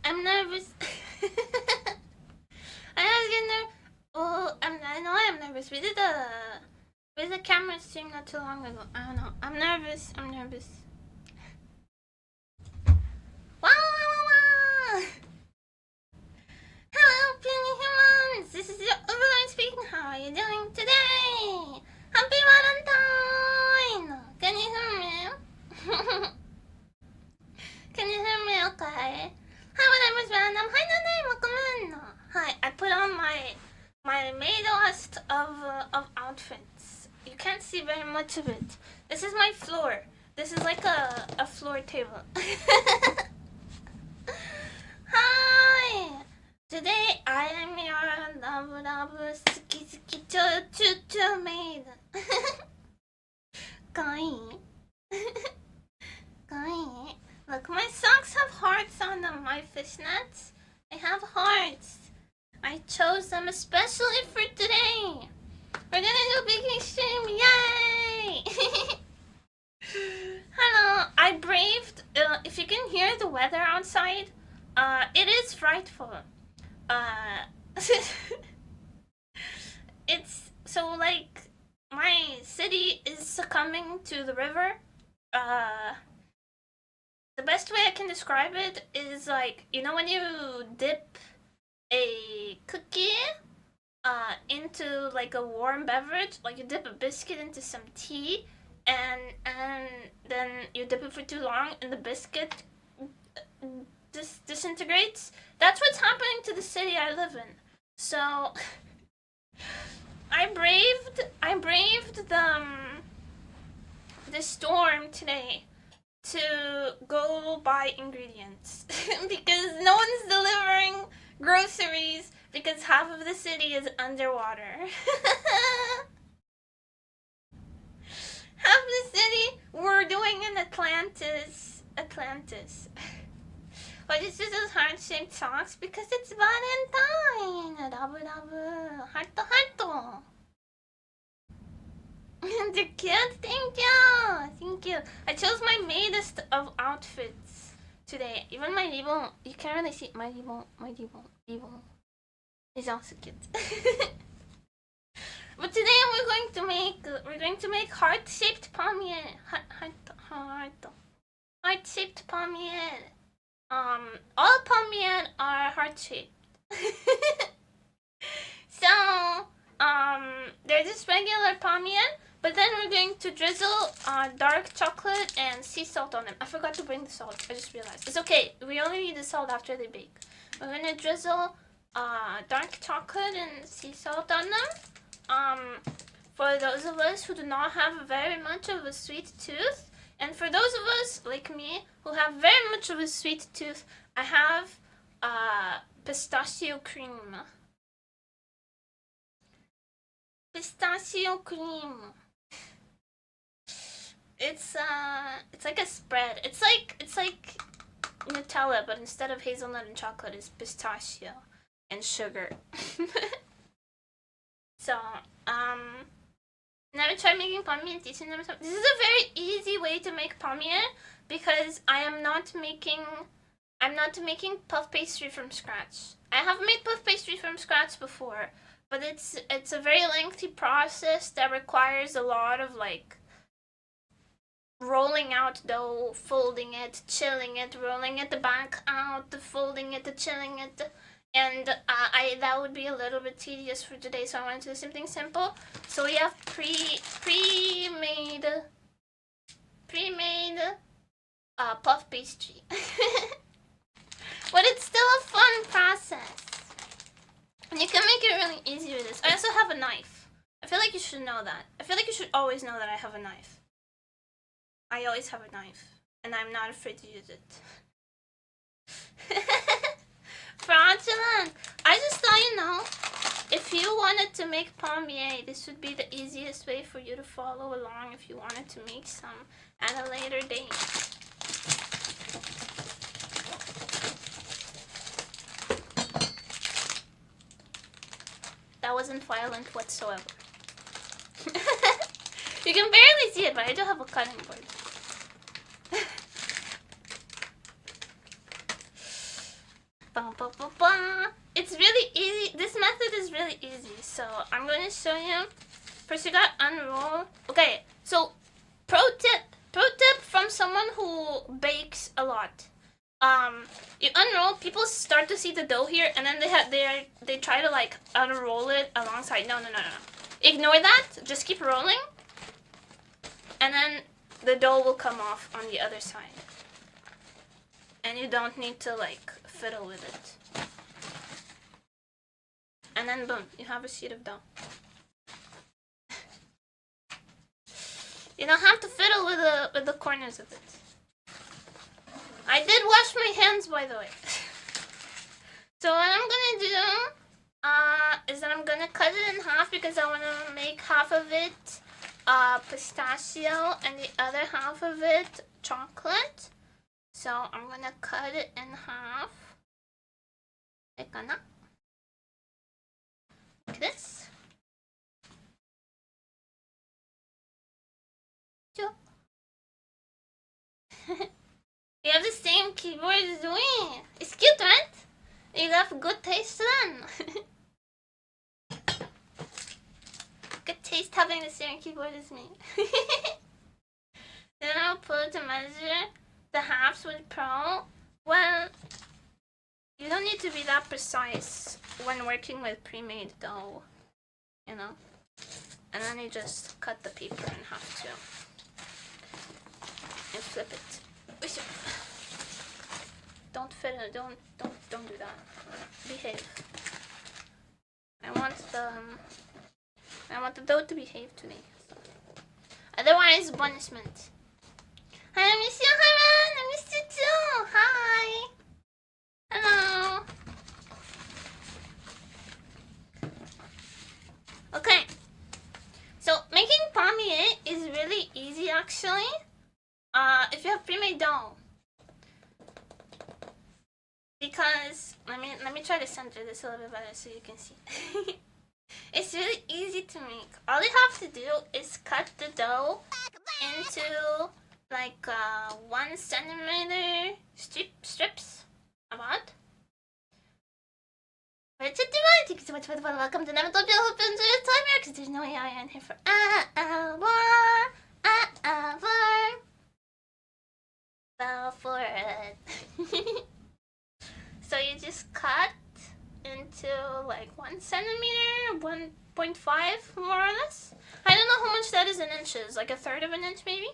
I'm nervous. I was getting nervous. Oh, I know I'm nervous. We did a camera stream not too long ago. I don't know. I'm nervous. Wow! Hello, puny humans! This is your overlord speaking. How are you doing today? Happy Valentine! Can you hear me? Can you hear me okay? Hi, my name is Random. Hi, no name. Welcome in. Hi, I put on my made list of outfits. You can't see very much of it. This is my floor. This is like a floor table. Hi! Today I am your love suki choo maid. Kawaii. Kawaii. Look, my socks have hearts on them. My fishnets, they have hearts. I chose them especially for today. We're gonna do a baking stream, yay! Hello, I braved, if you can hear the weather outside, it is frightful. It's, so like, my city is succumbing to the river. The best way I can describe it is like, you know when you dip a cookie into like a warm beverage, like you dip a biscuit into some tea and then you dip it for too long and the biscuit disintegrates. That's what's happening to the city I live in. So I braved the storm today to go buy ingredients because no one's delivering groceries because half of the city is underwater. Half the city we're doing in Atlantis. But it's just those heart-shaped socks because it's Valentine. Heart. They're cute. Thank you. I chose my maidest of outfits today. Even my ribbon, you can't really see my ribbon is also cute. But today we're going to make heart-shaped palmier. Heart-shaped palmier. All palmier are heart-shaped. So they're just regular palmier. But then we're going to drizzle dark chocolate and sea salt on them. I forgot to bring the salt. I just realized. It's okay. We only need the salt after they bake. We're going to drizzle dark chocolate and sea salt on them. For those of us who do not have very much of a sweet tooth. And for those of us, like me, who have very much of a sweet tooth, I have pistachio cream. Pistachio cream. It's like a spread. It's like Nutella, but instead of hazelnut and chocolate, it's pistachio and sugar. So, never tried making palmier. This is a very easy way to make palmier because I'm not making puff pastry from scratch. I have made puff pastry from scratch before, but it's a very lengthy process that requires a lot of like rolling out dough, folding it, chilling it, rolling it back out, folding it, chilling it, and that would be a little bit tedious for today, so I wanted to do something simple. So we have pre-made puff pastry, but it's still a fun process, and you can make it really easy with this. I also have a knife. I feel like you should know that. I feel like you should always know that I have a knife. I always have a knife, and I'm not afraid to use it. Fraudulent! I just thought, you know, if you wanted to make palmier, this would be the easiest way for you to follow along if you wanted to make some at a later date. That wasn't violent whatsoever. You can barely see it, but I do have a cutting board. It's really easy. This method is really easy. So I'm going to show you. First you got unroll. Okay, so pro tip from someone who bakes a lot. You unroll, people start to see the dough here, and then they try to like unroll it alongside. No. Ignore that. Just keep rolling, and then the dough will come off on the other side. And you don't need to like fiddle with it. And then boom, you have a sheet of dough. You don't have to fiddle with the corners of it. I did wash my hands, by the way. So what I'm gonna do is that I'm gonna cut it in half because I wanna make half of it pistachio and the other half of it chocolate. So I'm gonna cut it in half. Like this. You have the same keyboard as me. It's cute, right? You have good taste then. Good taste having the same keyboard as me. Then I'll put to measure the halves with Pro. Well, you don't need to be that precise when working with pre-made dough, you know? And then you just cut the paper in half too. And flip it. Don't fit it. Don't do that. Behave. I want the dough to behave to me. Otherwise, punishment. Hi, I miss you. Hi, man. I missed you too. Hi. Hello. Okay. So making palmier is really easy, actually. If you have pre-made dough. Because let me try to center this a little bit better so you can see. It's really easy to make. All you have to do is cut the dough into like 1 centimeter strips about. Welcome to Nematopia. Hope you enjoy your time here because there's no AI in here for for it. So you just cut into like 1 centimeter, 1.5 more or less. I don't know how much that is in inches, like 1/3 of an inch maybe?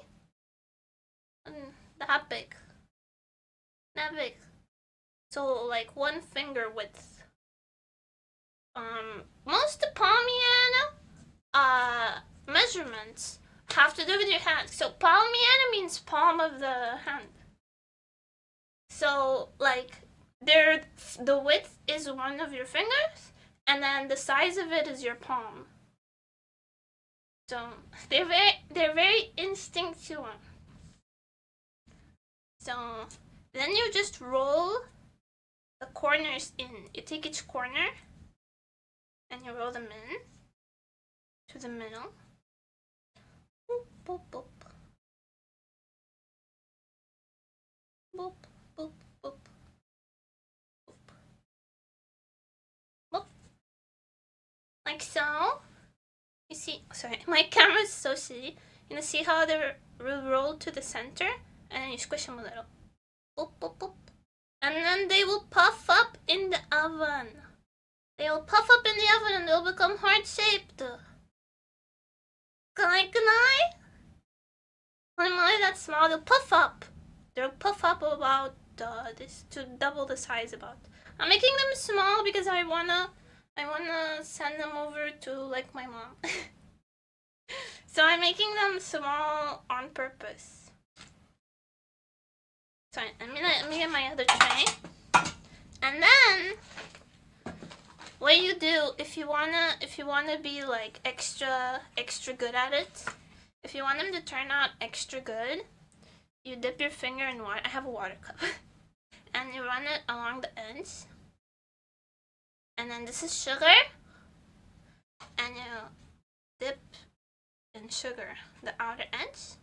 That big. That big. So like 1 finger width. Most palmier measurements have to do with your hand. So palmier means palm of the hand. So like the width is 1 of your fingers, and then the size of it is your palm. So they're very instinctual. So then you just roll the corners in. You take each corner and you roll them in to the middle. Boop, boop, boop. Boop, boop, boop. Like so. You see, sorry, my camera's so shitty. You know, see how they roll to the center, and then you squish them a little. Boop, boop, boop. And then they will puff up in the oven. They will puff up in the oven and they'll become heart-shaped. Can I? When they're that small, they'll puff up. They'll puff up about this to double the size about. I'm making them small because I wanna send them over to like my mom. So I'm making them small on purpose. Sorry, let me get my other tray. And then what you do if you wanna be like extra good at it, if you want them to turn out extra good, you dip your finger in water. I have a water cup. And you run it along the ends. And then this is sugar. And you dip in sugar the outer ends.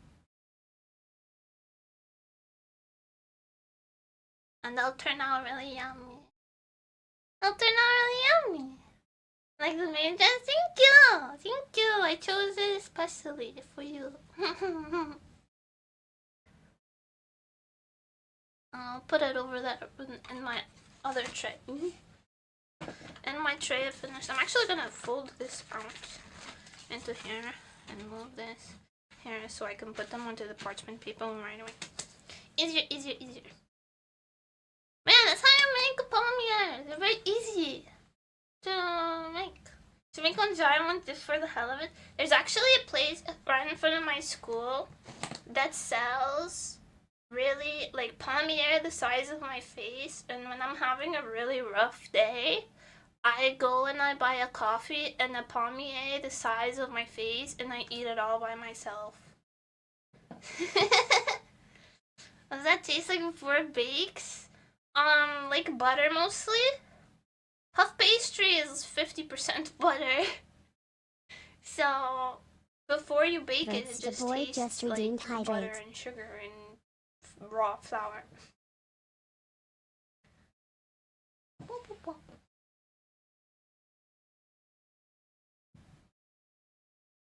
And they'll turn out really yummy. Oh, they're not really yummy. Like the main dress? Thank you! Thank you! I chose it especially for you. I'll put it over there in my other tray. And my tray is finished. I'm actually gonna fold this out into here and move this here so I can put them onto the parchment paper right away. Easier, easier, easier. Man, that's how you make a palmier. They're very easy to make. To make one giant one just for the hell of it. There's actually a place right in front of my school that sells really like palmier the size of my face, and when I'm having a really rough day, I go and I buy a coffee and a palmier the size of my face and I eat it all by myself. Does that taste like before it bakes? Like butter mostly. Puff pastry is 50% butter. So before you bake it, it just tastes like butter and sugar and raw flour.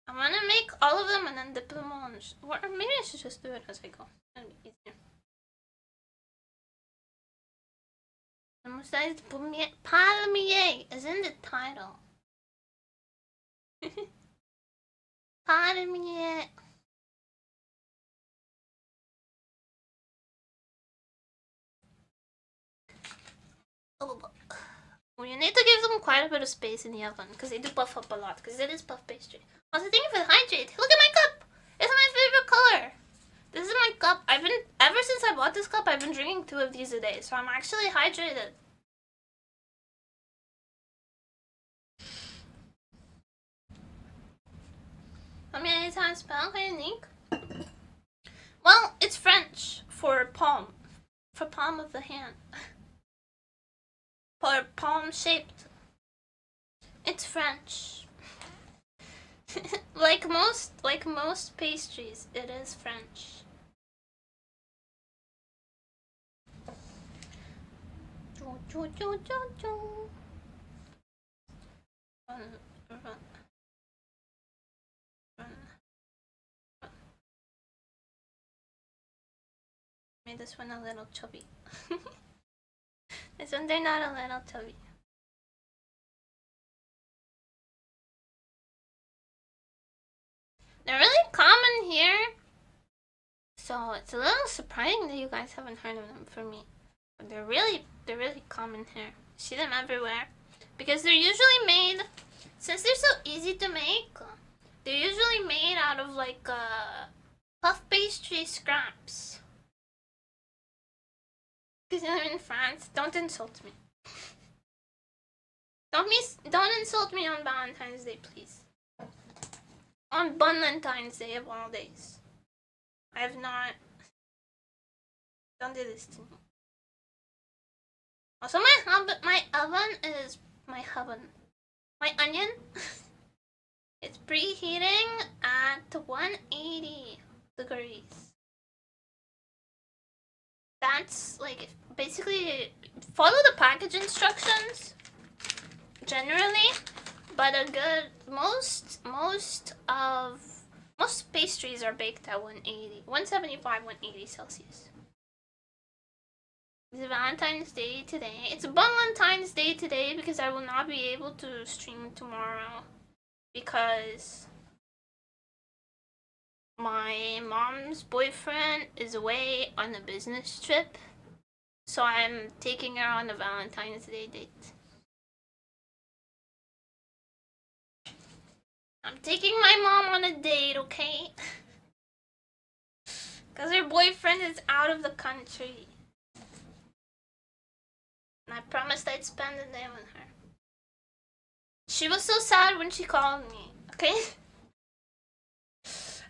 I'm gonna make all of them and then dip them on. Or maybe I should just do it as I go. That'd be easier. Besides, palmier is in the title. Palmier. Oh, well, you need to give them quite a bit of space in the oven because they do puff up a lot because it is puff pastry. Also, thank you for the hydrate. Look at my cup. It's my favorite color. This is my cup. Ever since I bought this cup, I've been drinking 2 of these a day, so I'm actually hydrated. How many times spell can you make? Well, it's French for palm. For palm of the hand. For palm shaped. It's French. like most pastries, it is French. Run. Made this one a little chubby. This one they're not a little chubby. They're really common here, so it's a little surprising that you guys haven't heard of them for me. But they're really common here. See them everywhere because they're usually made. Since they're so easy to make, they're usually made out of like puff pastry scraps. Because I'm in France. Don't insult me. Don't insult me on Valentine's Day, please. On Valentine's Day of all days. I have not. Don't do this to me. Also, my oven is my oven. My onion is preheating at 180 degrees. That's like basically follow the package instructions generally, but a good most pastries are baked at 175, 180 Celsius. It's Valentine's Day today. It's Valentine's Day today because I will not be able to stream tomorrow because my mom's boyfriend is away on a business trip, so I'm taking her on a Valentine's Day date. I'm taking my mom on a date, okay? Because her boyfriend is out of the country. And I promised I'd spend the day with her. She was so sad when she called me, okay?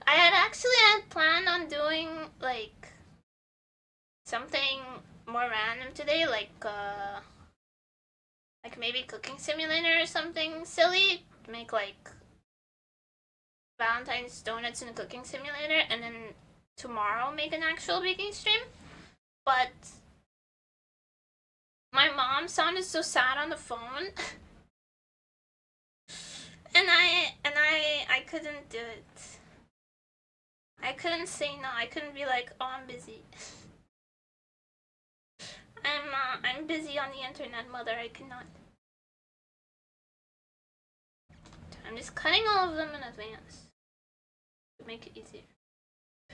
I had planned on doing like something more random today, like maybe cooking simulator or something silly. Make like Valentine's donuts in a cooking simulator, and then tomorrow make an actual baking stream. But My mom sounded so sad on the phone. And I couldn't do it. I couldn't say no. I couldn't be like, oh, I'm busy. I'm busy on the internet, mother. I cannot. I'm just cutting all of them in advance to make it easier.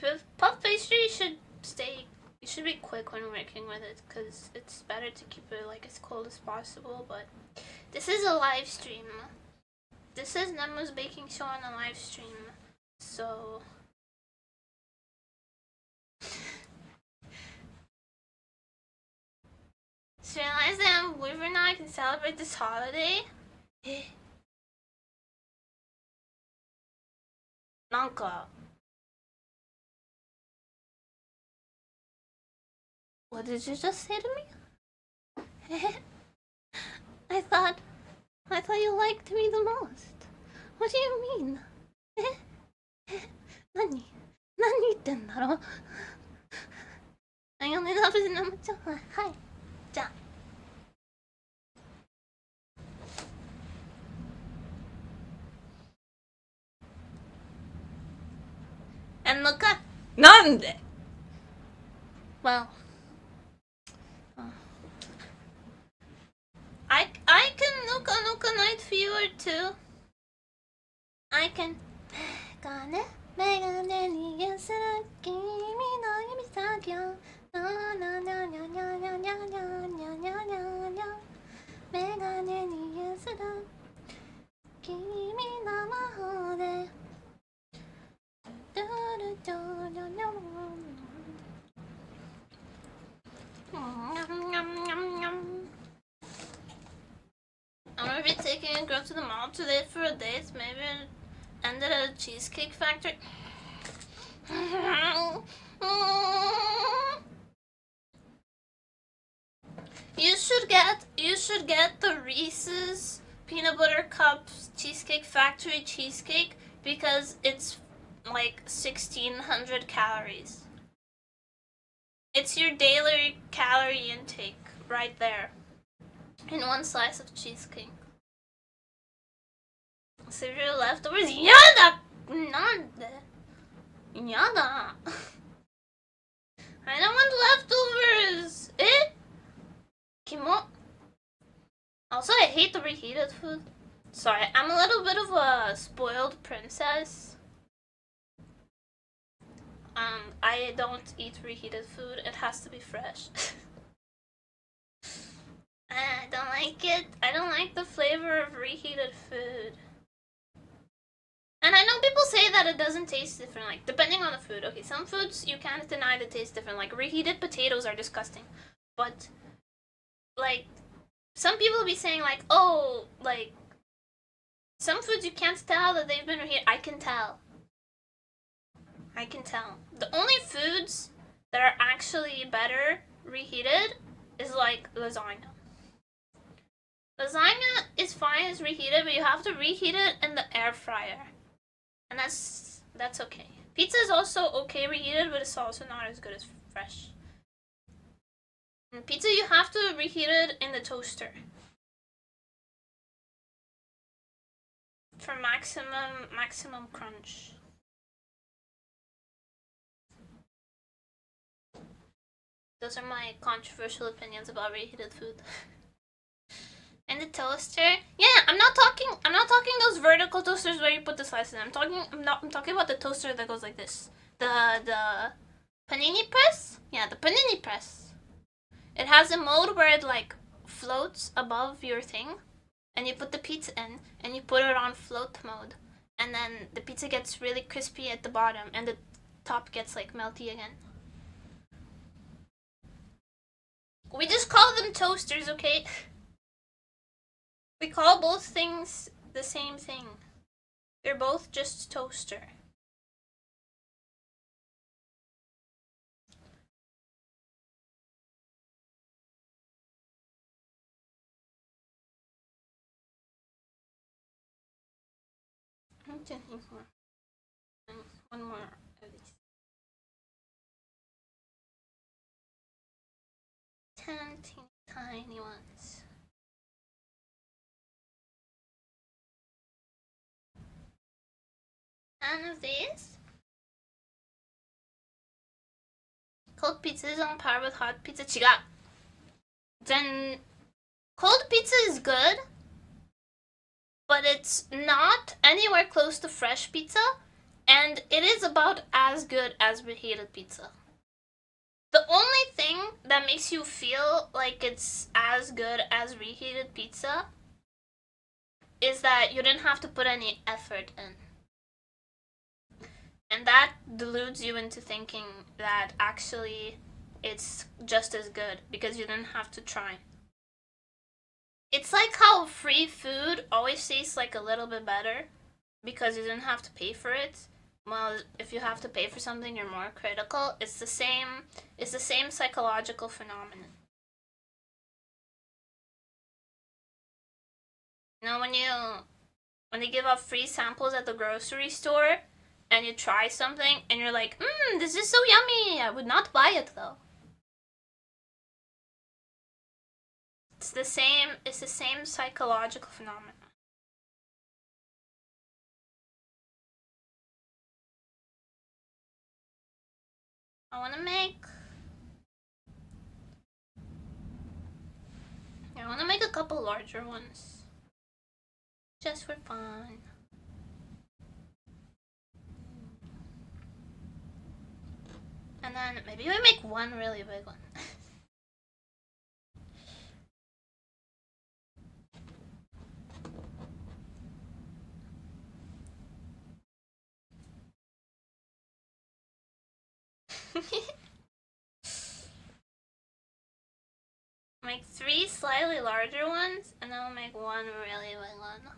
With puff pastry, you should be quick when working with it, because it's better to keep it like as cold as possible. But this is a live stream. This is Nemu's baking show on a live stream, so just realized that I'm a boyfriend now. I can celebrate this holiday. なんか What did you just say to me? I thought you liked me the most. What do you mean? 何言ってんだろう I only love his number ちゃん。はい。じゃあ。And look at なんで Well, I can look a night viewer too. I can メガネに揺する君の指先をニャニャニャニャニャニャニャニャニャニャニャニャメガネに揺する君の魔法でドゥルドゥルニャニャI'm gonna be taking a girl to the mall today for a date. Maybe ended at a cheesecake factory. You should get the Reese's Peanut Butter Cups Cheesecake Factory cheesecake because it's like 1,600 calories. It's your daily calorie intake right there in one slice of cheesecake. Save your leftovers. Yada! Nada. Yada. I don't want leftovers. Kimo. Also, I hate the reheated food. Sorry, I'm a little bit of a spoiled princess. I don't eat reheated food. It has to be fresh. I don't like it. I don't like the flavor of reheated food. And I know people say that it doesn't taste different, like, depending on the food. Okay, some foods you can't deny the taste different. Like, reheated potatoes are disgusting. But, like, some people be saying, like, oh, like, some foods you can't tell that they've been reheated. I can tell. I can tell. The only foods that are actually better reheated is, like, lasagna. Lasagna is fine as reheated, but you have to reheat it in the air fryer. And that's okay. Pizza is also okay reheated, but it's also not as good as fresh. And pizza, you have to reheat it in the toaster for maximum crunch. Those are my controversial opinions about reheated food. And the toaster, yeah, I'm not talking those vertical toasters where you put the slices in. I'm talking about the toaster that goes like this. The panini press? Yeah, the panini press. It has a mode where it like floats above your thing, and you put the pizza in, and you put it on float mode, and then the pizza gets really crispy at the bottom, and the top gets like melty again. We just call them toasters, okay? We call both things the same thing. They're both just toaster. I'm thinking one more of these. 10 teeny Tiny ones. None of these. Cold pizza is on par with hot pizza. Chiga. Then cold pizza is good, but it's not anywhere close to fresh pizza, and it is about as good as reheated pizza. The only thing that makes you feel like it's as good as reheated pizza is that you didn't have to put any effort in. And that deludes you into thinking that actually it's just as good because you didn't have to try. It's like how free food always tastes like a little bit better because you didn't have to pay for it. Well, if you have to pay for something, you're more critical. It's the same psychological phenomenon. You know, when they give out free samples at the grocery store and you try something and you're like, this is so yummy. I would not buy it though. It's the same psychological phenomenon. I want to make a couple larger ones. Just for fun. And then maybe we make one really big one. Make 3 slightly larger ones, and then we'll make one really big one.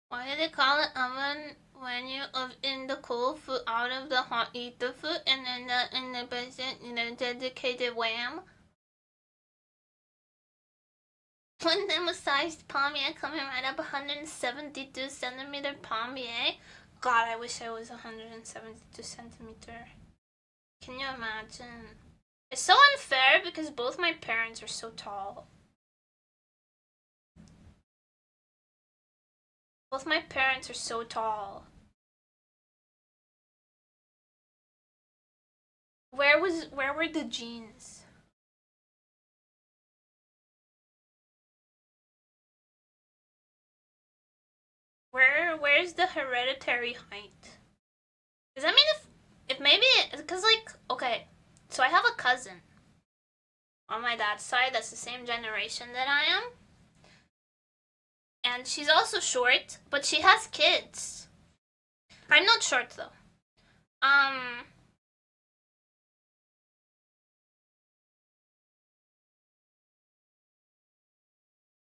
Why do they call it oven when you live in the cold food out of the hot eat the food and then in the present dedicated wham? One demo-sized palmier coming right up 172 centimeter palmier. God, I wish I was 172 centimeter. Can you imagine? It's so unfair because both my parents are so tall. Both my parents are so tall. Where were the genes? Where's the hereditary height? Does that mean if maybe, because like, okay, so I have a cousin on my dad's side that's the same generation that I am. And she's also short, but she has kids. I'm not short though.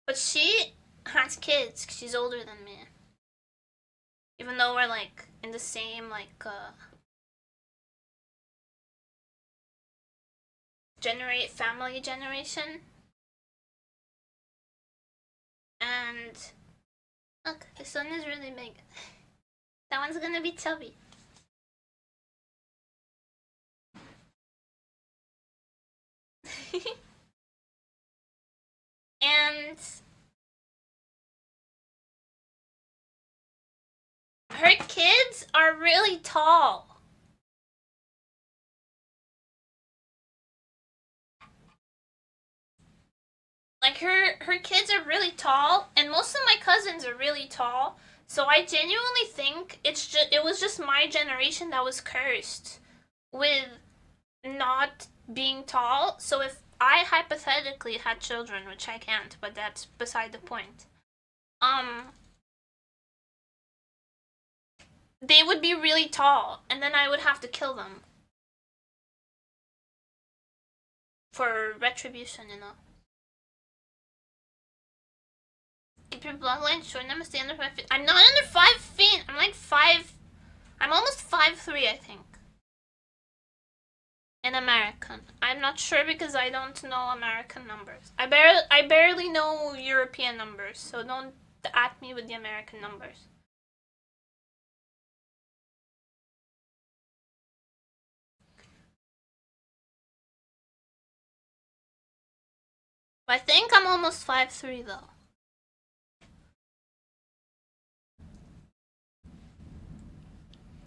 But she has kids 'cause she's older than me. Even though we're like in the same like family generation. And look, this one is really big. That one's gonna be chubby. And her kids are really tall. Like her kids are really tall, and most of my cousins are really tall. So I genuinely think it was just my generation that was cursed with not being tall. So if I hypothetically had children, which I can't, but that's beside the point. They would be really tall, and then I would have to kill them. For retribution, you know. Keep your bloodline short, never stay under 5 feet. I'm not under 5 feet! I'm like 5... I'm almost 5'3", I think. In American. I'm not sure because I don't know American numbers. I barely know European numbers, so don't at me with the American numbers. I think I'm almost 5'3" though.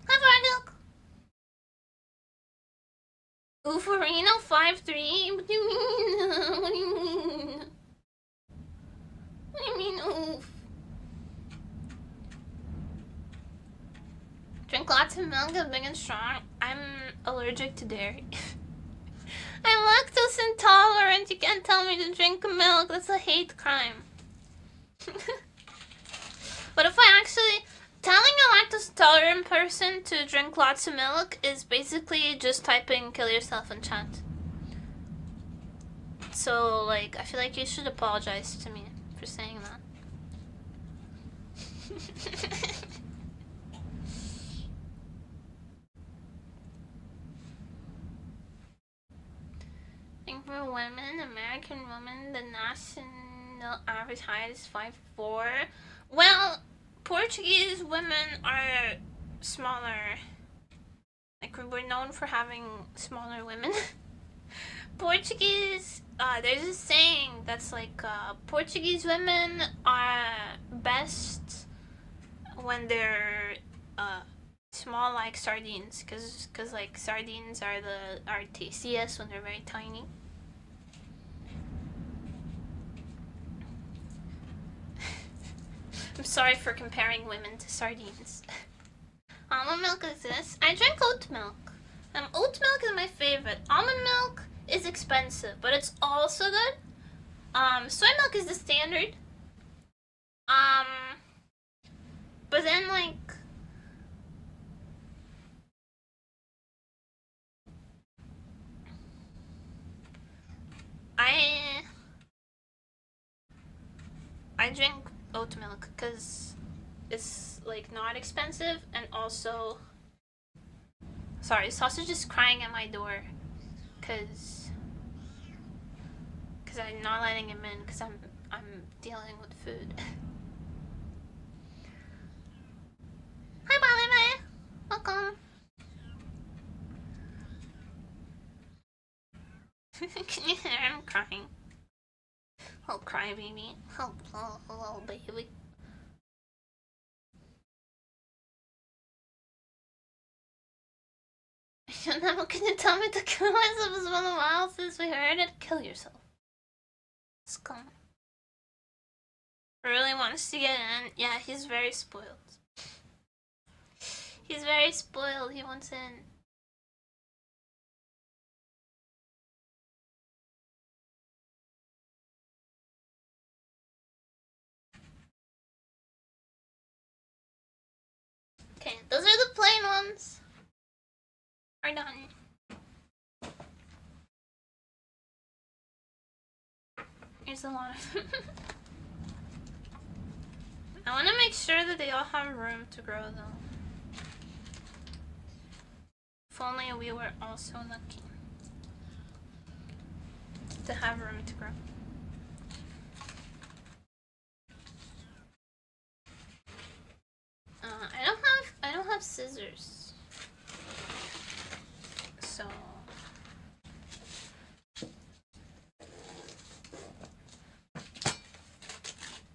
Hi, Varnilk! Ufarino 5'3"? What do you mean? What do you mean? What do you mean, oof? Drink lots of milk, get big and strong. I'm allergic to dairy. I'm lactose intolerant. You can't tell me to drink milk. That's a hate crime. But if I actually... Telling a lactose intolerant person to drink lots of milk is basically just typing kill yourself in chat. So, like, I feel like you should apologize to me for saying that. I think for women, American women, the national average height is 5'4". Well, Portuguese women are smaller. Like, we're known for having smaller women. Portuguese, there's a saying that's like, Portuguese women are best when they're small like sardines, cause like sardines are tastiest when they're very tiny. I'm sorry for comparing women to sardines. Almond milk exists. I drink oat milk. Oat milk is my favorite. Almond milk is expensive, but it's also good. Soy milk is the standard. But then like I drink oat milk because it's like not expensive, and also sorry, sausage is crying at my door because I'm not letting him in because I'm dealing with food. Hi, Bobby. Welcome. Can you hear him crying? Oh, cry baby. Oh, baby. You're never gonna tell me to kill myself. It's been a while since we heard it. Kill yourself. Let's go. Really wants to get in. Yeah, he's very spoiled. He's very spoiled. He wants in. Okay, those are the plain ones. We're done. There's a lot of them. I want to make sure that they all have room to grow though. If only we were also lucky to have room to grow. I don't have scissors. So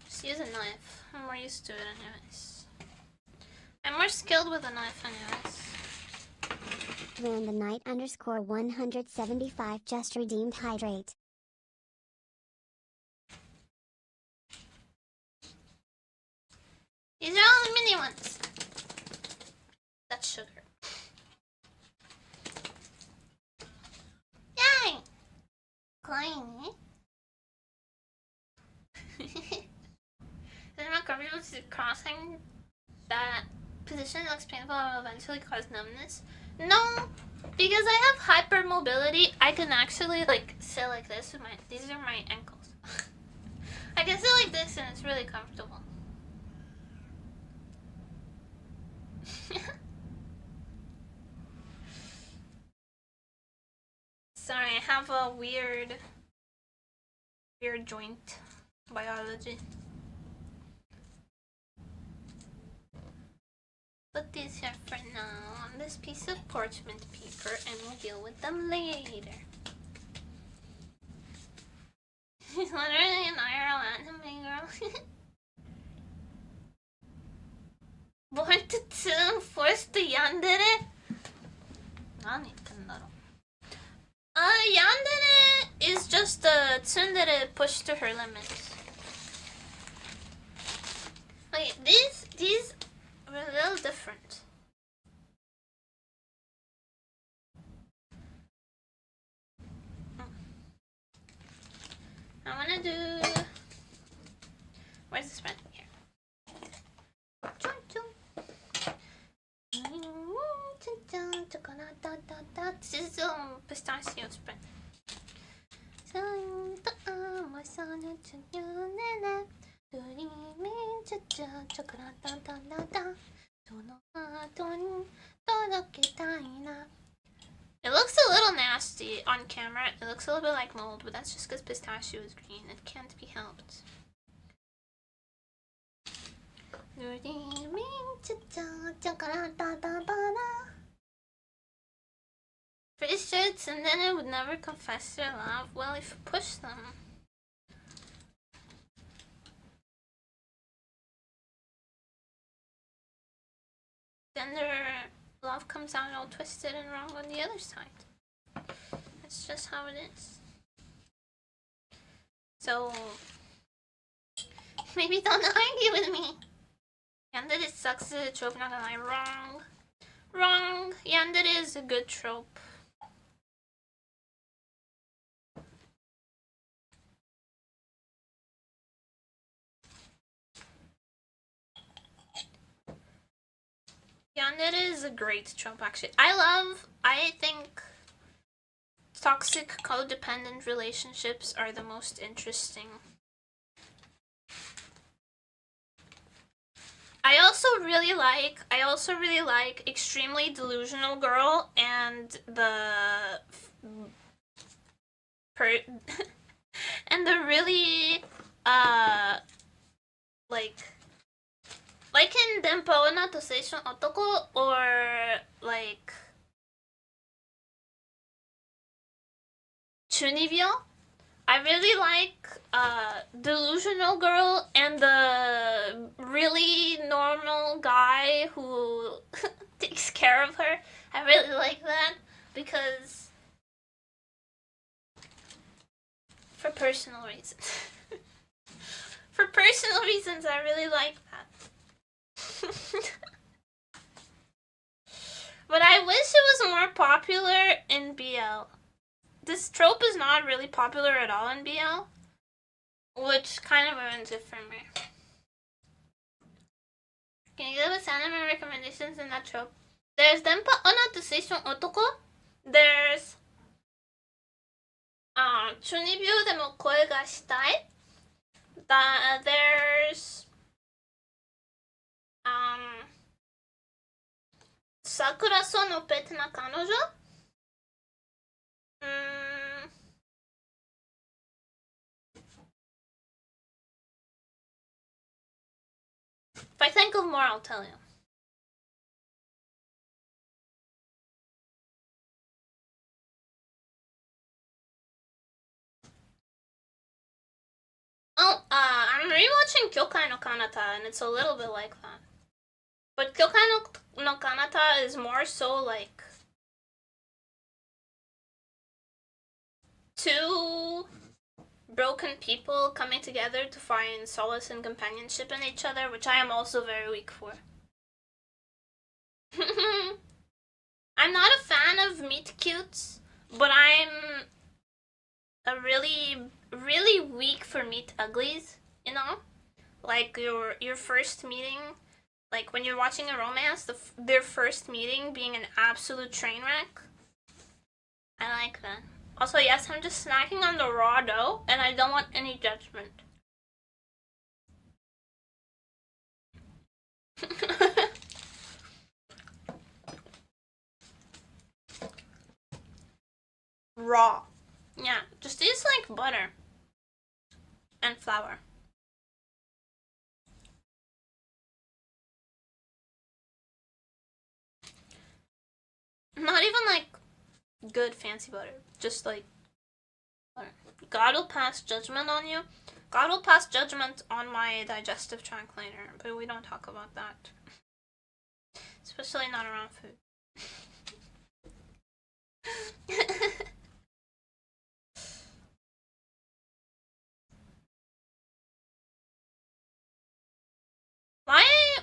just use a knife. I'm more used to it anyways. I'm more skilled with a knife anyways. Ran the night _175 just redeemed hydrate. These are all the mini ones. That's sugar. Yay! Clean. Then my cover looks crossing that position looks painful and will eventually cause numbness. No, because I have hypermobility. I can actually like sit like this with these are my ankles. I can sit like this and it's really comfortable. have a weird joint biology. Put these here for now on this piece of parchment paper and we'll deal with them later. He's literally an IRL anime girl. Born to 2 forced to yandere? 何言ってんだろう。Yandere is just a tsundere pushed to her limits. Okay, these are a little different. I wanna do... Where's this pen? Here. This is pistachio spread. It looks a little nasty on camera. It looks a little bit like mold, but that's just because pistachio is green. It can't be helped. Pretty sure Tsundere would never confess their love. Well, if you push them. Then their love comes out all twisted and wrong on the other side. That's just how it is. So, maybe don't argue with me. Yandere sucks as a trope, not gonna lie. Wrong. Wrong. Yandere is a good trope. Yandere is a great trope, actually. I think toxic codependent relationships are the most interesting. I also really like Extremely Delusional Girl and the really like in Denpa no Tosation Otoko or like Chunibyo. I really like Delusional Girl and the really normal guy who takes care of her. I really like that because for personal reasons. For personal reasons, I really like that. But I wish it was more popular in BL. This trope is not really popular at all in BL, which kind of ruins it for me. Can you give us anime recommendations in that trope? There's Denpa Ona Decision Otoko. There's Chunibyo Demo Koe ga Shitai. There's Sakura So no Pet na Kanojo. If I think of more, I'll tell you. Oh, I'm rewatching Kyokai no Kanata, and it's a little bit like that. But Kyokai no Kanata is more so like two broken people coming together to find solace and companionship in each other, which I am also very weak for. I'm not a fan of meet cutes, but I'm a really weak for meet uglies, you know? Like your first meeting, like when you're watching a romance, their first meeting being an absolute train wreck. I like that. Also, yes, I'm just snacking on the raw dough, and I don't want any judgment. Raw. Yeah, just use like butter and flour. Not even like good fancy butter, just like butter. God will pass judgment on you. God will pass judgment on my digestive tract later, but we don't talk about that. Especially not around food.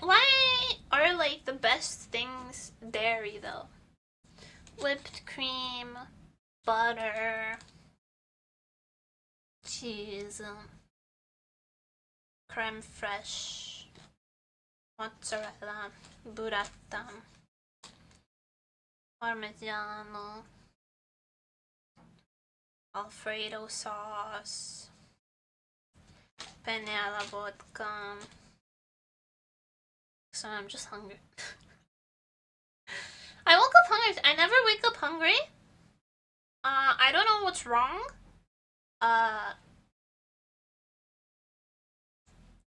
Why are like the best things dairy though? Whipped cream, butter, cheese, creme fraiche, mozzarella, burrata, parmigiano, Alfredo sauce, penne alla vodka. So I'm just hungry. I woke up hungry. I never wake up hungry. I don't know what's wrong. I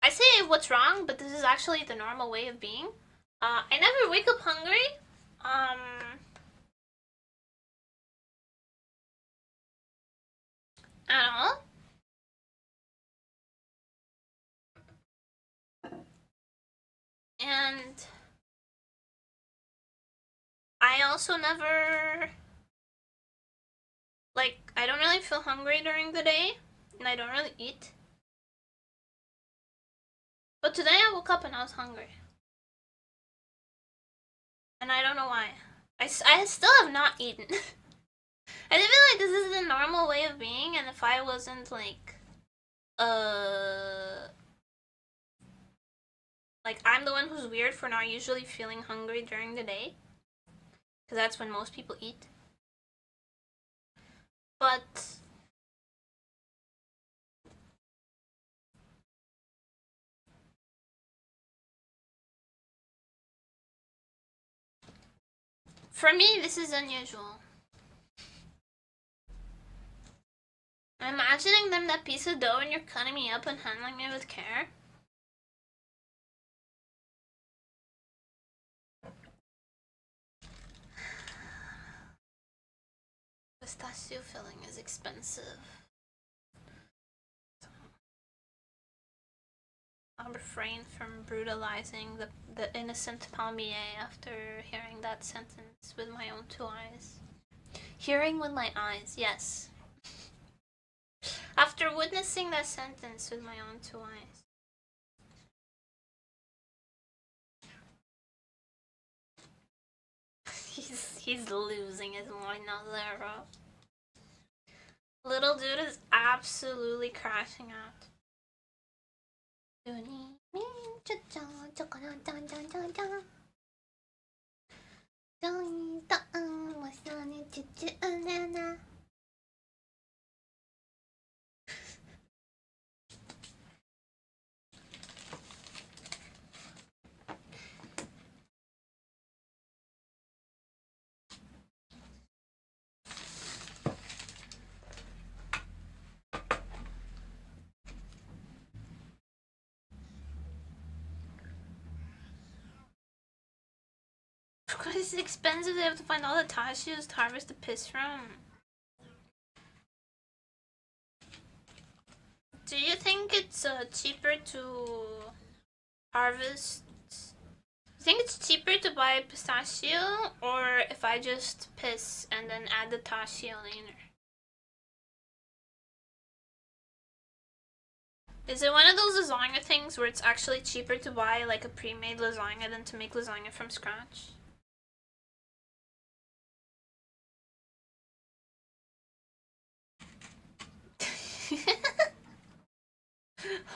say what's wrong, but this is actually the normal way of being. I never wake up hungry. I don't know. And I also never, like, I don't really feel hungry during the day, and I don't really eat. But today I woke up and I was hungry. And I don't know why. I still have not eaten. I feel like this is the normal way of being, and if I wasn't like I'm the one who's weird for not usually feeling hungry during the day, because that's when most people eat. But for me, this is unusual. I'm imagining them that piece of dough and you're cutting me up and handling me with care. Pistachio filling is expensive. I'll refrain from brutalizing the innocent palmier after hearing that sentence with my own two eyes. Hearing with my eyes, yes. After witnessing that sentence with my own two eyes. He's losing his mind now, Zero. Little dude is absolutely crashing out. Because it's expensive, they have to find all the tashios to harvest the piss from. Do you think it's cheaper to harvest? I think it's cheaper to buy a pistachio, or if I just piss and then add the tashio later? Is it one of those lasagna things where it's actually cheaper to buy like a pre-made lasagna than to make lasagna from scratch?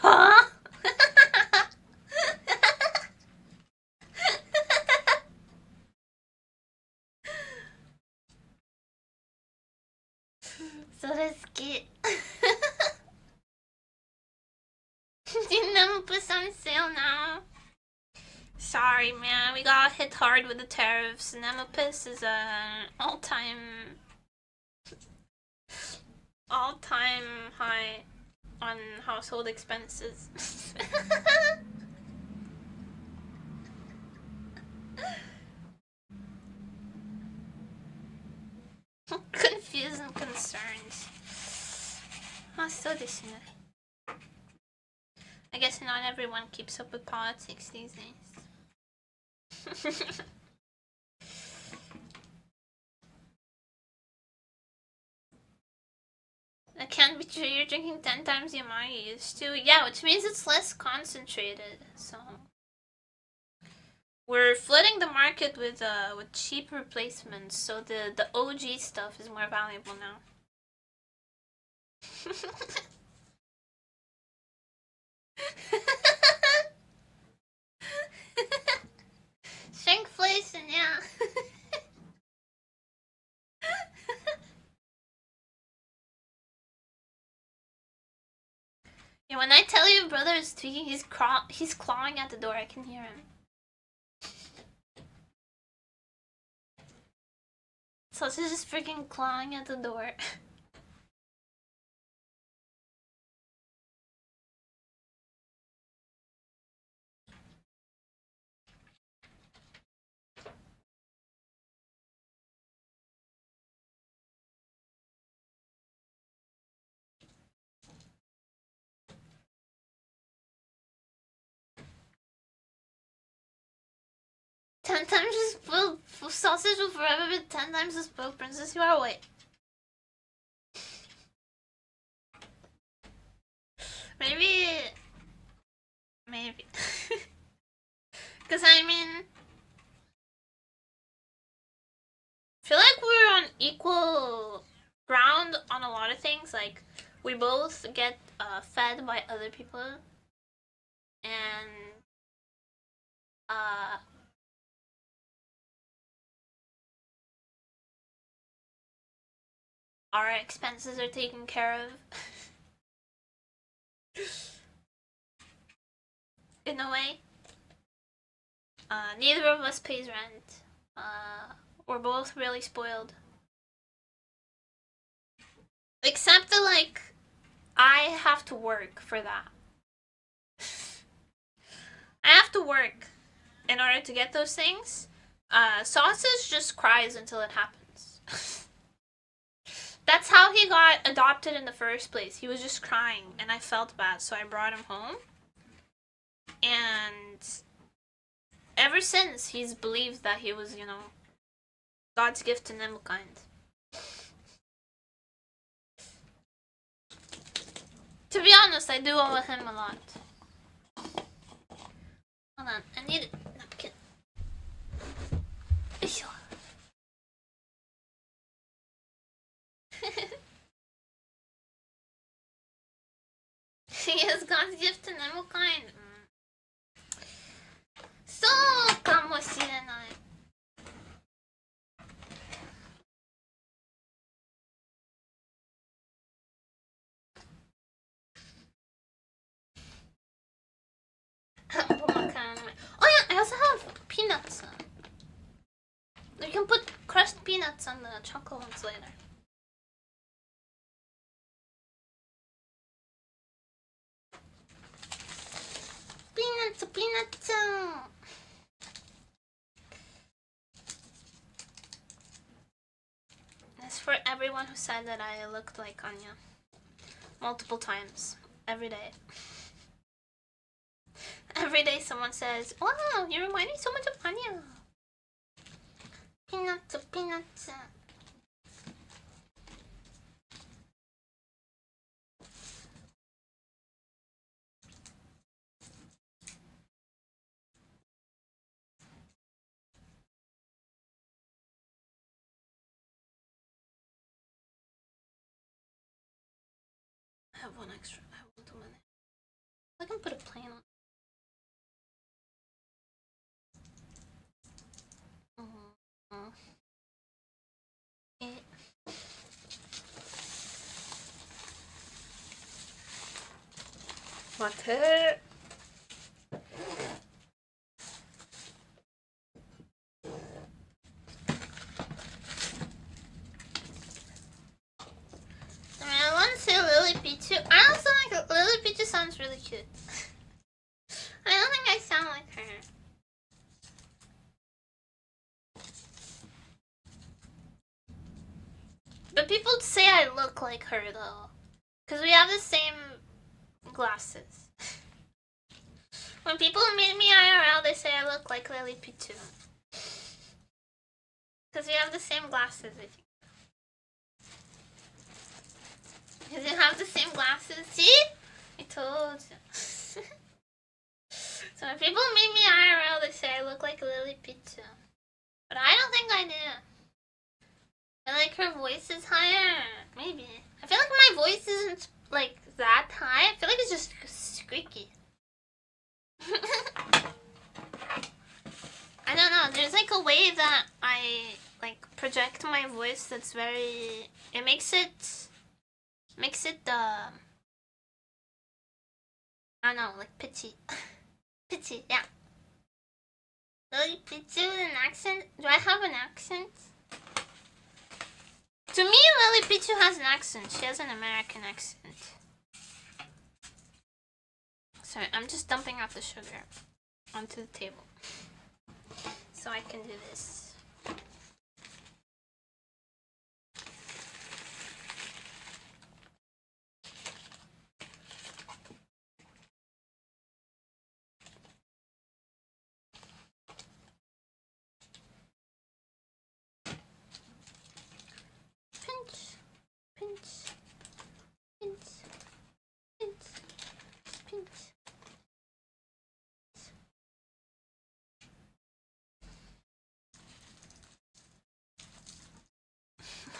Huh? So that's cute. Nemupus on sale now. Sorry, man. We got hit hard with the tariffs. Nemupus is an all-time all-time high on household expenses. Confused and concerned. I guess not everyone keeps up with politics these days. That can't be true. You're drinking 10 times the amount you used to. Yeah, which means it's less concentrated. So we're flooding the market with cheap replacements. So the OG stuff is more valuable now. Shrinkflation, yeah. Yeah, when I tell you brother is tweaking, he's clawing at the door. I can hear him. So he's just freaking clawing at the door. Ten times the spoiled sausage will forever be 10 times the spoiled princess. You are white. Maybe. Because I mean, I feel like we're on equal ground on a lot of things. Like, we both get fed by other people, and our expenses are taken care of. In a way. Neither of us pays rent. We're both really spoiled. Except that, like, I have to work for that. I have to work in order to get those things. Sausage just cries until it happens. That's how he got adopted in the first place. He was just crying, and I felt bad, so I brought him home. And ever since, he's believed that he was, you know, God's gift to Nemukind. To be honest, I do owe him a lot. Hold on, I need a napkin. He is God's gift to Nemukind. So, かもしれない. Oh yeah, I also have peanuts. You can put crushed peanuts on the chocolate ones later. Peanuts. That's for everyone who said that I looked like Anya. Multiple times. Every day. Every day someone says, wow, you remind me so much of Anya. Peanuts. I have one extra. I will do it. I can put a plane on. Mate. I cute. I don't think I sound like her. But people say I look like her though. Because we have the same glasses. When people meet me IRL, they say I look like Lily Pichu. Because we have the same glasses, I think. Because we have the same glasses. See? I told you. So when people meet me IRL, they say I look like Lily Pichu. But I don't think I do. I like her voice is higher. Maybe. I feel like my voice isn't like that high. I feel like it's just squeaky. I don't know. There's like a way that I like project my voice that's very. It makes it. I don't know, like pitchy. Pitchy, yeah. Really pitchy with an accent. Do I have an accent? To me, Lily Pichu has an accent. She has an American accent. Sorry, I'm just dumping out the sugar onto the table. So I can do this.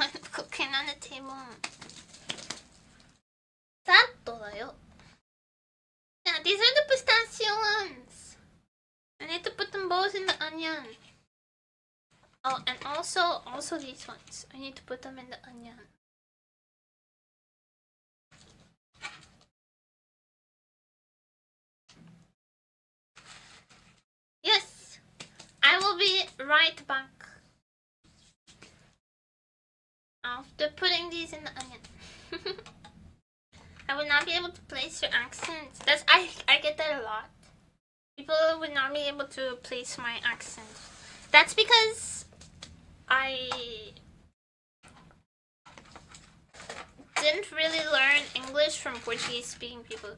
I'm cooking on the table. Yeah, these are the pistachio ones. I need to put them both in the onion. Oh, and also these ones. I need to put them in the onion. Yes, I will be right back. After putting these in the onion. I would not be able to place your accent. I get that a lot. People would not be able to place my accent. That's because I didn't really learn English from Portuguese speaking people.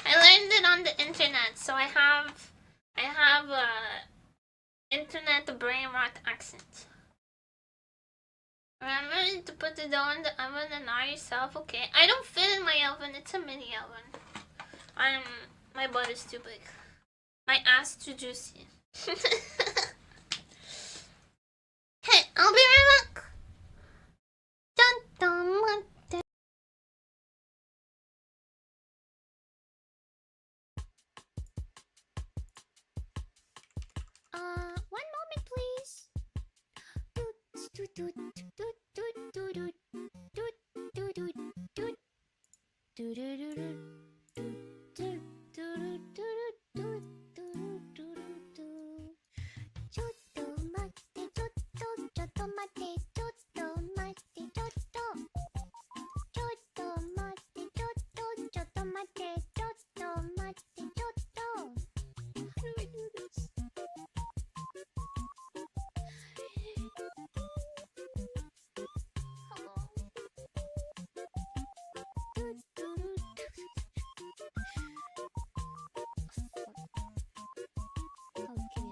I learned it on the internet, so I have internet brain rot accent. Remember to put the dough in the oven and not yourself, okay? I don't fit in my oven, it's a mini oven. My butt is too big. My ass too juicy. Hey, I'll be right back. Dun, dun, dun, dun. One moment, please.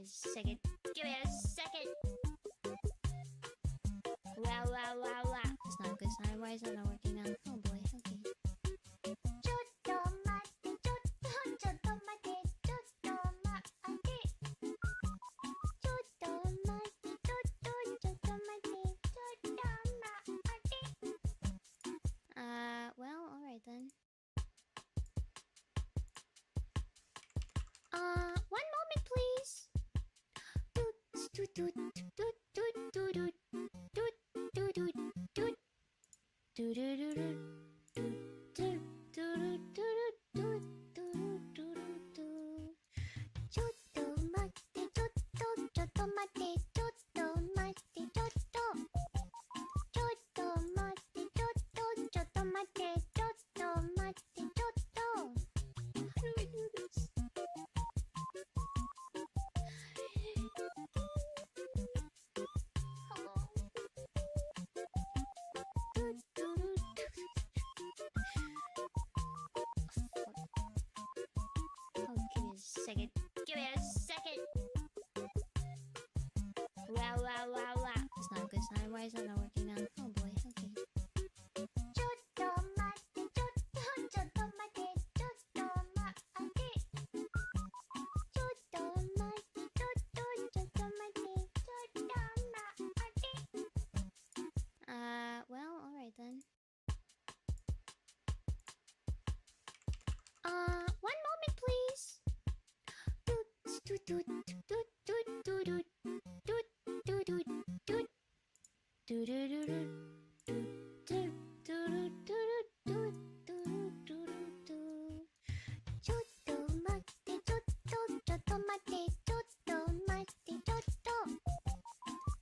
Second. Give me a second. Wow. It's not good. It's not. Why is it not working now? Oh boy. Okay. Well, all right then. One moment, please. It's not good. It's not Ryzen. Not working now. Oh boy. Okay. ちょっと待ってちょっと待ってちょっと待ってちょっと待ってちょっと待ってちょっと待ってWell, alright then. One moment, please.ちょっと待ってちょっと待ってちょっと待ってちょっと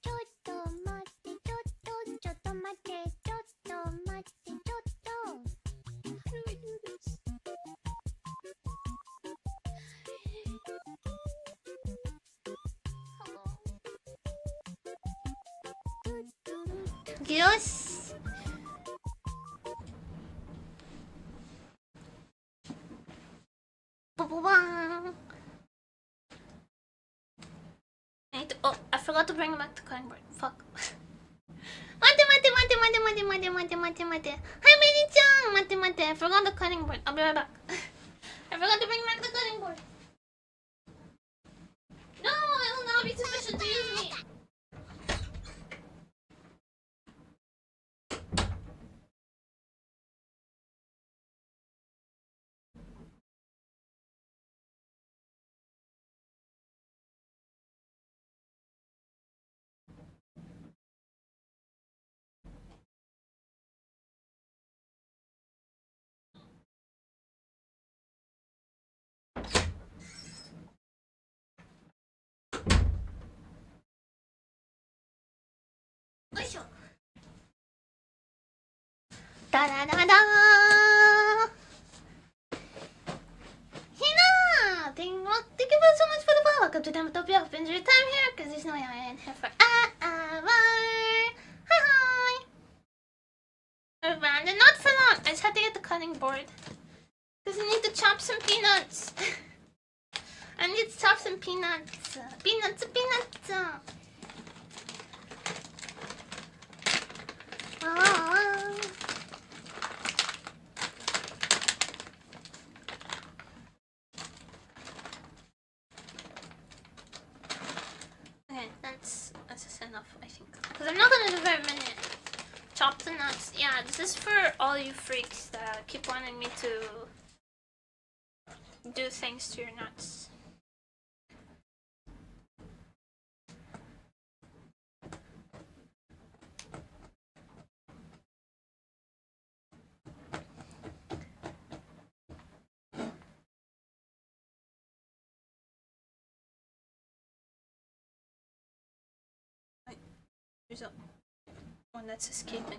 ちょっと待ってちょっと待ってちょっと待ってちょっと How do I do this? Hello. よし。ボボバーン。Oh, I forgot to bring back the cutting board. Fuck. 待て。はい、メリちゃん。待て。I forgot the cutting board. I'll be right back. I forgot to bring back the cutting board. No, it will not be sufficient to use me. Da da da da. Hina! Thank you so much for the follow. Welcome to Demotopia. Hope you enjoy your time here, because there's no way I am here forever. Hi! And not for long. I just had to get the cutting board. Because I need to chop some peanuts. I need to chop some peanuts. Peanuts. Okay, that's just enough, I think. Because I'm not gonna do very many. Chop the nuts. Yeah, this is for all you freaks that keep wanting me to do things to your nuts. There's one that's escaping.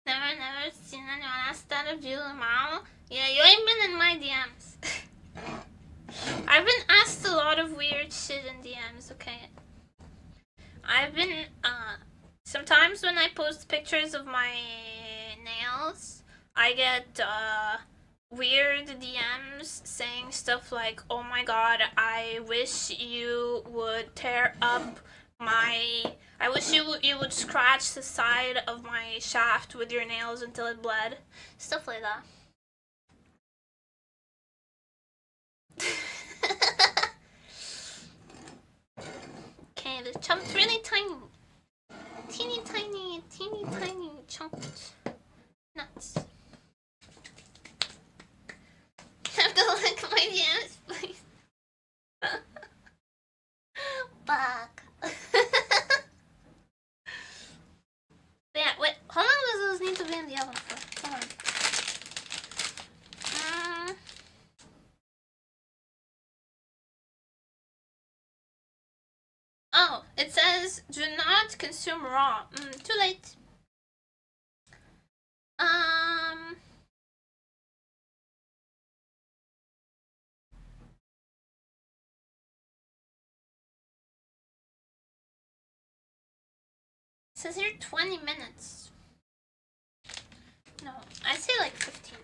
Never seen anyone ask that of you, Mom. Yeah, you ain't been in my DMs. I've been asked a lot of weird shit in DMs, okay? I've been, sometimes when I post pictures of my nails, I get, weird DMs saying stuff like, oh my god, I wish you would tear up I wish you would scratch the side of my shaft with your nails until it bled. Stuff like that. Okay, the chunk's really tiny. Teeny tiny chunked nuts. Have to lick my DMs, please. Fuck. Yeah, wait, how long does those need to be in the oven for? Hold on. Oh, it says do not consume raw. Too late. says here 20 minutes. No, I say like 15.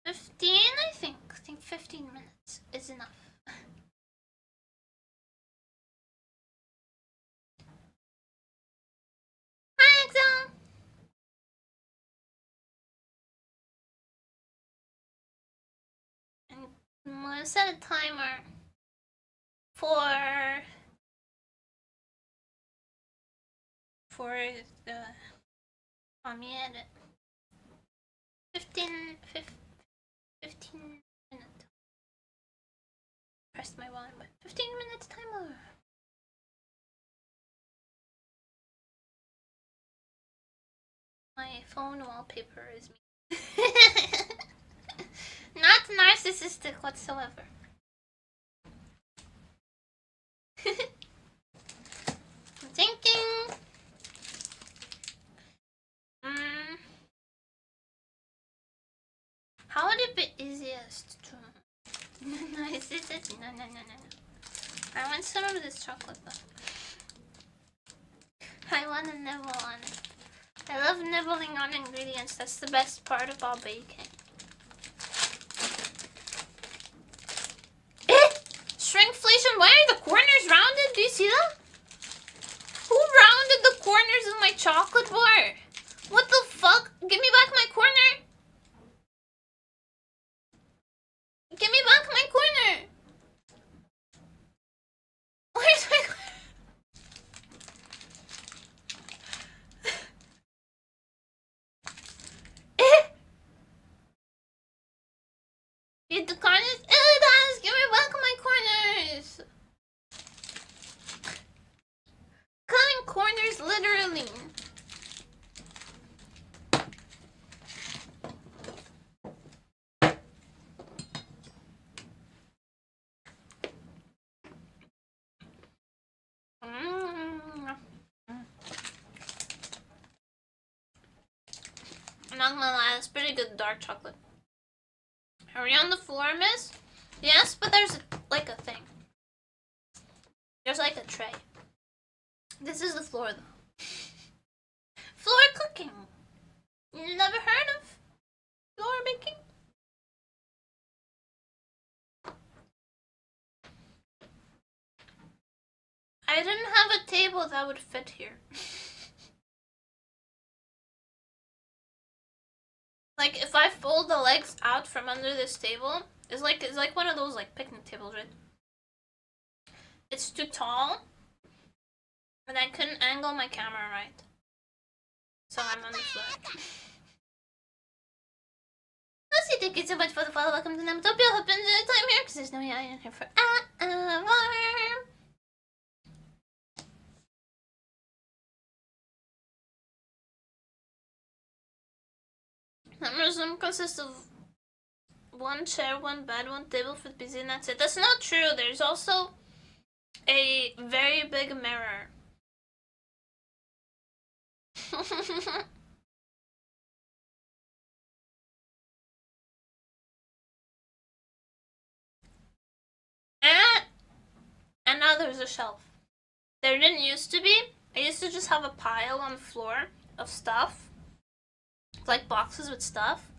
15, I think. I think 15 minutes is enough. Hi, Exo! And I'm gonna set a timer for the palmier. 15 minutes. Pressed my volume button. 15 minutes timer. My phone wallpaper is me. Not narcissistic whatsoever. I'm thinking. How would it be easiest to? No, is it? No. I want some of this chocolate though. I want to nibble on it. I love nibbling on ingredients. That's the best part about baking. Shrinkflation, why are the corners rounded? Do you see that? Who rounded the corners of my chocolate bar? What the fuck? Give me back my corner. Give me back my corner. Where's my corner? Get the corners. Ew, guys, give me back my corners. Cutting corners, literally. I'm not gonna lie, that's pretty good dark chocolate. Are we on the floor, miss? Yes, but there's like a thing. There's like a tray. This is the floor though. Floor cooking. You never heard of floor baking? I didn't have a table that would fit here. Like if I fold the legs out from under this table, it's like one of those like picnic tables, right? It's too tall, and I couldn't angle my camera right, so I'm on the floor. Lucy, thank you so much for the follow. Welcome to Nemtopia. Hope you enjoy the time here, because there's no way I am here for hour. That museum consists of one chair, one bed, one table for the PC, and that's it. That's not true. There's also a very big mirror. And now there's a shelf. There didn't used to be. I used to just have a pile on the floor of stuff. Like boxes with stuff.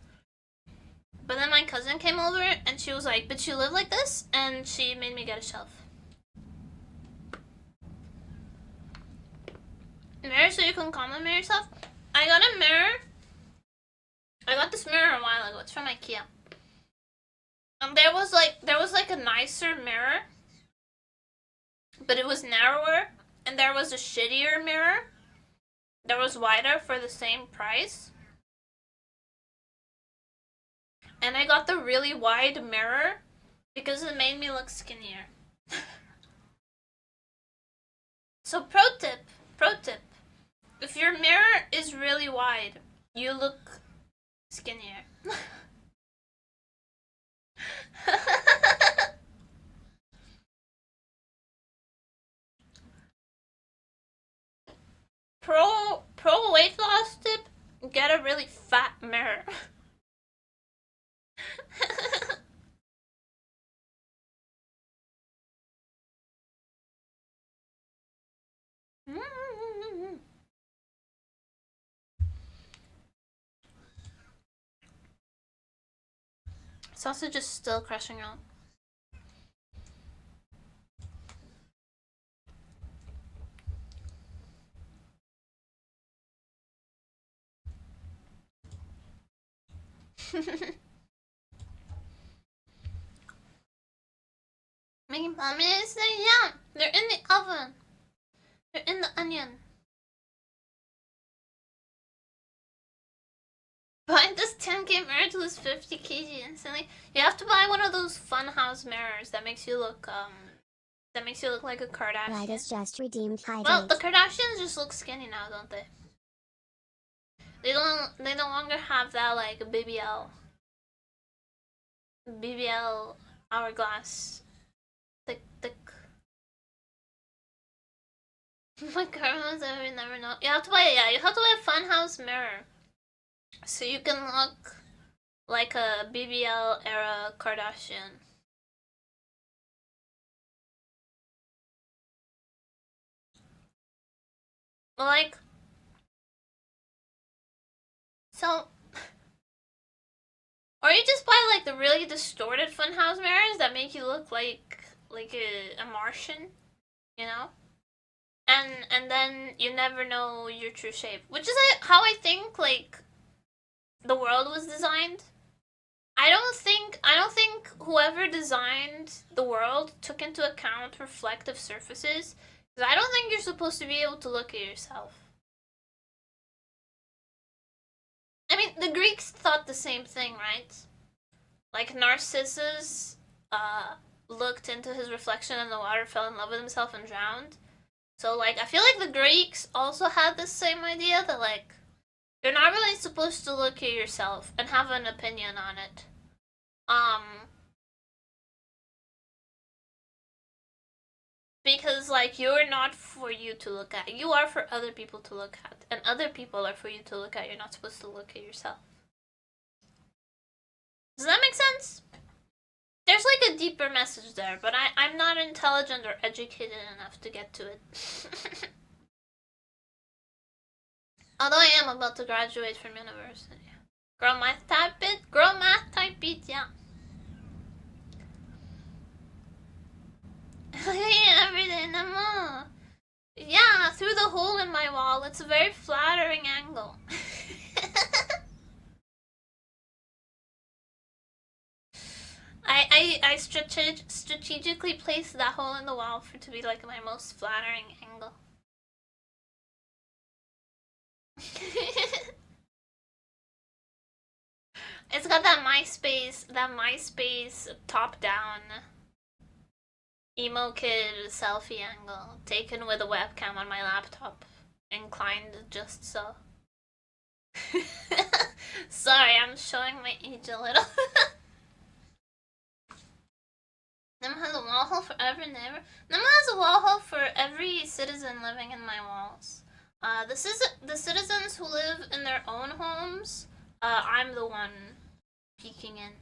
But then my cousin came over and she was like, but you live like this? And she made me get a shelf. Mirror so you can compliment yourself? I got a mirror. I got this mirror a while ago. It's from IKEA. And there was like a nicer mirror. But it was narrower. And there was a shittier mirror that was wider for the same price. And I got the really wide mirror because it made me look skinnier. So pro tip. If your mirror is really wide, you look skinnier. Pro weight loss tip, get a really fat mirror. Sausage is still crushing out. Making palmiers? Yeah, they're in the oven. They're in the onion. Buying this 10K mirror to lose 50 kg instantly. You have to buy one of those funhouse mirrors that makes you look like a Kardashian. Right, is just redeemed high Well, rate. the Kardashians just look skinny now, don't they? They no longer have that like BBL hourglass thick. My karma's I would never know. You have to buy a funhouse mirror. So you can look like a BBL era Kardashian. Like, so, or you just buy like the really distorted funhouse mirrors that make you look like a Martian, you know? And then you never know your true shape, which is how I think like the world was designed. I don't think whoever designed the world took into account reflective surfaces. Because I don't think you're supposed to be able to look at yourself. I mean, the Greeks thought the same thing, right? Like Narcissus looked into his reflection in the water, fell in love with himself, and drowned. So like, I feel like the Greeks also had the same idea that like, you're not really supposed to look at yourself and have an opinion on it. Because like, you're not for you to look at. You are for other people to look at. And other people are for you to look at. You're not supposed to look at yourself. Does that make sense? There's like a deeper message there, but I'm not intelligent or educated enough to get to it. Although I am about to graduate from university. Girl math type it, yeah. Every day, no. Yeah, through the hole in my wall. It's a very flattering angle. I strategically placed that hole in the wall for it to be like my most flattering angle. It's got that MySpace top down emo kid selfie angle taken with a webcam on my laptop, inclined just so. Sorry, I'm showing my age a little. Nema has a wall hole for every neighbor. Nema has a wall hole for every citizen living in my walls. The citizens who live in their own homes, I'm the one peeking in.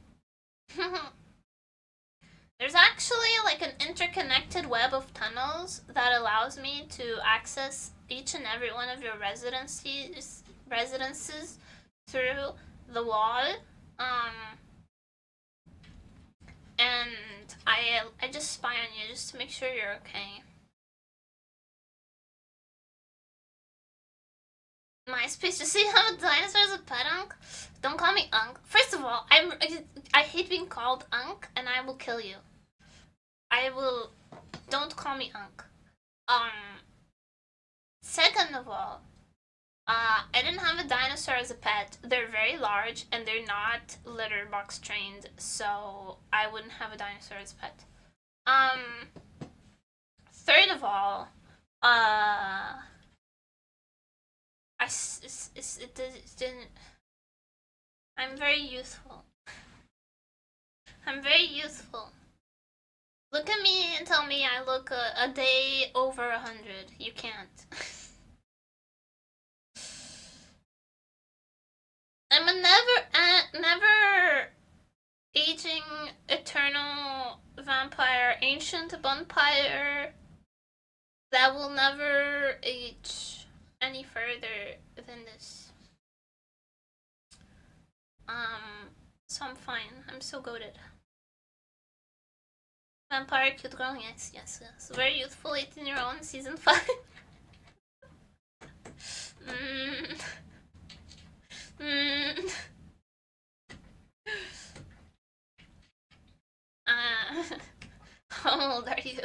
There's actually like an interconnected web of tunnels that allows me to access each and every one of your residences through the wall. And I just spy on you just to make sure you're okay. MySpace, just see how a dinosaur is a pet, Unk? Don't call me Unk. First of all, I hate being called Unk, and I will kill you. Don't call me Unk. Second of all, I didn't have a dinosaur as a pet. They're very large, and they're not litter box trained, so I wouldn't have a dinosaur as a pet. Third of all, it didn't. I'm very youthful. I'm very youthful. Look at me and tell me I look a day over 100. You can't. I'm a never aging, eternal vampire, ancient bunpire, that will never age any further than this. So I'm fine. I'm so goated. Vampire cute girl, yes. Very youthful 18-year-old in season 5. How old are you?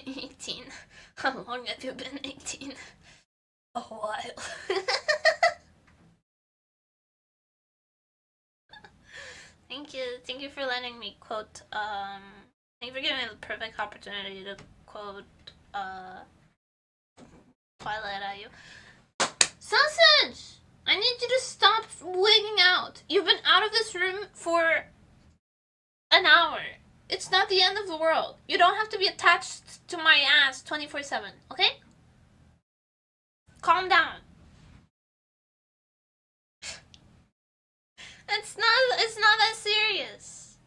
18. How long have you been 18? A while. Thank you for letting me quote, thank you for giving me the perfect opportunity to quote, Twilight at you. Sausage! I need you to stop wigging out. You've been out of this room for an hour. It's not the end of the world. You don't have to be attached to my ass 24/7, okay? Calm down. It's not that serious.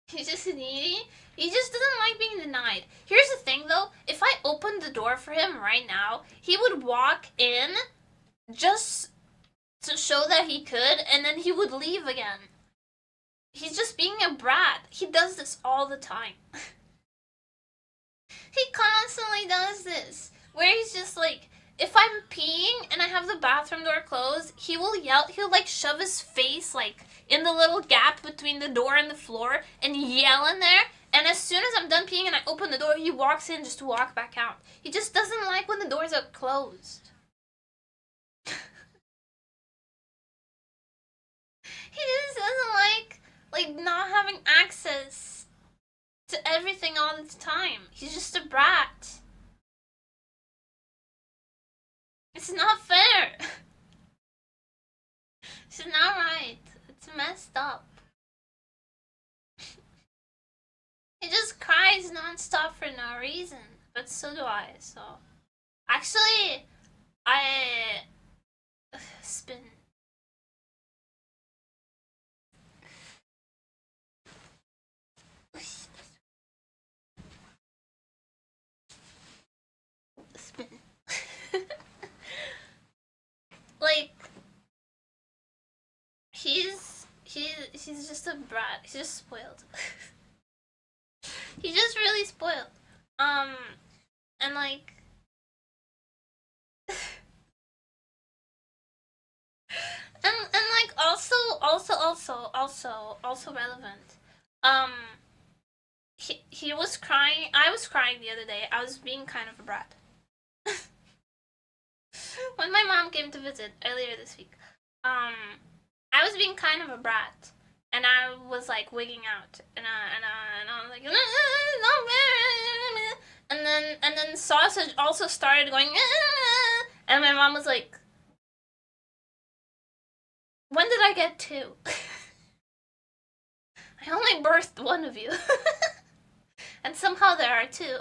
He's just needy. He just doesn't like being denied. Here's the thing though, if I opened the door for him right now, he would walk in just to show that he could, and then he would leave again. He's just being a brat. He does this all the time. He constantly does this, where he's just like, if I'm peeing and I have the bathroom door closed, he will yell, he'll like shove his face like in the little gap between the door and the floor and yell in there. And as soon as I'm done peeing and I open the door, he walks in just to walk back out. He just doesn't like when the doors are closed. He just doesn't like not having access to everything all the time. He's just a brat. It's not fair. It's not right. It's messed up. He just cries non-stop for no reason. But so do I, so. Actually, I spin. Spin. Like, he's just a brat. He's just spoiled. He's just really spoiled. And like, and like also relevant. He was crying. I was crying the other day. I was being kind of a brat. When my mom came to visit earlier this week, I was being kind of a brat, and I was like wigging out, and I was like, and then Sausage also started going, and my mom was like, when did I get two? I only birthed one of you, and somehow there are two.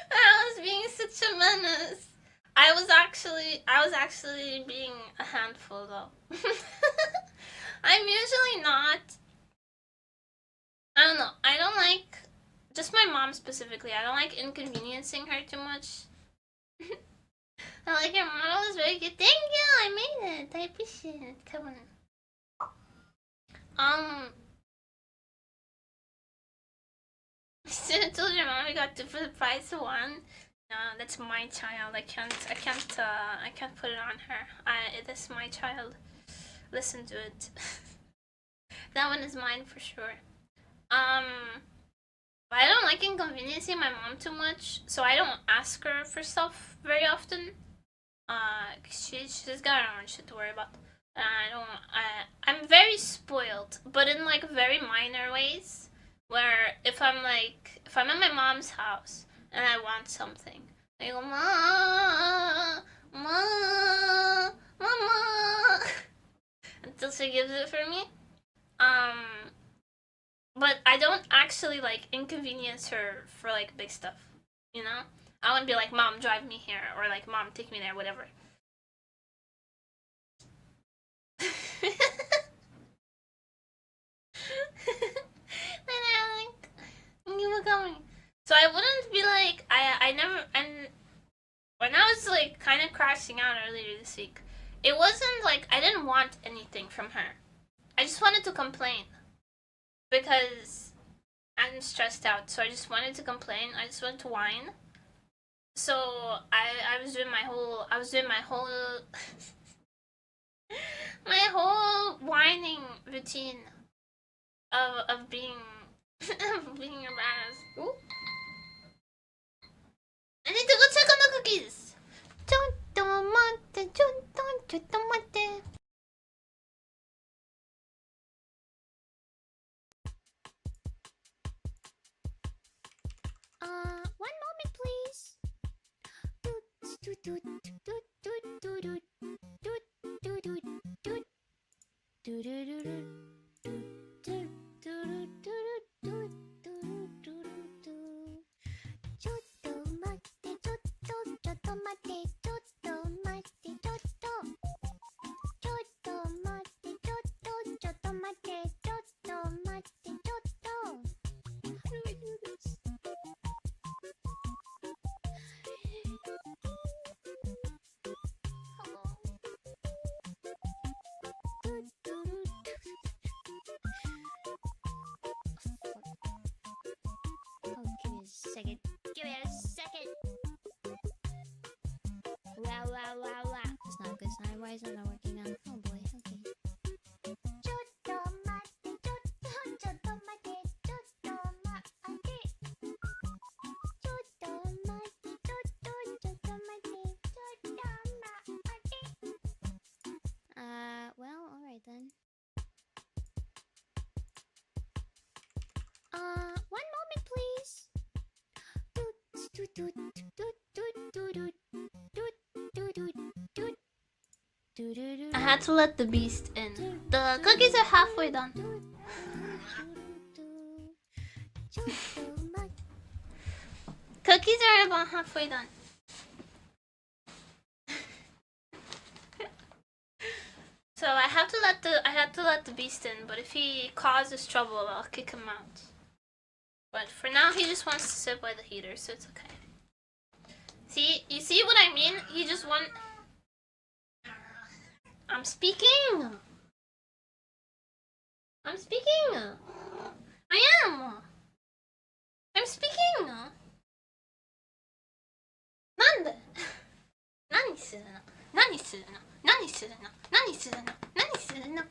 I was being such a menace. I was actually being a handful though. I'm usually not. I don't know. I don't like, just my mom specifically, I don't like inconveniencing her too much. I like your model is very good. Thank you, I made it. I appreciate it. Come on. I told your mom we got two for the price of one. No, that's my child. I can't put it on her. That's my child. Listen to it. That one is mine for sure. But I don't like inconveniencing my mom too much, so I don't ask her for stuff very often. She's got her own shit to worry about. And I'm very spoiled, but in like very minor ways. Where if I'm at my mom's house and I want something, I go, Ma, Mama, until she gives it for me. But I don't actually like inconvenience her for like big stuff, you know? I wouldn't be like, Mom, drive me here, or like, Mom, take me there, whatever. You coming. So I wouldn't be like I never, and when I was like kind of crashing out earlier this week, it wasn't like I didn't want anything from her. I just wanted to complain because I'm stressed out. So I just wanted to complain. I just wanted to whine. So I was doing my whole my whole whining routine of being being a badass. Ooh. I need to go check on the cookies. ちょっと待って、ちょっと待って。One moment, please. Give me a second. Wow. It's not a good sign. Why is it not working now? Oh boy, okay. Well, alright then. One moment, please. I had to let the beast in. The cookies are halfway done. Cookies are about halfway done. So I had to let the beast in, but if he causes trouble, I'll kick him out. But for now, he just wants to sit by the heater, so it's okay. See, you see what I mean? He just want. I'm speaking. I am. I'm speaking. なんで何するの何するの何するの何するの何するの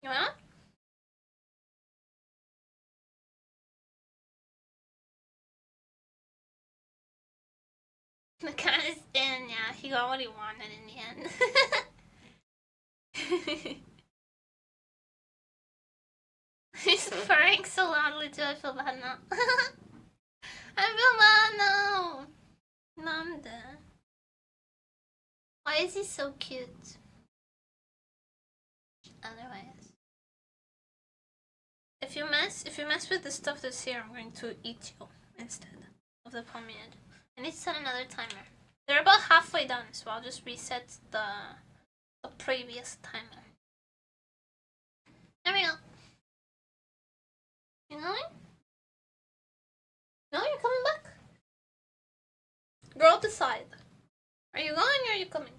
You want? The cat is in, yeah. He got what he wanted in the end. He's purring so loudly too, I feel bad now. I feel bad now. Nanda. Why is he so cute? Otherwise. If you mess with the stuff that's here, I'm going to eat you instead of the palmier. I need to set another timer. They're about halfway done, so I'll just reset the previous timer. There we go. You going? No, you're coming back? Girl, decide. Are you going or are you coming?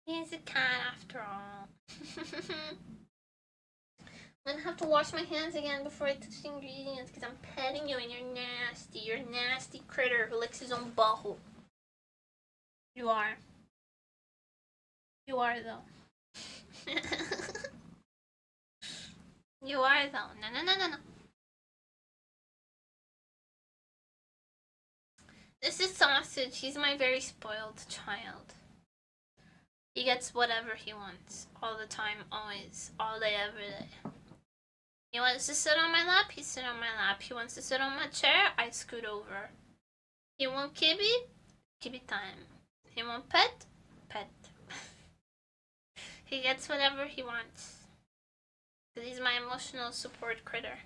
He's a cat after all. I'm gonna have to wash my hands again before I touch the ingredients because I'm petting you and you're nasty. You're a nasty critter who licks his own butthole. You are. You are though. You are though. No. This is Sausage. He's my very spoiled child. He gets whatever he wants. All the time, always. All day, every day. He wants to sit on my lap, he sit on my lap. He wants to sit on my chair, I scoot over. He want Kibi? Kibi time. He want pet? Pet. He gets whatever he wants. Because he's my emotional support critter.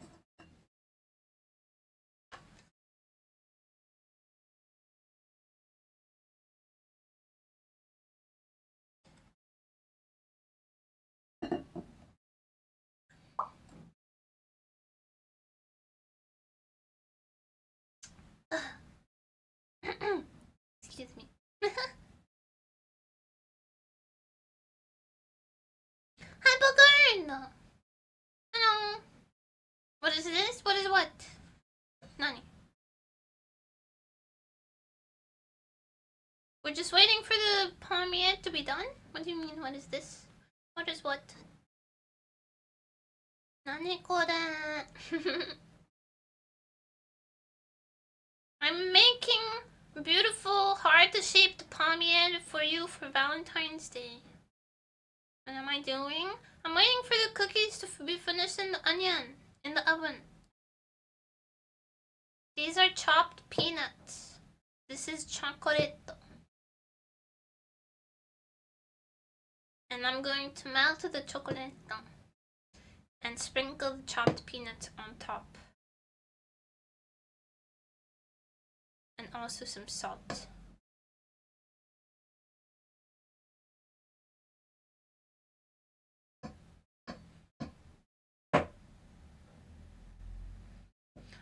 Excuse me. Hi, Bogern! Hello. What is this? What is what? Nani? We're just waiting for the palmier to be done? What do you mean, what is this? What is what? Nani kore? I'm making beautiful, heart-shaped palmier for you for Valentine's Day. What am I doing? I'm waiting for the cookies to be finished in the onion, in the oven. These are chopped peanuts. This is chocolate. And I'm going to melt the chocolate and sprinkle the chopped peanuts on top. And also some salt.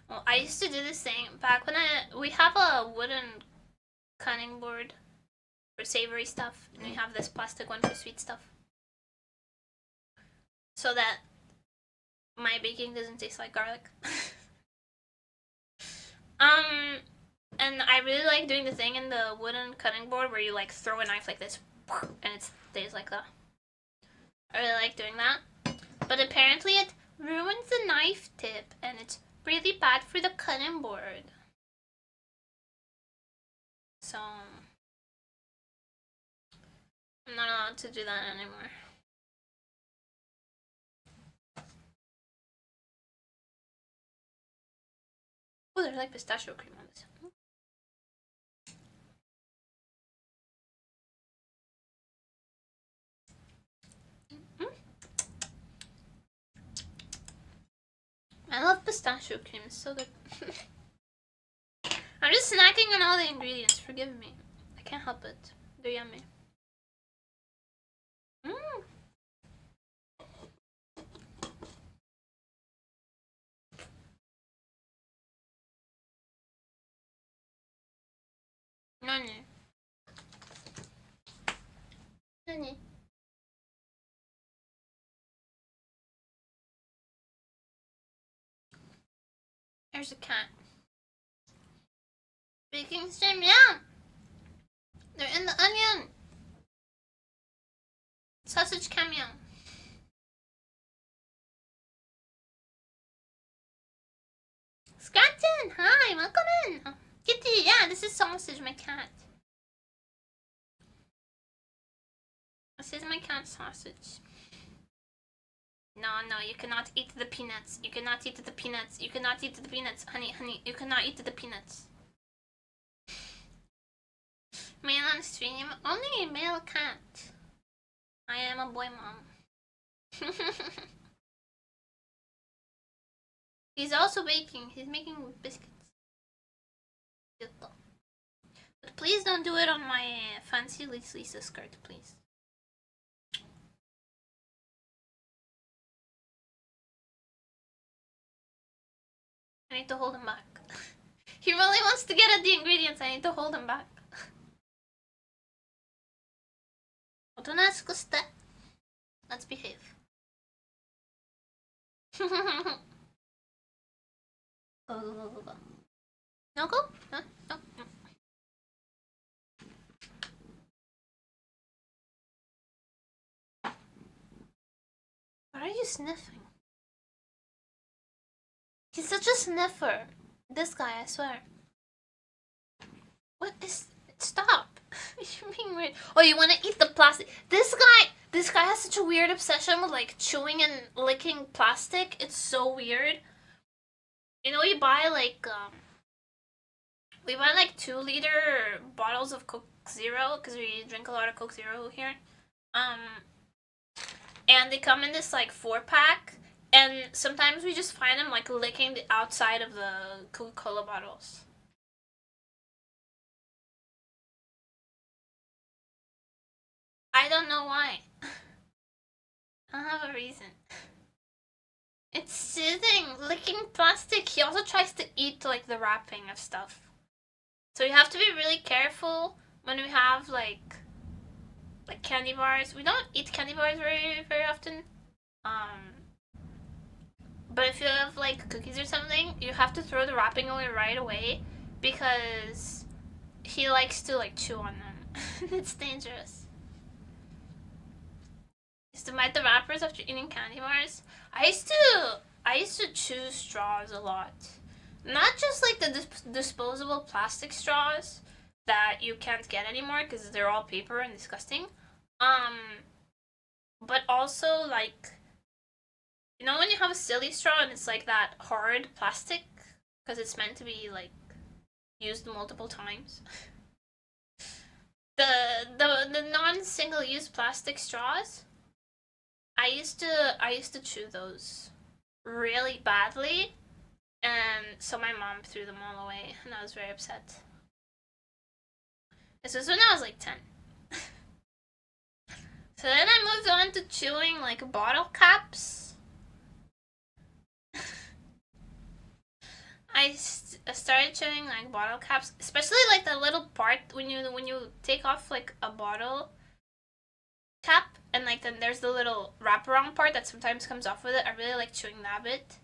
Well, I used to do this thing back when we have a wooden cutting board for savory stuff, and we have this plastic one for sweet stuff, so that my baking doesn't taste like garlic. And I really like doing the thing in the wooden cutting board where you like throw a knife like this, and it stays like that. I really like doing that, but apparently it ruins the knife tip, and it's really bad for the cutting board. So I'm not allowed to do that anymore. Oh, there's like pistachio cream on this. I love pistachio cream, it's so good. I'm just snacking on all the ingredients, forgive me. I can't help it. They're yummy. Nani? Nani? There's a cat. Baking steam, yeah! They're in the onion! Sausage cameo. Scratton! Hi, welcome in! Kitty, yeah, this is Sausage, my cat. This is my cat, Sausage. No, you cannot eat the peanuts. You cannot eat the peanuts. You cannot eat the peanuts. Honey, you cannot eat the peanuts. Male on stream? Only a male cat. I am a boy mom. He's also baking. He's making biscuits. But please don't do it on my fancy Lisa skirt, please. I need to hold him back. He really wants to get at the ingredients. I need to hold him back. Let's behave. Go. No go? Huh? No. What are you sniffing? He's such a sniffer. This guy, I swear. What is... Stop. You're being weird. Oh, you want to eat the plastic? This guy has such a weird obsession with like chewing and licking plastic. It's so weird. You know, you buy like We buy like 2-liter bottles of Coke Zero because we drink a lot of Coke Zero here. And they come in this like 4-pack, and sometimes we just find them like licking the outside of the Coca-Cola bottles. I don't know why. I don't have a reason. It's soothing, licking plastic. He also tries to eat like the wrapping of stuff. So you have to be really careful when we have like candy bars. We don't eat candy bars very often. But if you have like cookies or something, you have to throw the wrapping away right away because he likes to like chew on them. It's dangerous. Used to bite the wrappers after eating candy bars. I used to chew straws a lot. Not just like the disposable plastic straws that you can't get anymore because they're all paper and disgusting. But also like, you know when you have a silly straw and it's like that hard plastic because it's meant to be like used multiple times. The non-single-use plastic straws. I used to chew those really badly, and so my mom threw them all away, and I was very upset. This was when I was like 10. So then I moved on to chewing like bottle caps. I started chewing like bottle caps, especially like the little part when you take off like a bottle cap, and like then there's the little wraparound part that sometimes comes off with it. I really like chewing that bit.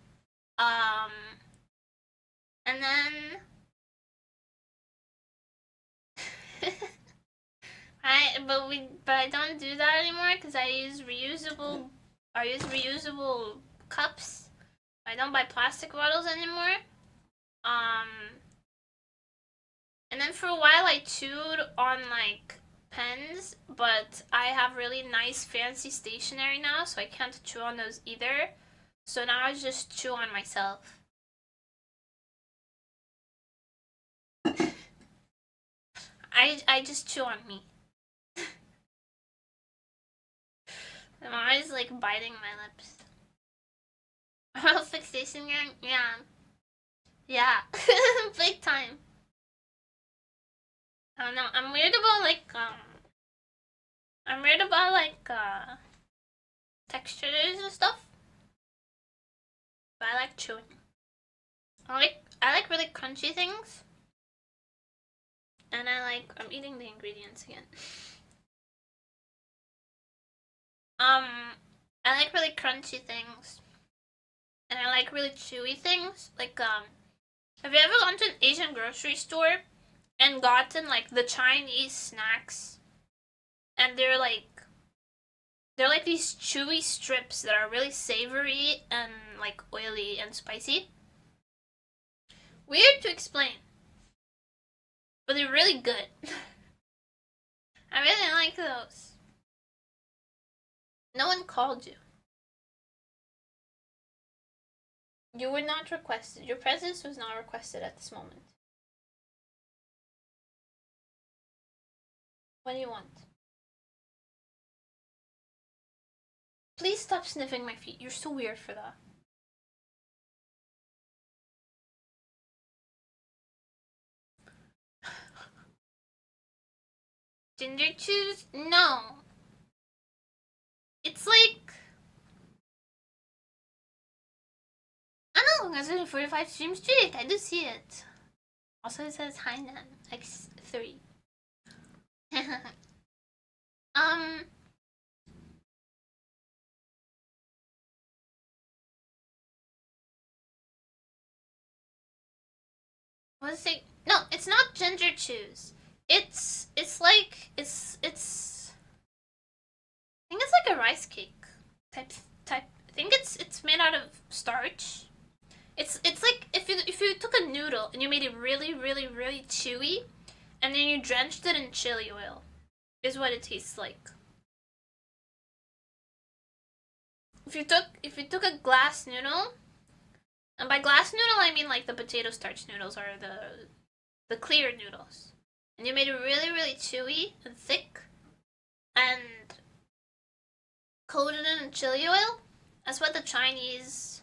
And then but I don't do that anymore because I use reusable cups. I don't buy plastic bottles anymore. And then for a while I chewed on like pens, but I have really nice fancy stationery now, so I can't chew on those either. So now I just chew on myself. I just chew on me. I'm always like biting my lips. Oral fixation gang? Yeah. Yeah. Big time. I don't know. I'm weird about textures and stuff. But I like chewing. I like really crunchy things. And I'm eating the ingredients again. I like really crunchy things. And I like really chewy things. Like, have you ever gone to an Asian grocery store and gotten like the Chinese snacks? And they're like these chewy strips that are really savory and like oily and spicy. Weird to explain, but they're really good. I really like those. No one called you. You were not requested. Your presence was not requested at this moment. What do you want? Please stop sniffing my feet. You're so weird for that. Ginger chews? No. It's like... I know, considering 45 stream streak. I do see it. Also, it says Hainan X3. What's it? No, it's not ginger chews. It's like I think it's like a rice cake type. I think it's made out of starch. It's like if you took a noodle and you made it really chewy, and then you drenched it in chili oil, is what it tastes like. If you took a glass noodle, and by glass noodle I mean like the potato starch noodles or the clear noodles, and you made it really, really chewy and thick, and coated it in chili oil. That's what the Chinese.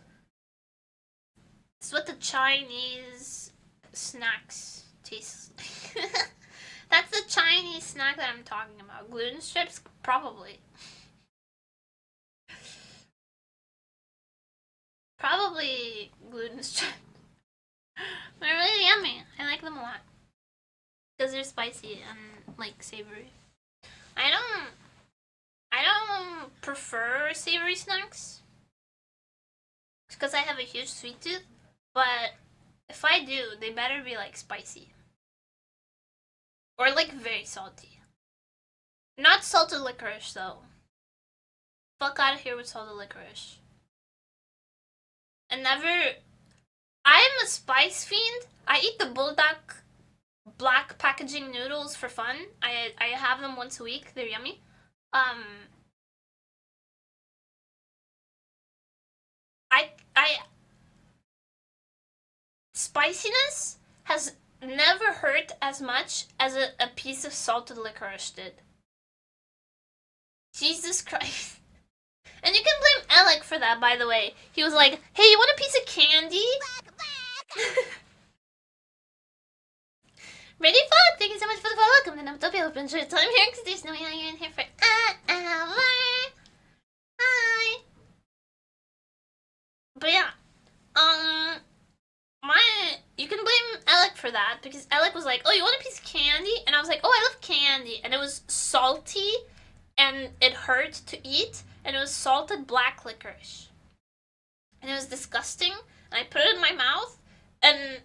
That's what the Chinese snacks taste like. That's the Chinese snack that I'm talking about. Gluten strips, probably. Probably gluten strips. They're really yummy. I like them a lot because they're spicy and like savory. I don't prefer savory snacks because I have a huge sweet tooth, but if I do, they better be like spicy or like very salty. Not salted licorice though. Fuck out of here with salted licorice. And never. I am a spice fiend. I eat the bulldog black packaging noodles for fun. I have them once a week. They're yummy. Spiciness has never hurt as much as a piece of salted licorice did. Jesus Christ. And you can blame Alec for that, by the way. He was like, hey, you want a piece of candy? Ready, Fog? Thank you so much for the follow. Welcome to Nutopia. Open short time here because there's no way you're in here for an hour. Hi. But yeah, you can blame Alec for that because Alec was like, oh, you want a piece of candy? And I was like, oh, I love candy. And it was salty and it hurt to eat. And it was salted black licorice. And it was disgusting. And I put it in my mouth. And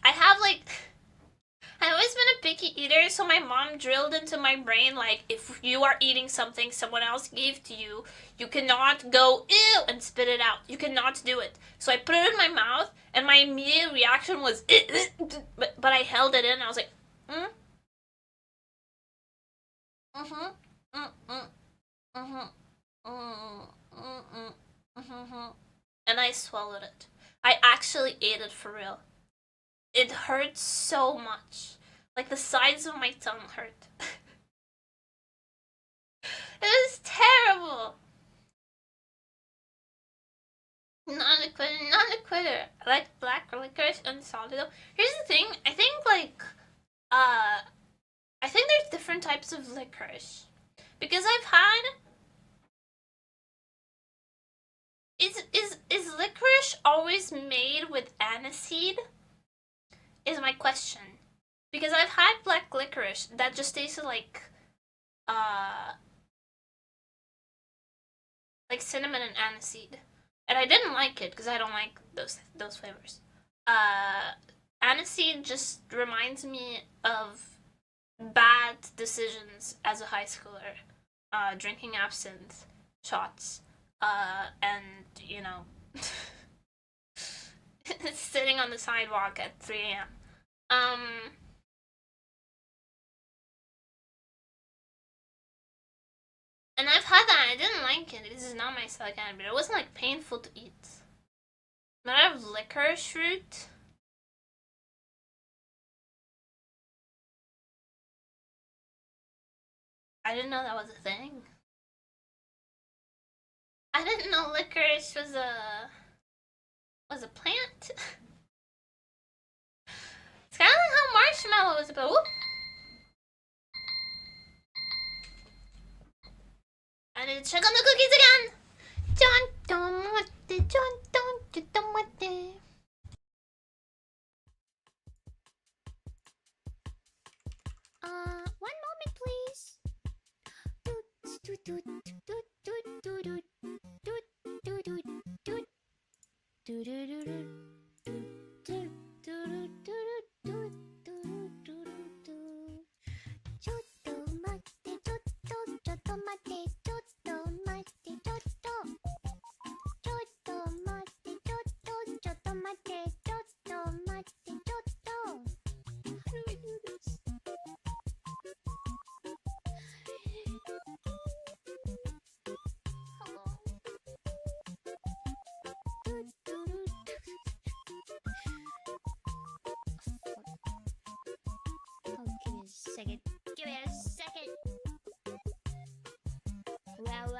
I've always been a picky eater. So my mom drilled into my brain, like, if you are eating something someone else gave to you, you cannot go, ew, and spit it out. You cannot do it. So I put it in my mouth. And my immediate reaction was, but I held it in. And I was like, and I swallowed it. I actually ate it for real. It hurt so much. Like the sides of my tongue hurt. It was terrible. Not a quitter. I like black licorice and salted though. Here's the thing. I think there's different types of licorice. Because I've had. Is licorice always made with aniseed? Is my question. Because I've had black licorice that just tasted like cinnamon and aniseed. And I didn't like it because I don't like those flavors. Aniseed just reminds me of bad decisions as a high schooler. Drinking absinthe shots. And, you know, sitting on the sidewalk at 3 a.m. And I've had that. I didn't like it. This is not my style kind, but it wasn't like painful to eat. But I have licorice root. I didn't know that was a thing. I didn't know licorice was a plant. It's kind of like how marshmallow is about. Whoop. I need to check on the cookies again. One moment, please.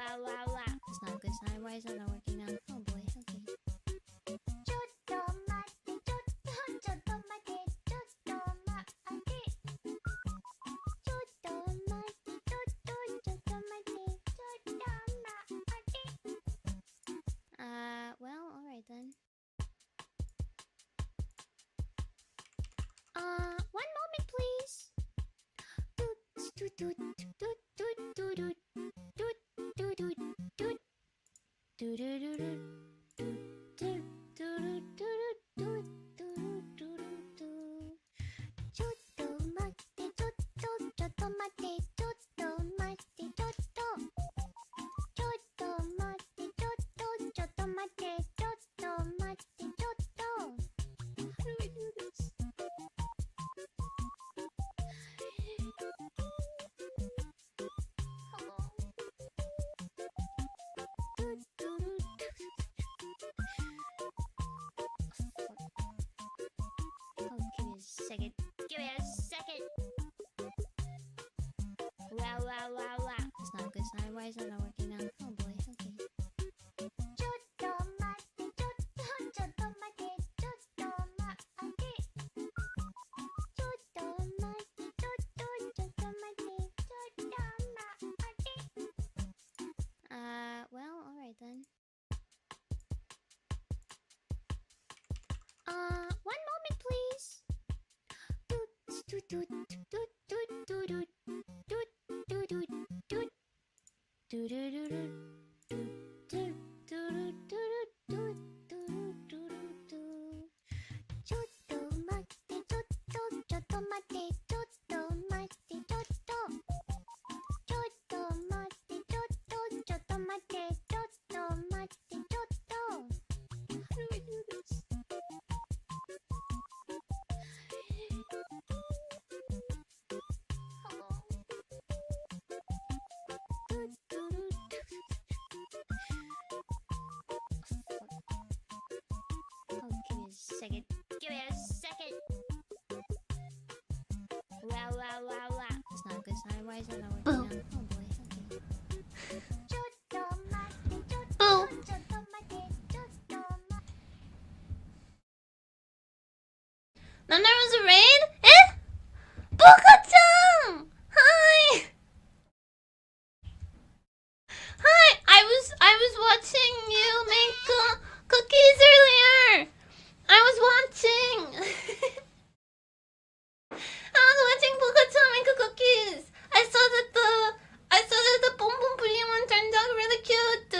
It's not a good sign. Why is that not working now? Oh boy, okay. ちょっと待ってちょっと待ってちょっと待ってちょっと待ってちょっと待ってちょっと待ってWell, alright then. One moment, please. Second. Give me a second. Wow. It's not a good sign. Why is that not working now? Oh boy, okay. ちょっと待ってちょっと待ってちょっと待ってちょっと待ってちょっと待ってちょっと待ってちょっと待ってWell, alright then. One moment, please. Second. Give me a second. Wow. It's not a good sign. Why is that not working now? Oh boy, okay. ちょっと待ってちょっと Boo. 待ってちょっと待ってちょっと待って Then there was a raid? Eh? Boka-chan! Hi! Hi! I was watching you make cookies earlier! I was watching! I was watching Boka-chan make cookies! I saw that the Boom Boom Puri one turned out really cute!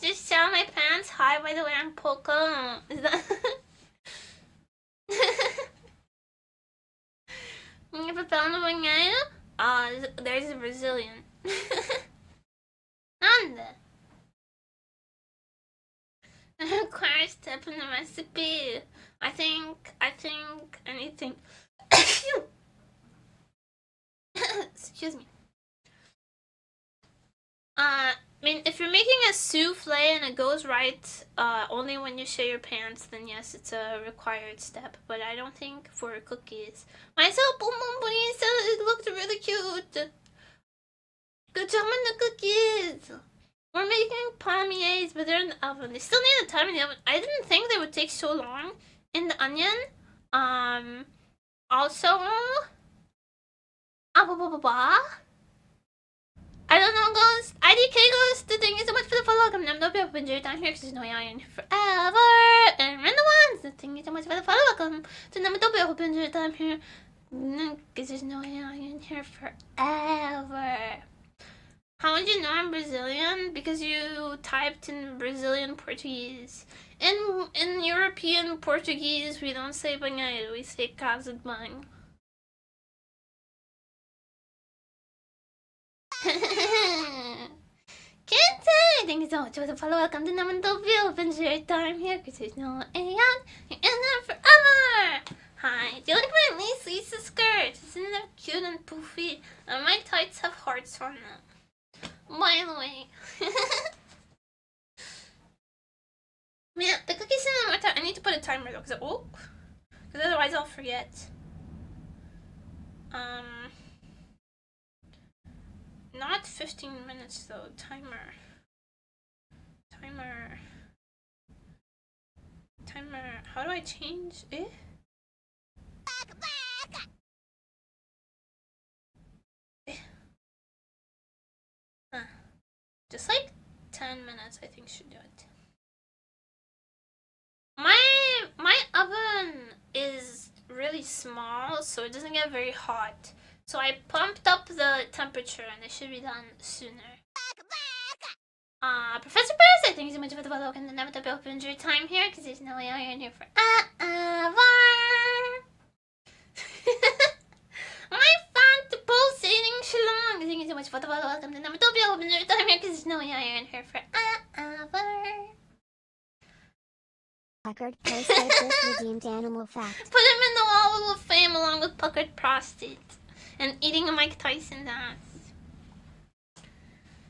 Just shout my pants. Hi, by the way, I'm Poca. Is that... If I found a banana, there's a Brazilian. Nanda. Require step in the recipe. I think anything. Excuse me. I mean, if you're making a souffle and it goes right only when you share your pants, then yes, it's a required step. But I don't think for cookies. Myself, Boom Boom Bunny said it looked really cute. Good job on the cookies. We're making palmiers, but they're in the oven. They still need a time in the oven. I didn't think they would take so long in the onion. Also, I don't know, Ghost. IDK Ghost, thank you so much for the follow. I'm not be open your time here because there's no AI in here forever. And random ones, thank you so much for the follow. Welcome to Number Be open your time here because there's no AI in here forever. How would you know I'm Brazilian? Because you typed in Brazilian Portuguese. In European Portuguese, we don't say banheiro, we say casa de banho. Kente! Thank you so much for the follow. Welcome to Namandobi. Open your time here because there's no AI. You're in there forever! Hi. Do you like my nice Lisa skirt? Isn't that cute and poofy? And my tights have hearts on them. By the way. Man, the cookies in my time. I need to put a timer though, because otherwise I'll forget. Not 15 minutes though. Timer. How do I change it? Just like 10 minutes, I think should do it. My oven is really small, so it doesn't get very hot. So I pumped up the temperature, and it should be done sooner. Professor Paris, I thank you so much for the follow, and never to open your time here, because there's no way I'm here for My fan to pulsating Shalong, thank you so much for the follow, welcome to never to open your time here, because there's no way I'm here for Puckered prostate just redeemed animal fact. Put him in the wall of fame along with puckered prostate and eating a Mike Tyson's ass.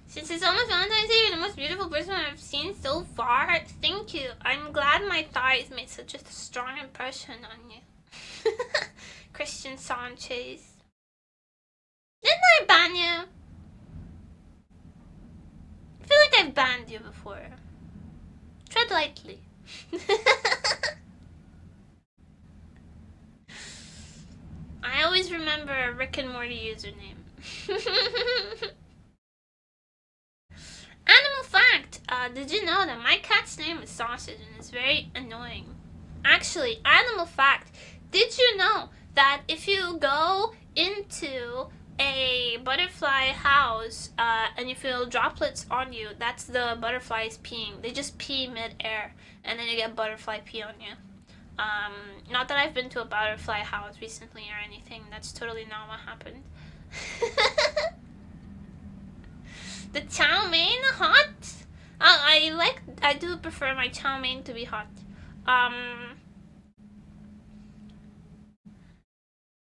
Since it's almost Valentine's Day, you're the most beautiful person I've seen so far. Thank you. I'm glad my thighs made such a strong impression on you. Christian Sanchez. Didn't I ban you? I feel like I've banned you before. Tread lightly. I always remember a Rick and Morty username. Animal fact, did you know that my cat's name is Sausage and it's very annoying? Actually, animal fact, did you know that if you go into a butterfly house and you feel droplets on you, that's the butterflies peeing. They just pee mid-air and then you get butterfly pee on you. Not that I've been to a butterfly house recently or anything. That's totally not what happened. The chow mein hot? I do prefer my chow mein to be hot.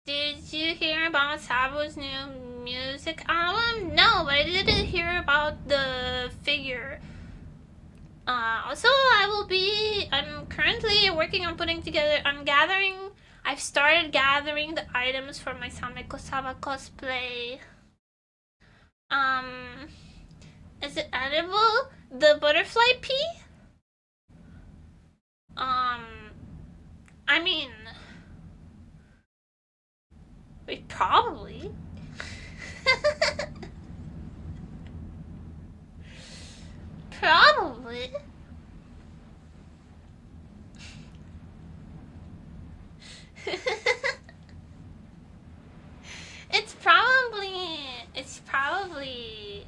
Did you hear about Sabo's new music album? No, but I did hear about the figure. Also, I'm currently working on putting together, I've started gathering the items for my Sameko Saba cosplay. Is it edible? The butterfly pea? I mean, wait, probably. Probably. It's probably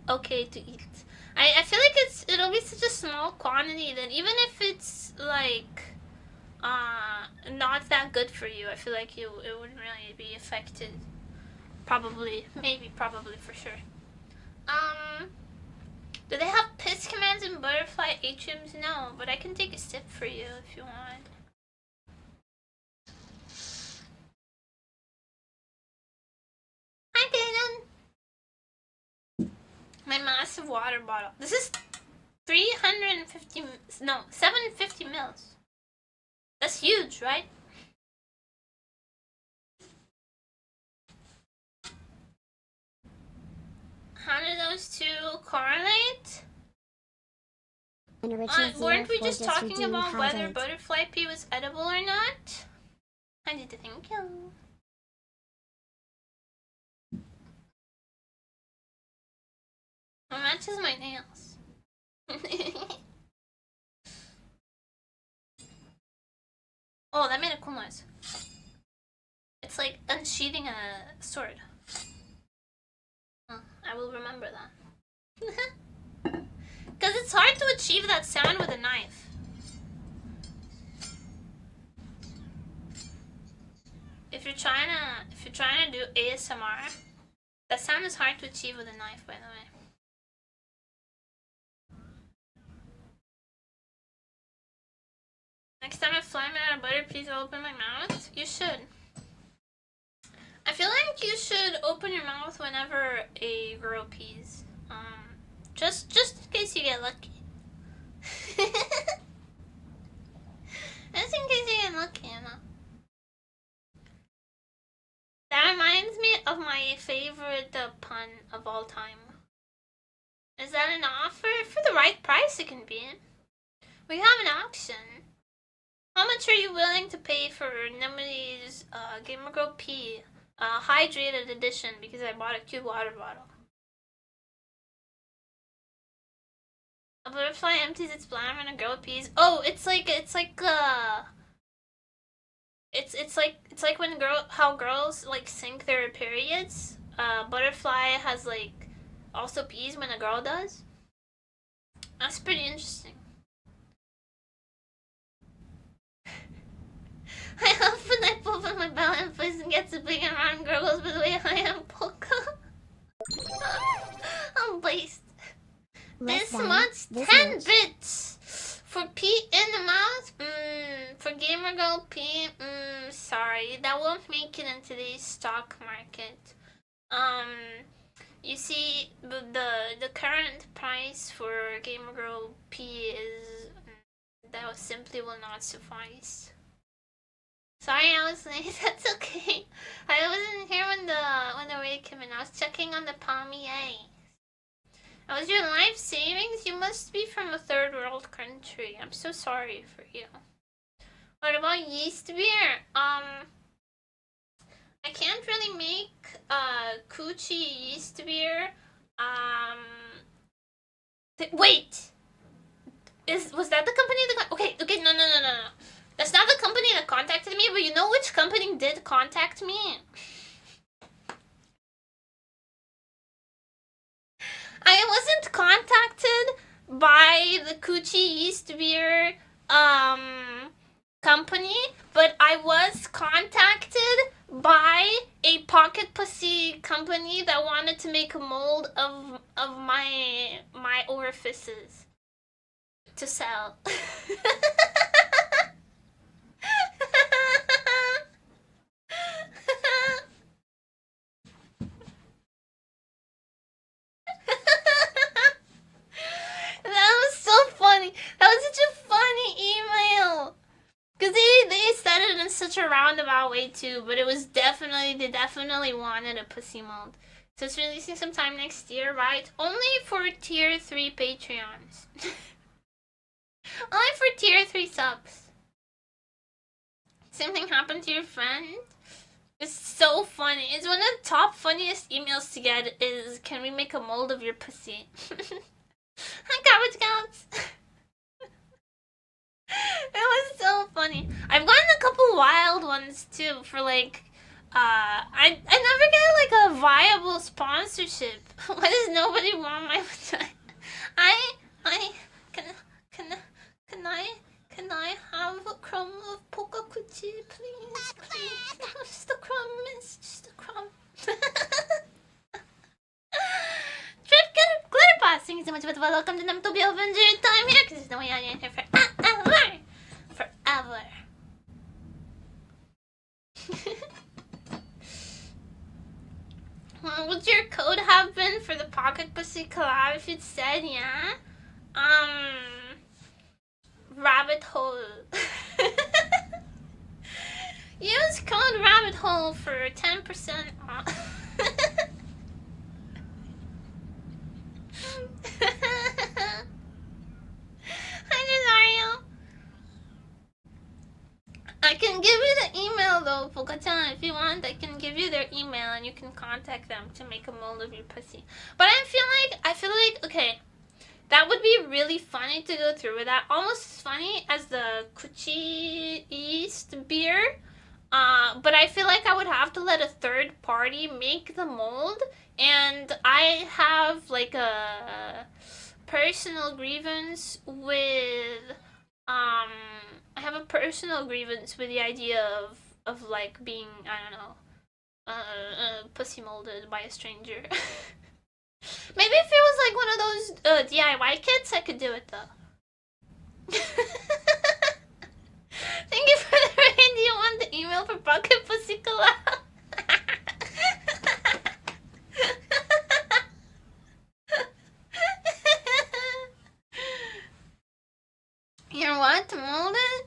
okay to eat. I feel like it'll be such a small quantity that even if it's like not that good for you, I feel like it wouldn't really be affected. Probably for sure. Do they have piss commands in butterfly atriums? No, but I can take a sip for you if you want. Hi, Kaden! My massive water bottle. This is 750 mils. That's huge, right? How do those two correlate? Weren't we just talking about whether butterfly pea was edible or not? I need to thank you. It matches my nails. Oh, that made a cool noise. It's like unsheathing a sword. Oh, I will remember that. Because it's hard to achieve that sound with a knife. If you're trying to do ASMR, that sound is hard to achieve with a knife, by the way. Next time I fly me out of butter, please open my mouth. You should. I feel like you should open your mouth whenever a girl pees. Just in case you get lucky. Just in case you get lucky, you know. That reminds me of my favorite pun of all time. Is that an offer? For the right price, it can be. We have an auction. How much are you willing to pay for Nemuri's Gamer Girl P hydrated edition? Because I bought a cute water bottle. A butterfly empties its bladder and a girl pees. Oh, it's like when how girls like sync their periods. Butterfly has like also pees when a girl does. That's pretty interesting. I love when I pull from my belly and place and gets a big and round gurgles by the way I am polka. I'm based. This much 10 bits for P in the mouth. For gamer girl P. Sorry, that won't make it into the stock market. You see, the current price for gamer girl P is that simply will not suffice. Sorry, I was late. That's okay. I wasn't here when the raid came in. I was checking on the palmier. That was your life savings? You must be from a third world country. I'm so sorry for you. What about yeast beer? I can't really make coochie yeast beer. Wait! Was that the company that okay, no. That's not the company that contacted me, but you know which company did contact me? I wasn't contacted by the Coochie Yeast Beer company, but I was contacted by a pocket pussy company that wanted to make a mold of my orifices to sell. That was so funny. That was such a funny email. Because they said it in such a roundabout way too, but it was they definitely wanted a pussy mold. So it's releasing sometime next year, right? Only for tier 3 Patreons. Only for tier 3 subs. Same thing happened to your friend? It's so funny. It's one of the top funniest emails to get is, can we make a mold of your pussy? Hi, garbage counts. It was so funny. I've gotten a couple wild ones too for like, I never get like a viable sponsorship. Why does nobody want my vagina? Can I have a crumb of polka coochie, please? Please. Just a crumb, miss. Just a crumb. Trip glitter boss, thank you so much for the welcome to them to be Avenger time here, because there's no way I'm in here forever. Forever. What would your code have been for the Pocket Pussy collab if it said, yeah? Rabbit hole. Use code rabbit hole for 10% off. Hi, Nazario. I can give you the email though, Polka-chan, if you want. I can give you their email and you can contact them to make a mold of your pussy. But I feel like, okay, that would be really funny to go through with that. Almost as funny as the Coochie Yeast beer. But I feel like I would have to let a third party make the mold. And I have like a personal grievance with, I have a personal grievance with the idea of like being, I don't know, pussy molded by a stranger. Maybe if it was like one of those DIY kits, I could do it though. Thank you for the raid. Do you want the email for Pocket Pussy collab? You're what? Molded?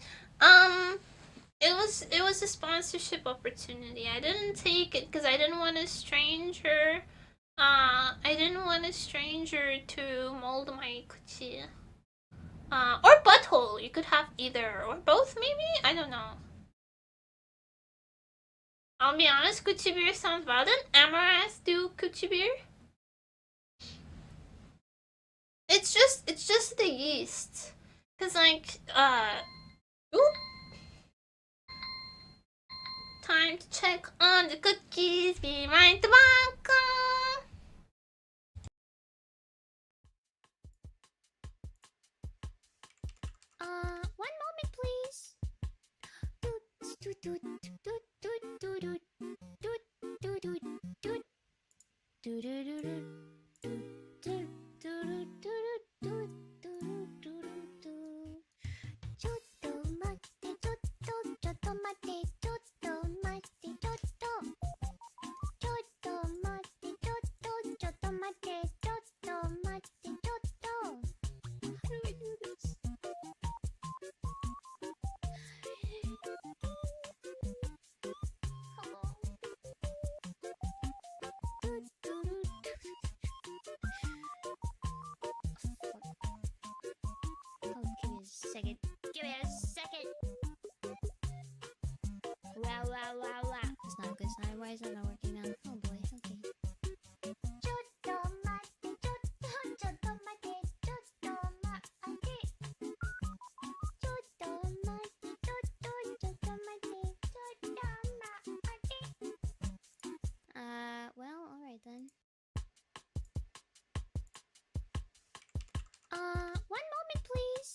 It was a sponsorship opportunity. I didn't take it because I didn't want a stranger. I didn't want a stranger to mold my kuchi. Or butthole. You could have either or both, maybe. I don't know. I'll be honest. Kuchibir sounds bad. Didn't Amaras do kuchibir? It's just the yeast. Cause like oop. Time to check on the cookies. Be right back. One moment, please. Second. Give me a second. Wow. It's not a good sign. Why is it not working now? Oh boy. Okay. Well, alright then. One moment, please.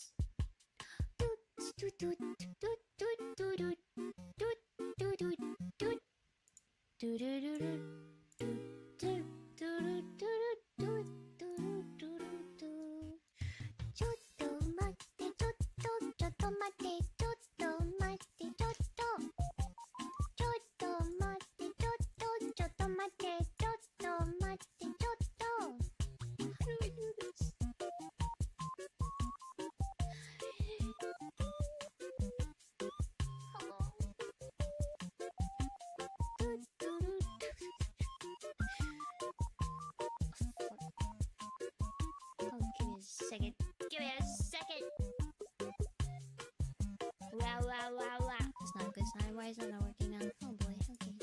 Second. Give me a second. Wow. It's not a good sign. Why is it not working now? Oh boy. Okay.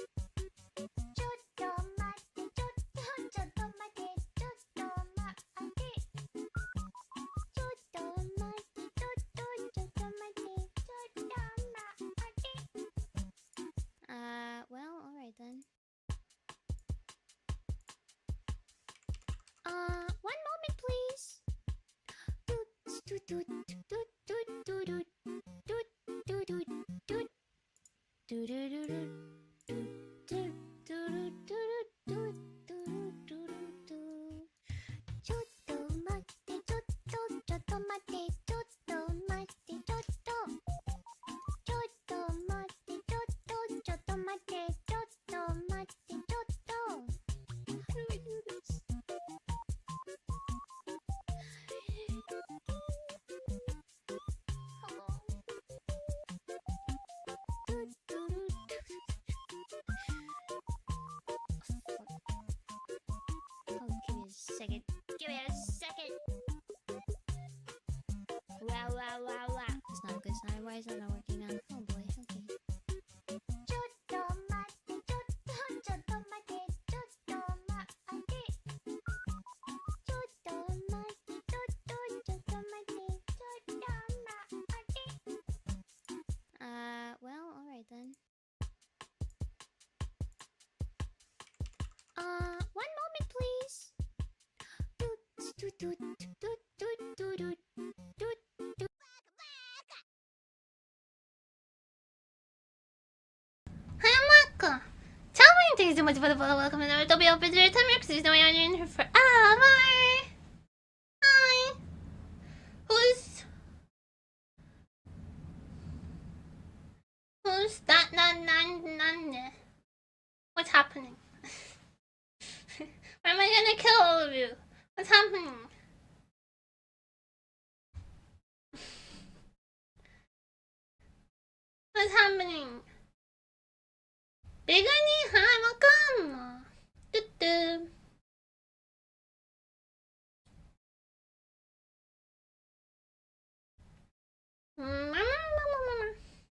Well, alright then. One moment, please. Second. Give me a second. Wow. It's not a good sign. Why is it not working now? Oh boy. Okay. Well, alright then. One moment, please. Hi, tell me things so much for the welcome and don't be open to your time because there's no way I'm in here for bye. Hi. Who's that? None. What's happening? Why am I gonna kill all of you? What's happening? What's happening? Big ni hamakan.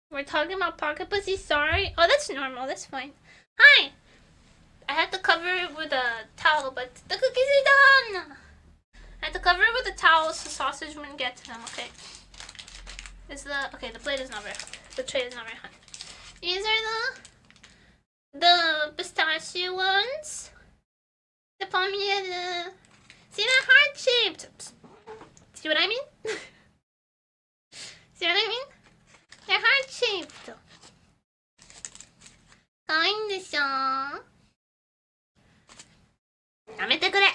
We're talking about pocket pussy. Sorry. Oh, that's normal. That's fine. Hi. I had to cover it with a towel, but the cookies are done. I had to cover it with a towel so sausage wouldn't get to them. Okay. The plate is not very hot. The tray is not very hot. These are the pistachio ones. The palmier. See, they're heart shaped. See what I mean? See what I mean? They're heart shaped. Kind of so. やめてくれ.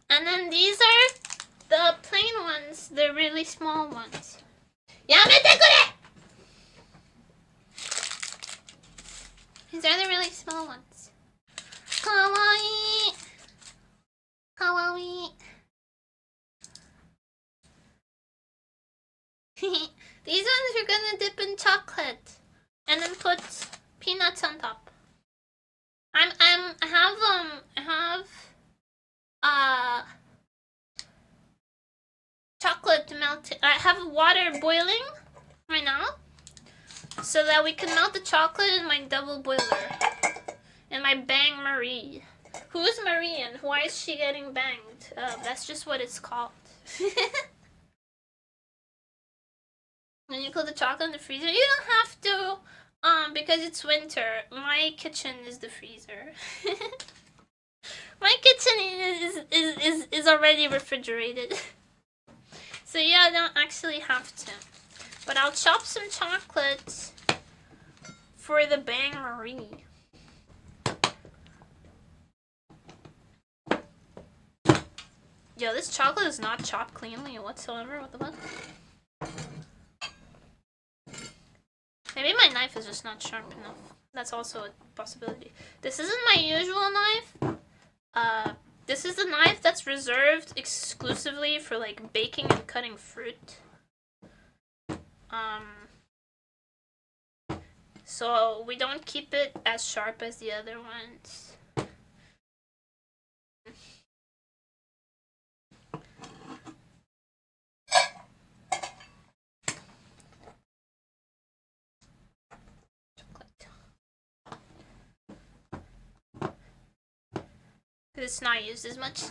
And then these are the plain ones, the really small ones. やめてくれ! These are the really small ones. かわいい. かわいい. These ones you're gonna dip in chocolate and then put peanuts on top. I have chocolate melting. I have water boiling right now so that we can melt the chocolate in my double boiler. In my Bang Marie. Who's Marie and why is she getting banged? That's just what it's called. Then you put the chocolate in the freezer. You don't have to, because it's winter. My kitchen is the freezer. My kitchen is already refrigerated. So yeah, I don't actually have to. But I'll chop some chocolate for the Bang Marie. Yo, this chocolate is not chopped cleanly whatsoever. What the fuck? Maybe my knife is just not sharp enough. That's also a possibility. This isn't my usual knife. This is the knife that's reserved exclusively for like baking and cutting fruit. So we don't keep it as sharp as the other ones. It's not used as much.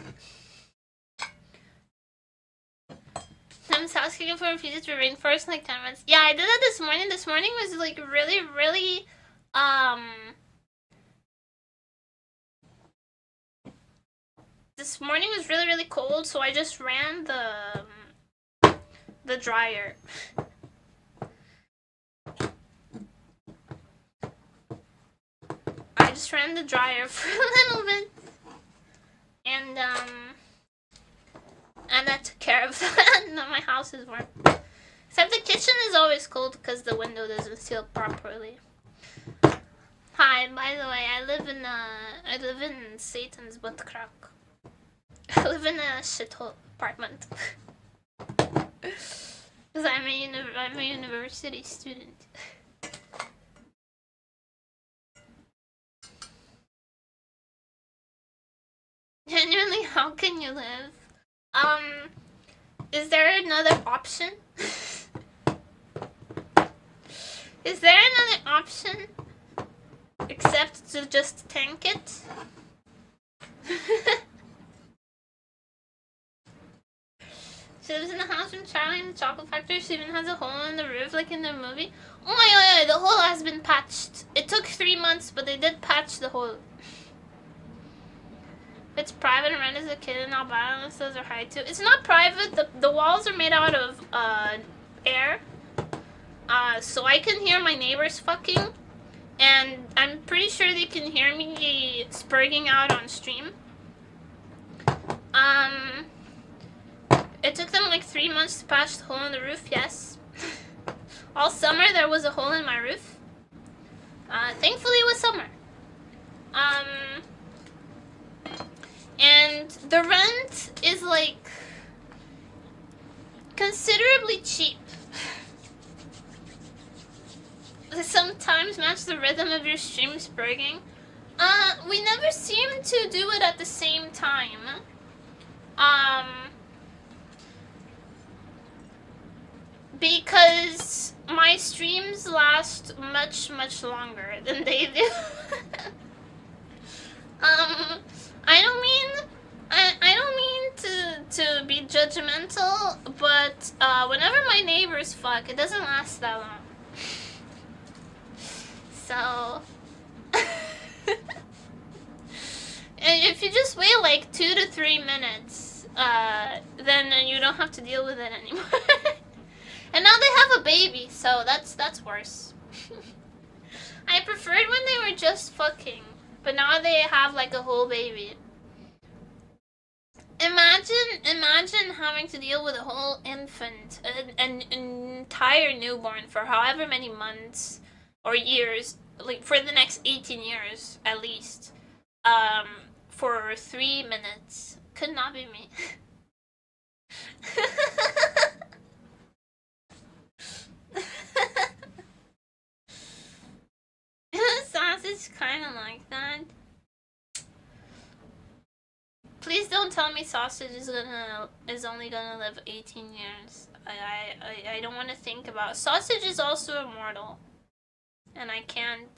I'm asking for refuses to rainforest in like 10 minutes. Yeah, I did that this morning. This morning was like really this morning was really cold, so I just ran the dryer. I just ran the dryer for a little bit. And that took care of that. Now my house is warm. Except the kitchen is always cold because the window doesn't seal properly. Hi, by the way, I live in Satan's butt crack. I live in a shithole apartment. Because I'm a university student. Genuinely, how can you live? Is there another option? Is there another option except to just tank it? She lives in the house from Charlie in the chocolate factory. She even has a hole in the roof like in the movie. Oh my god, the hole has been patched. It took 3 months, but they did patch the hole. It's private and rent as a kid in Albania unless those are high too. It's not private. The walls are made out of air. So I can hear my neighbors fucking. And I'm pretty sure they can hear me spurging out on stream. It took them like 3 months to patch the hole in the roof, yes. All summer there was a hole in my roof. Thankfully it was summer. And the rent is like considerably cheap. sometimes match the rhythm of your streams breaking. We never seem to do it at the same time. Because my streams last much longer than they do. I don't mean to be judgmental, but whenever my neighbors fuck, it doesn't last that long. So and if you just wait like 2 to 3 minutes, then you don't have to deal with it anymore. And now they have a baby, so that's worse. I preferred when they were just fucking, but now they have like a whole baby. Imagine having to deal with a whole infant, an entire newborn for however many months or years, like for the next 18 years at least, for 3 minutes. Could not be me. Sausage kind of like that. Please don't tell me sausage is only gonna live 18 years. I don't want to think about. Sausage is also immortal, and I can't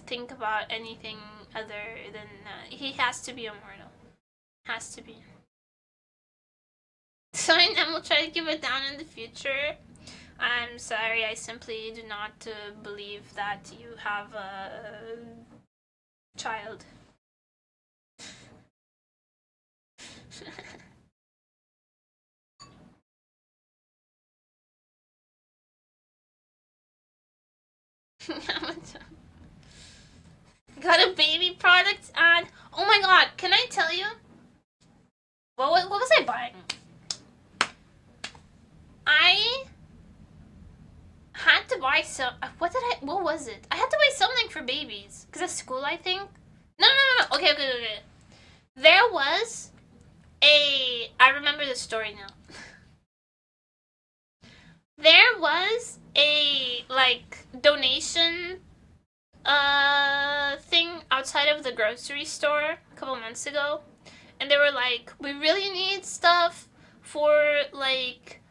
think about anything other than he has to be immortal. Has to be. So I will try to give it down in the future. I'm sorry, I simply do not believe that you have a child. Got a baby product ad. Oh my god, can I tell you? What was I buying? I had to buy some. What was it? I had to buy something for babies. Because at school, I think. No. Okay. There was I remember the story now. There was a, like, donation thing outside of the grocery store a couple months ago. And they were like, we really need stuff for, like,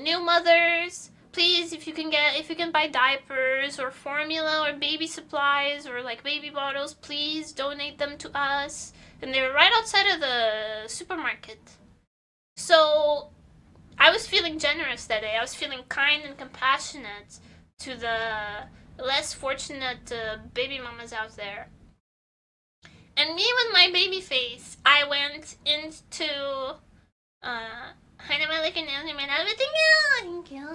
new mothers. Please, if you can buy diapers or formula or baby supplies or like baby bottles, please donate them to us. And they were right outside of the supermarket. So I was feeling generous that day. I was feeling kind and compassionate to the less fortunate baby mamas out there. And me with my baby face, I went into thank you.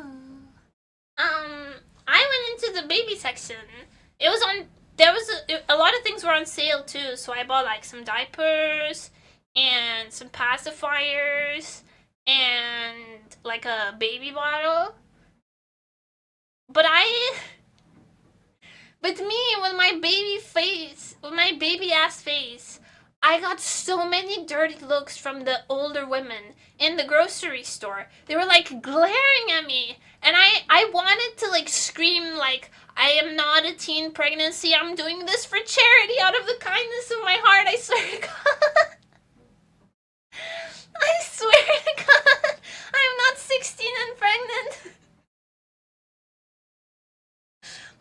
I went into the baby section. It was on. There was a lot of things were on sale too. So I bought like some diapers and some pacifiers and like a baby bottle. But me with my baby face, with my baby ass face, I got so many dirty looks from the older women in the grocery store. They were like glaring at me, and I wanted to like scream like, I am not a teen pregnancy, I'm doing this for charity out of the kindness of my heart, I swear to God. I swear to God, I'm not 16 and pregnant.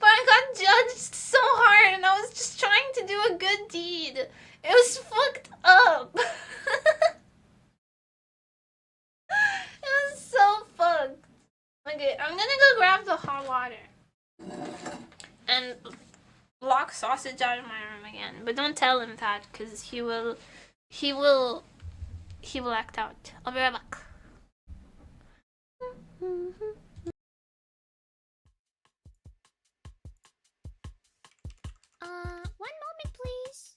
But I got judged so hard, and I was just trying to do a good deed. It was fucked up. It was so fucked. Okay, I'm gonna go grab the hot water and lock Sausage out of my room again. But don't tell him that, because he will act out. I'll be right back. One moment, please.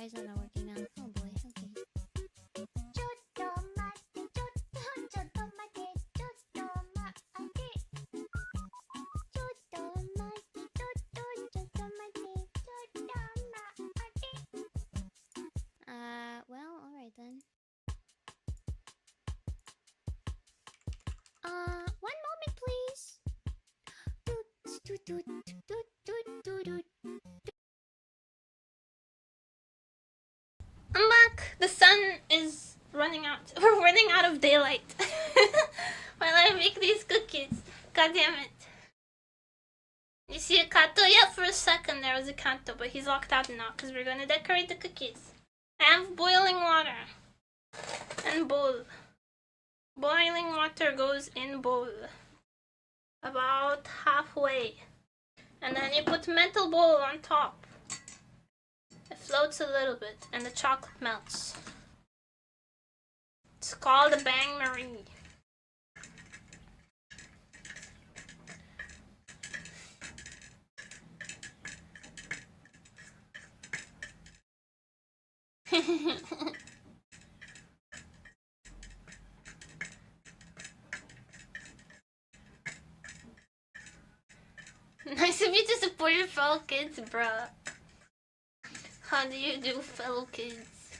Ryzen are working now. Oh boy, okay. ちょっと待ってちょっと待ってちょっと待ってちょっと待ってちょっと待ってちょっと待って Well, alright then. One moment, please. I'm back. The sun is running out. We're running out of daylight. While I make these cookies. God damn it. You see a Kato? Yeah, for a second there was a Kato, but he's locked out now because we're going to decorate the cookies. I have boiling water. And bowl. Boiling water goes in bowl. About halfway. And then you put metal bowl on top. It floats a little bit and the chocolate melts. It's called a bang marie. Nice of you to support your fellow kids, bruh. How do you do, fellow kids?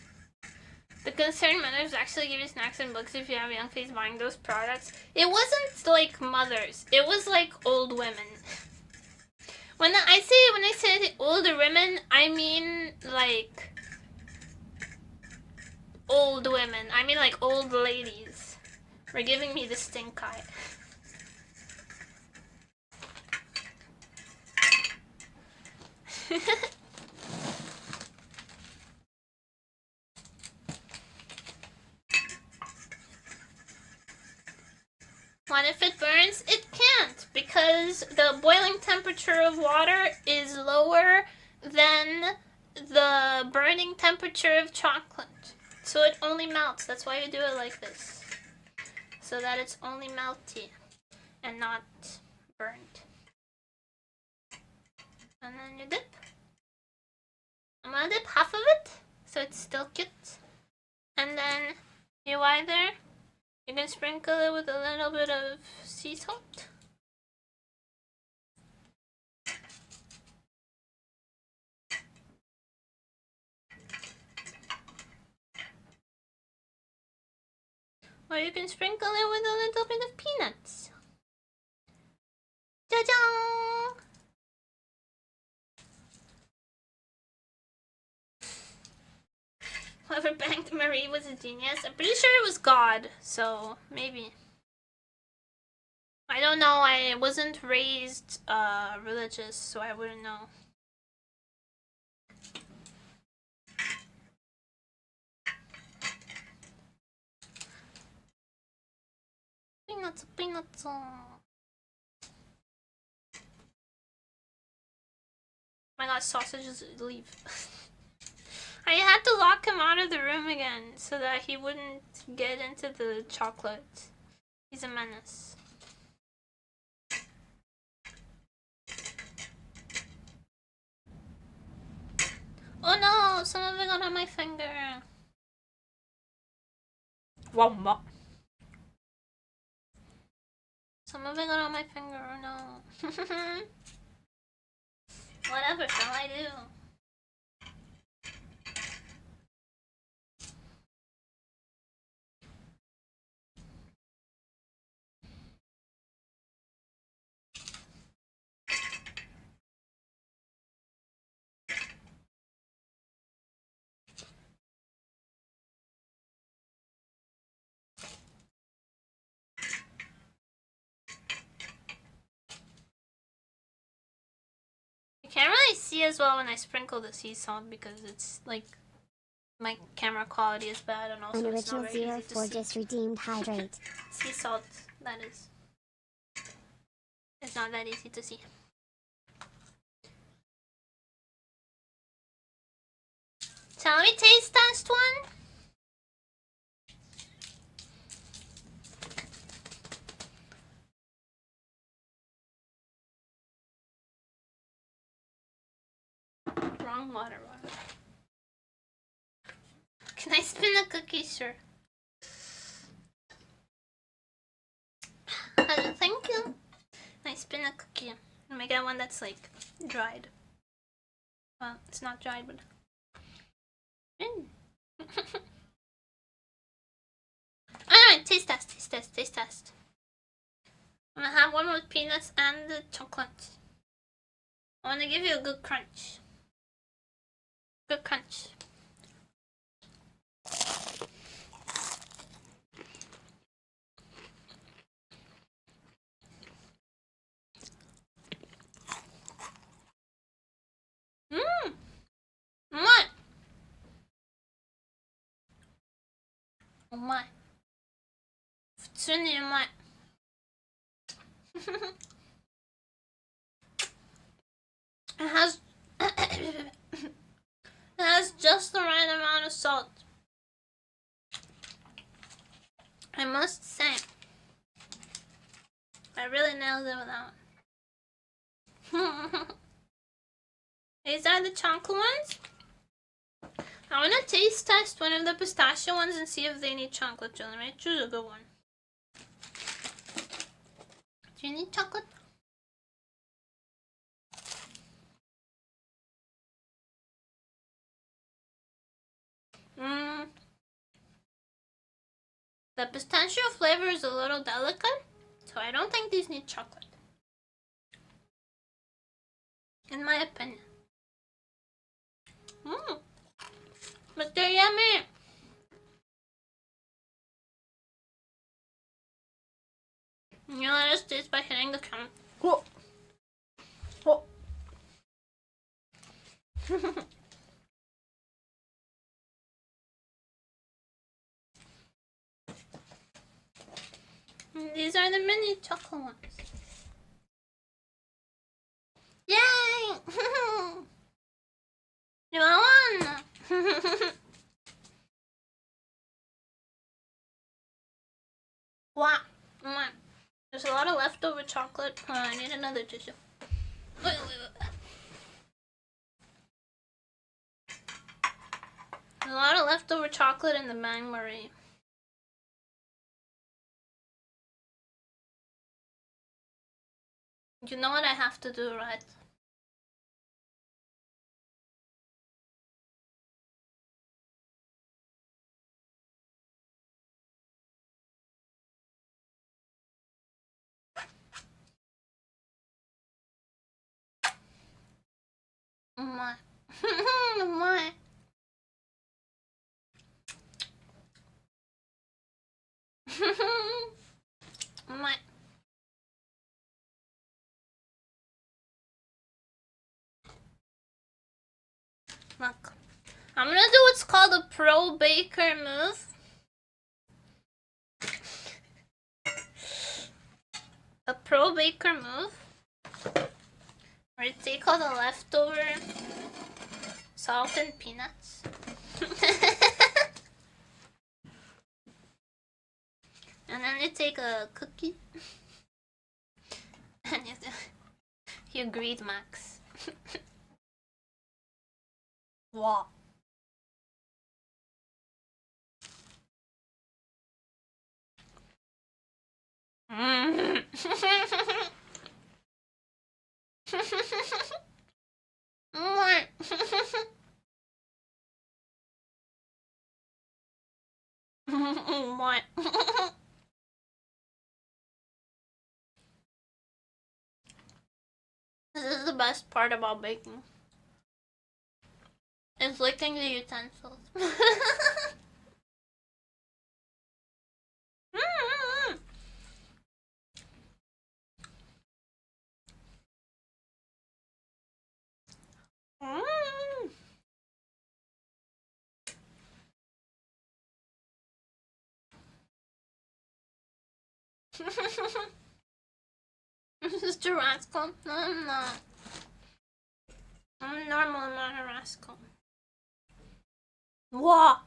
The concerned mothers actually give you snacks and books if you have young face buying those products. It wasn't like mothers. It was like old women. When I say older women, I mean like old women. I mean like old ladies. Were giving me the stink eye. What if it burns? It can't, because the boiling temperature of water is lower than the burning temperature of chocolate. So it only melts. That's why you do it like this. So that it's only melty and not burnt. And then you dip. I'm gonna dip half of it, so it's still cute. And then you either, you can sprinkle it with a little bit of sea salt. Or you can sprinkle it with a little bit of peanuts. Ja-jang! Whoever banged Marie was a genius. I'm pretty sure it was God, so maybe. I don't know, I wasn't raised religious, so I wouldn't know. Peanuts, peanuts. Oh my god, sausages leave. I had to lock him out of the room again so that he wouldn't get into the chocolate. He's a menace. Oh no! Some of it got on my finger. Womba. Some of it got on my finger. Oh no. Whatever shall I do? You can't really see as well when I sprinkle the sea salt because it's like my camera quality is bad and also An it's not original very easy to 04 see. just redeemed hydrate. Sea salt, that is. It's not that easy to see. Shall we taste test one? Wrong water. Can I spin a cookie? Sure. Thank you. Can I spin a cookie? Let me get one that's like dried. Well, it's not dried, but. Alright, taste test. I'm gonna have one with peanuts and the chocolate. I wanna give you a good crunch. Good crunch. My. Oh my. 普通にうまい。It has it has just the right amount of salt. I must say, I really nailed it with that one. These are the chocolate ones. I want to taste test one of the pistachio ones and see if they need chocolate. So let me choose a good one. Do you need chocolate? The pistachio flavor is a little delicate, so I don't think these need chocolate. In my opinion. But they're yummy! You let us taste by hitting the camera. Whoa! Whoa! These are the mini chocolate ones. Yay! You want one? Wow. There's a lot of leftover chocolate. I need another tissue. Wait. There's a lot of leftover chocolate in the nemuri. You know what I have to do, right? Oh my. Oh my. Oh my. Look. I'm gonna do what's called a pro baker move. A pro baker move. Where you take all the leftover salt and peanuts. And then you take a cookie. And you agreed, Max. Wow. What? This is the best part about baking. It's licking the utensils. This is Tarasco. No, I'm not. I'm normal, I'm not Tarasco. Wow.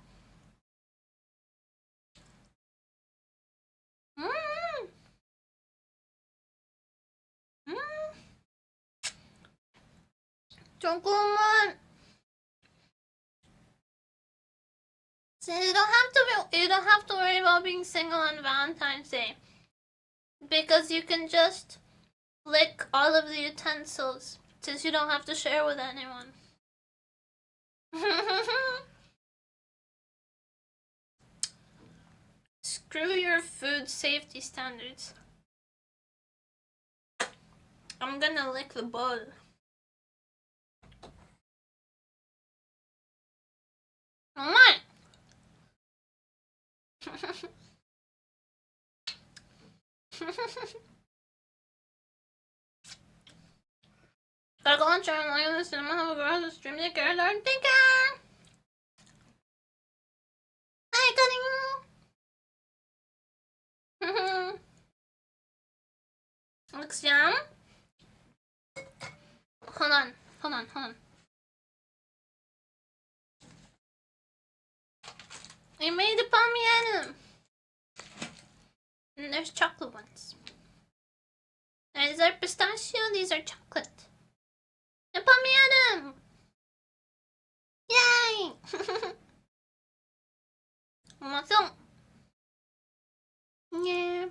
Chocolate. So you don't have to worry about being single on Valentine's Day, because you can just lick all of the utensils, since you don't have to share with anyone. Screw your food safety standards. I'm gonna lick the bowl. Oh my! Gotta go on channel, like this cinema, have a girl to stream the girl art. Take care! Hi, cutting! Looks yum. Hold on. I made the palmier. And there's chocolate ones. These are pistachio, these are chocolate. The palmier. Yay! Awesome. Yeah.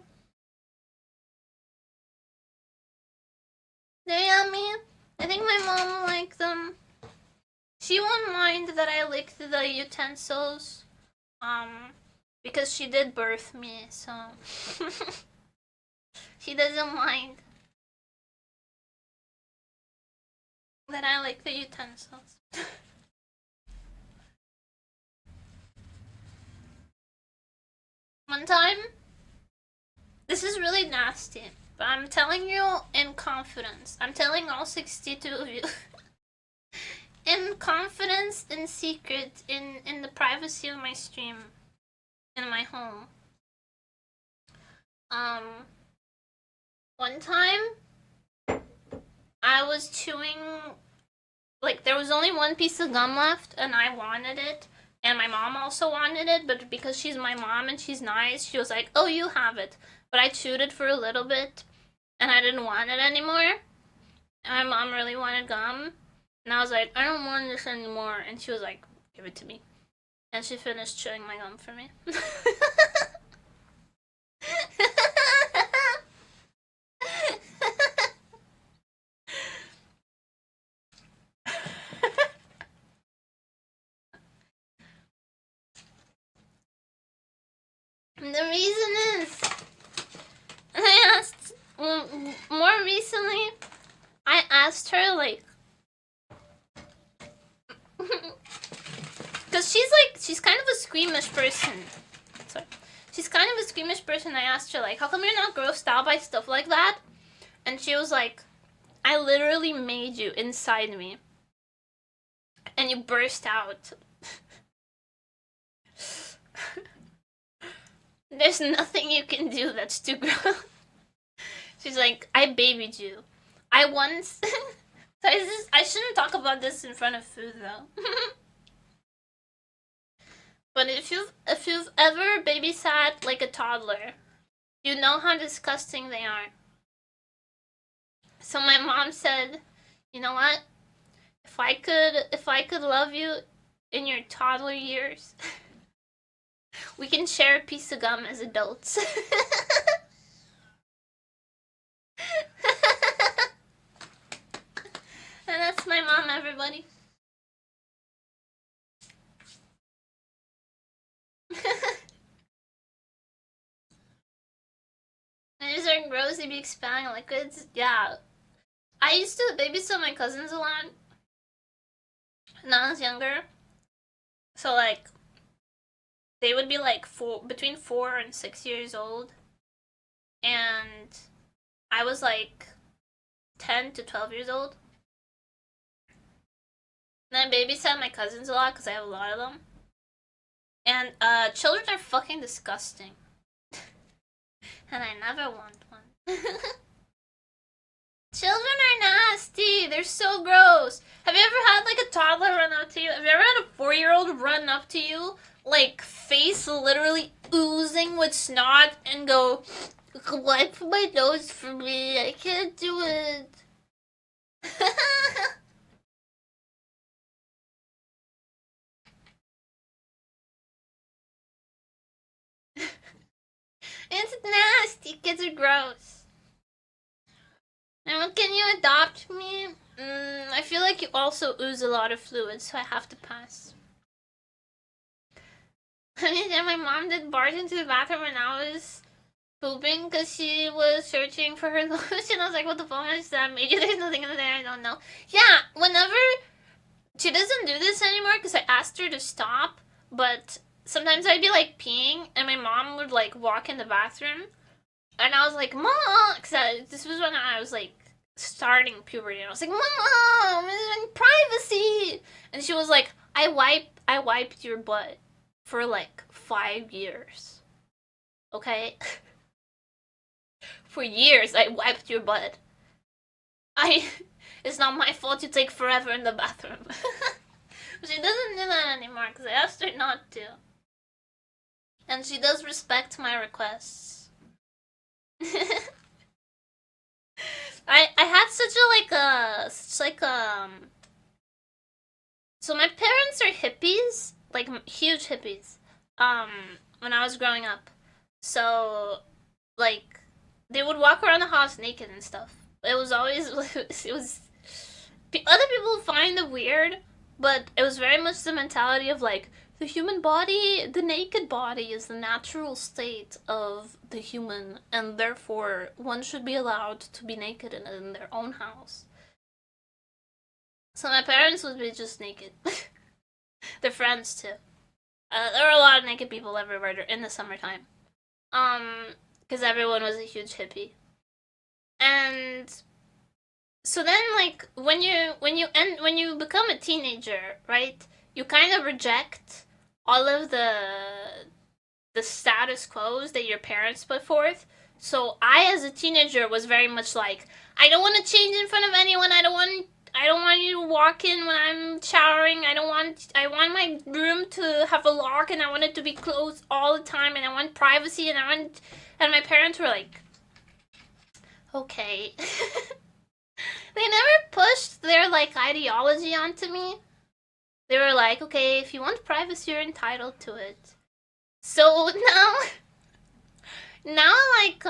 They're yummy. I think my mom will like them. She won't mind that I licked the utensils. Because she did birth me, so she doesn't mind that I lick the utensils. One time, this is really nasty, but I'm telling you in confidence. I'm telling all 62 of you. In confidence, in secret, in the privacy of my stream, in my home. One time, I was chewing, like, there was only one piece of gum left, and I wanted it, and my mom also wanted it, but because she's my mom and she's nice, she was like, oh, you have it. But I chewed it for a little bit, and I didn't want it anymore, and my mom really wanted gum. And I was like, I don't want this anymore. And she was like, give it to me. And she finished chewing my gum for me. And the reason is, I asked, more recently, I asked her, like, because she's kind of a squeamish person. Sorry. She's kind of a squeamish person. I asked her, like, how come you're not grossed out by stuff like that? And she was like, I literally made you inside me. And you burst out. There's nothing you can do that's too gross. She's like, I babied you. I once... So I shouldn't talk about this in front of food, though. But if you've ever babysat like a toddler, you know how disgusting they are. So my mom said, you know what? If I could love you in your toddler years, we can share a piece of gum as adults. And that's my mom, everybody. And these are gross, they be expanding liquids. Yeah. I used to babysit my cousins a lot when I was younger. So like, they would be like between 4 and 6 years old. And I was like 10 to 12 years old. And I babysat my cousins a lot because I have a lot of them. And children are fucking disgusting. And I never want one. Children are nasty. They're so gross. Have you ever had like a toddler run up to you? Have you ever had a 4-year-old run up to you, like face literally oozing with snot, and go, wipe my nose for me, I can't do it. It's nasty. Kids are gross. And can you adopt me? I feel like you also ooze a lot of fluid, so I have to pass. And my mom did barge into the bathroom when I was pooping because she was searching for her lotion. I was like, what the fuck is that? Maybe there's nothing in there, I don't know. Yeah, whenever... She doesn't do this anymore because I asked her to stop, but sometimes I'd be like peeing and my mom would like walk in the bathroom and I was like, Mom! Because this was when I was like starting puberty and I was like, Mom! Privacy! And she was like, I wiped your butt for like 5 years. Okay? For years I wiped your butt. It's not my fault you take forever in the bathroom. She doesn't do that anymore because I asked her not to. And she does respect my requests. I had such a so my parents are hippies, like huge hippies, when I was growing up. So like they would walk around the house naked and stuff. It was always other people find it weird, but it was very much the mentality of like the human body, the naked body is the natural state of the human, and therefore one should be allowed to be naked in their own house. So my parents would be just naked. Their friends too. There were a lot of naked people everywhere in the summertime. Because everyone was a huge hippie. And so then like when you become a teenager, right? You kind of reject all of the status quos that your parents put forth. So I as a teenager was very much like, I don't want to change in front of anyone. I don't want you to walk in when I'm showering. I want my room to have a lock and I want it to be closed all the time and I want privacy and my parents were like, okay. They never pushed their like ideology onto me. They were like, okay, if you want privacy, you're entitled to it. So now like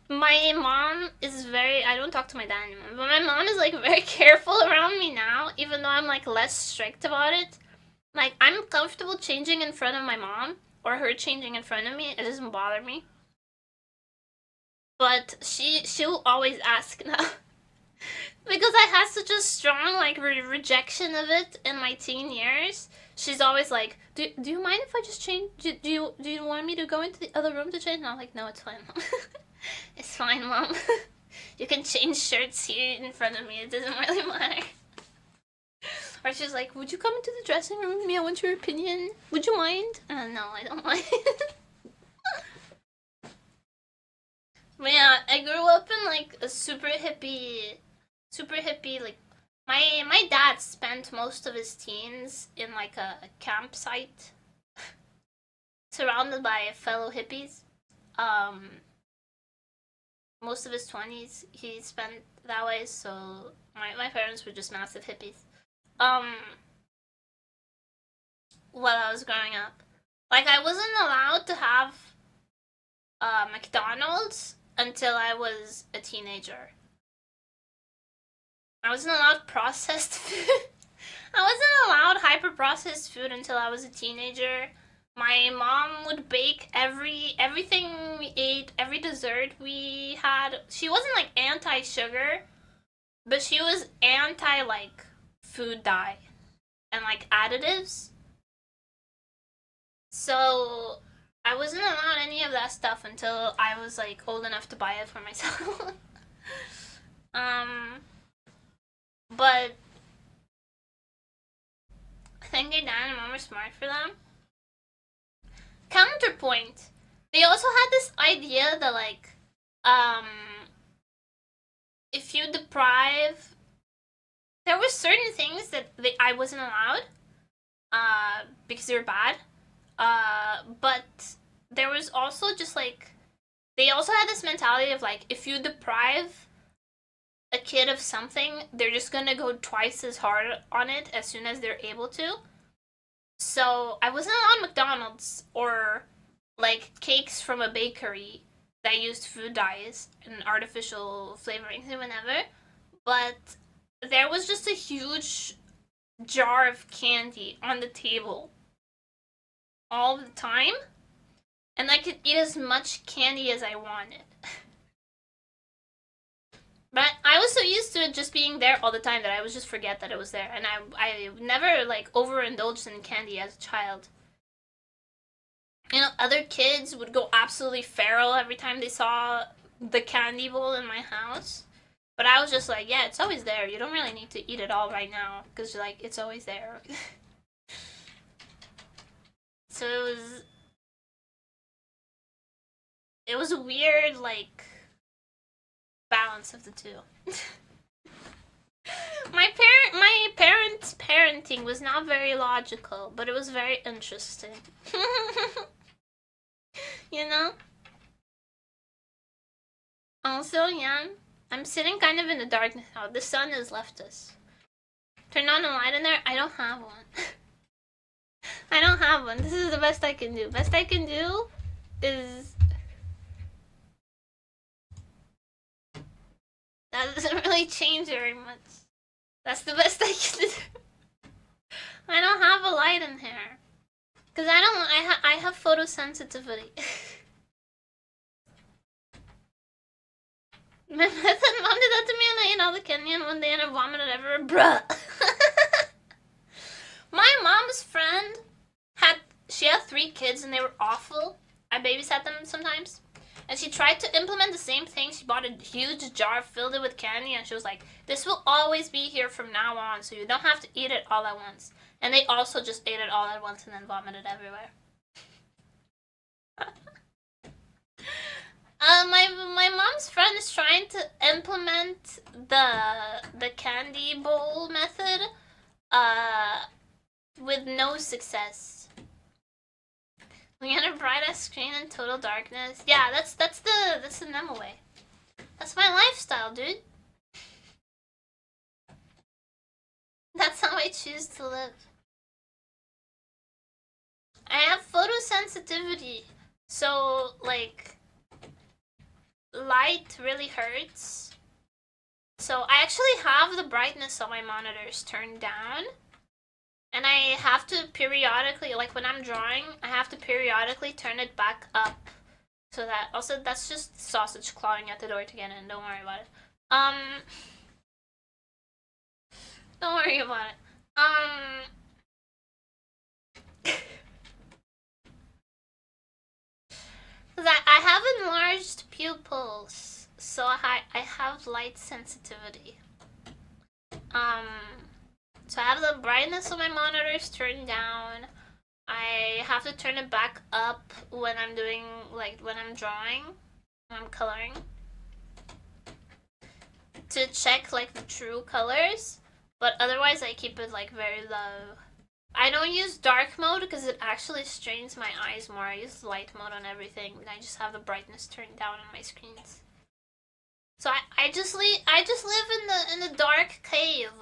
my mom is very, I don't talk to my dad anymore, but my mom is like very careful around me now, even though I'm like less strict about it. Like I'm comfortable changing in front of my mom or her changing in front of me. It doesn't bother me. But she'll always ask now. Because I had such a strong like rejection of it in my teen years. She's always like, do you mind if I just change? Do you want me to go into the other room to change? And I'm like, no, it's fine, Mom. It's fine, Mom. You can change shirts here in front of me. It doesn't really matter. Or she's like, would you come into the dressing room with me? I want your opinion. Would you mind? No, I don't mind. But yeah, I grew up in like a super hippie, like, my dad spent most of his teens in like a campsite, surrounded by fellow hippies. Most of his 20s he spent that way, so my parents were just massive hippies. While I was growing up. Like, I wasn't allowed to have McDonald's until I was a teenager. I wasn't allowed processed food. I wasn't allowed hyper-processed food until I was a teenager. My mom would bake everything we ate, every dessert we had. She wasn't like anti-sugar, but she was anti like food dye and like additives. So I wasn't allowed any of that stuff until I was like old enough to buy it for myself. But I think your dad and mom are smart for them. Counterpoint, they also had this idea that like, if you deprive, there were certain things that I wasn't allowed, because they were bad, but there was also just like, they also had this mentality of like, if you deprive a kid of something, they're just gonna go twice as hard on it as soon as they're able to. So I wasn't on McDonald's or like cakes from a bakery that used food dyes and artificial flavorings and whatever, but there was just a huge jar of candy on the table all the time, and I could eat as much candy as I wanted. But I was so used to it just being there all the time that I would just forget that it was there, and I never like overindulged in candy as a child. You know, other kids would go absolutely feral every time they saw the candy bowl in my house. But I was just like, yeah, it's always there. You don't really need to eat it all right now, because like it's always there. So it was a weird like balance of the two. My parents' parenting was not very logical, but it was very interesting. You know? Also, yeah, I'm sitting kind of in the darkness now. The sun has left us. Turn on a light in there? I don't have one. I don't have one. This is the best I can do. Best I can do is... That doesn't really change very much. That's the best I can do. I don't have a light in here. Cause I have photosensitivity. My mom did that to me and I ate all the candy and one day and I vomited everywhere. Bruh. My mom's friend had 3 kids and they were awful. I babysat them sometimes. And she tried to implement the same thing. She bought a huge jar, filled it with candy, and she was like, this will always be here from now on, so you don't have to eat it all at once. And they also just ate it all at once and then vomited everywhere. My mom's friend is trying to implement the candy bowl method with no success. We had a bright ass screen in total darkness. Yeah, that's the Nemo way. That's my lifestyle, dude. That's how I choose to live. I have photosensitivity, so like light really hurts. So I actually have the brightness on my monitors turned down. And I have to periodically, like when I'm drawing, I have to periodically turn it back up. So that, also that's just sausage clawing at the door to get in, don't worry about it. Don't worry about it. Cause I have enlarged pupils, so I have light sensitivity. So I have the brightness of my monitors turned down. I have to turn it back up when I'm doing, like, when I'm drawing, when I'm coloring, to check, like, the true colors, but otherwise I keep it, like, very low. I don't use dark mode because it actually strains my eyes more. I use light mode on everything, and I just have the brightness turned down on my screens. So I just live in the dark cave.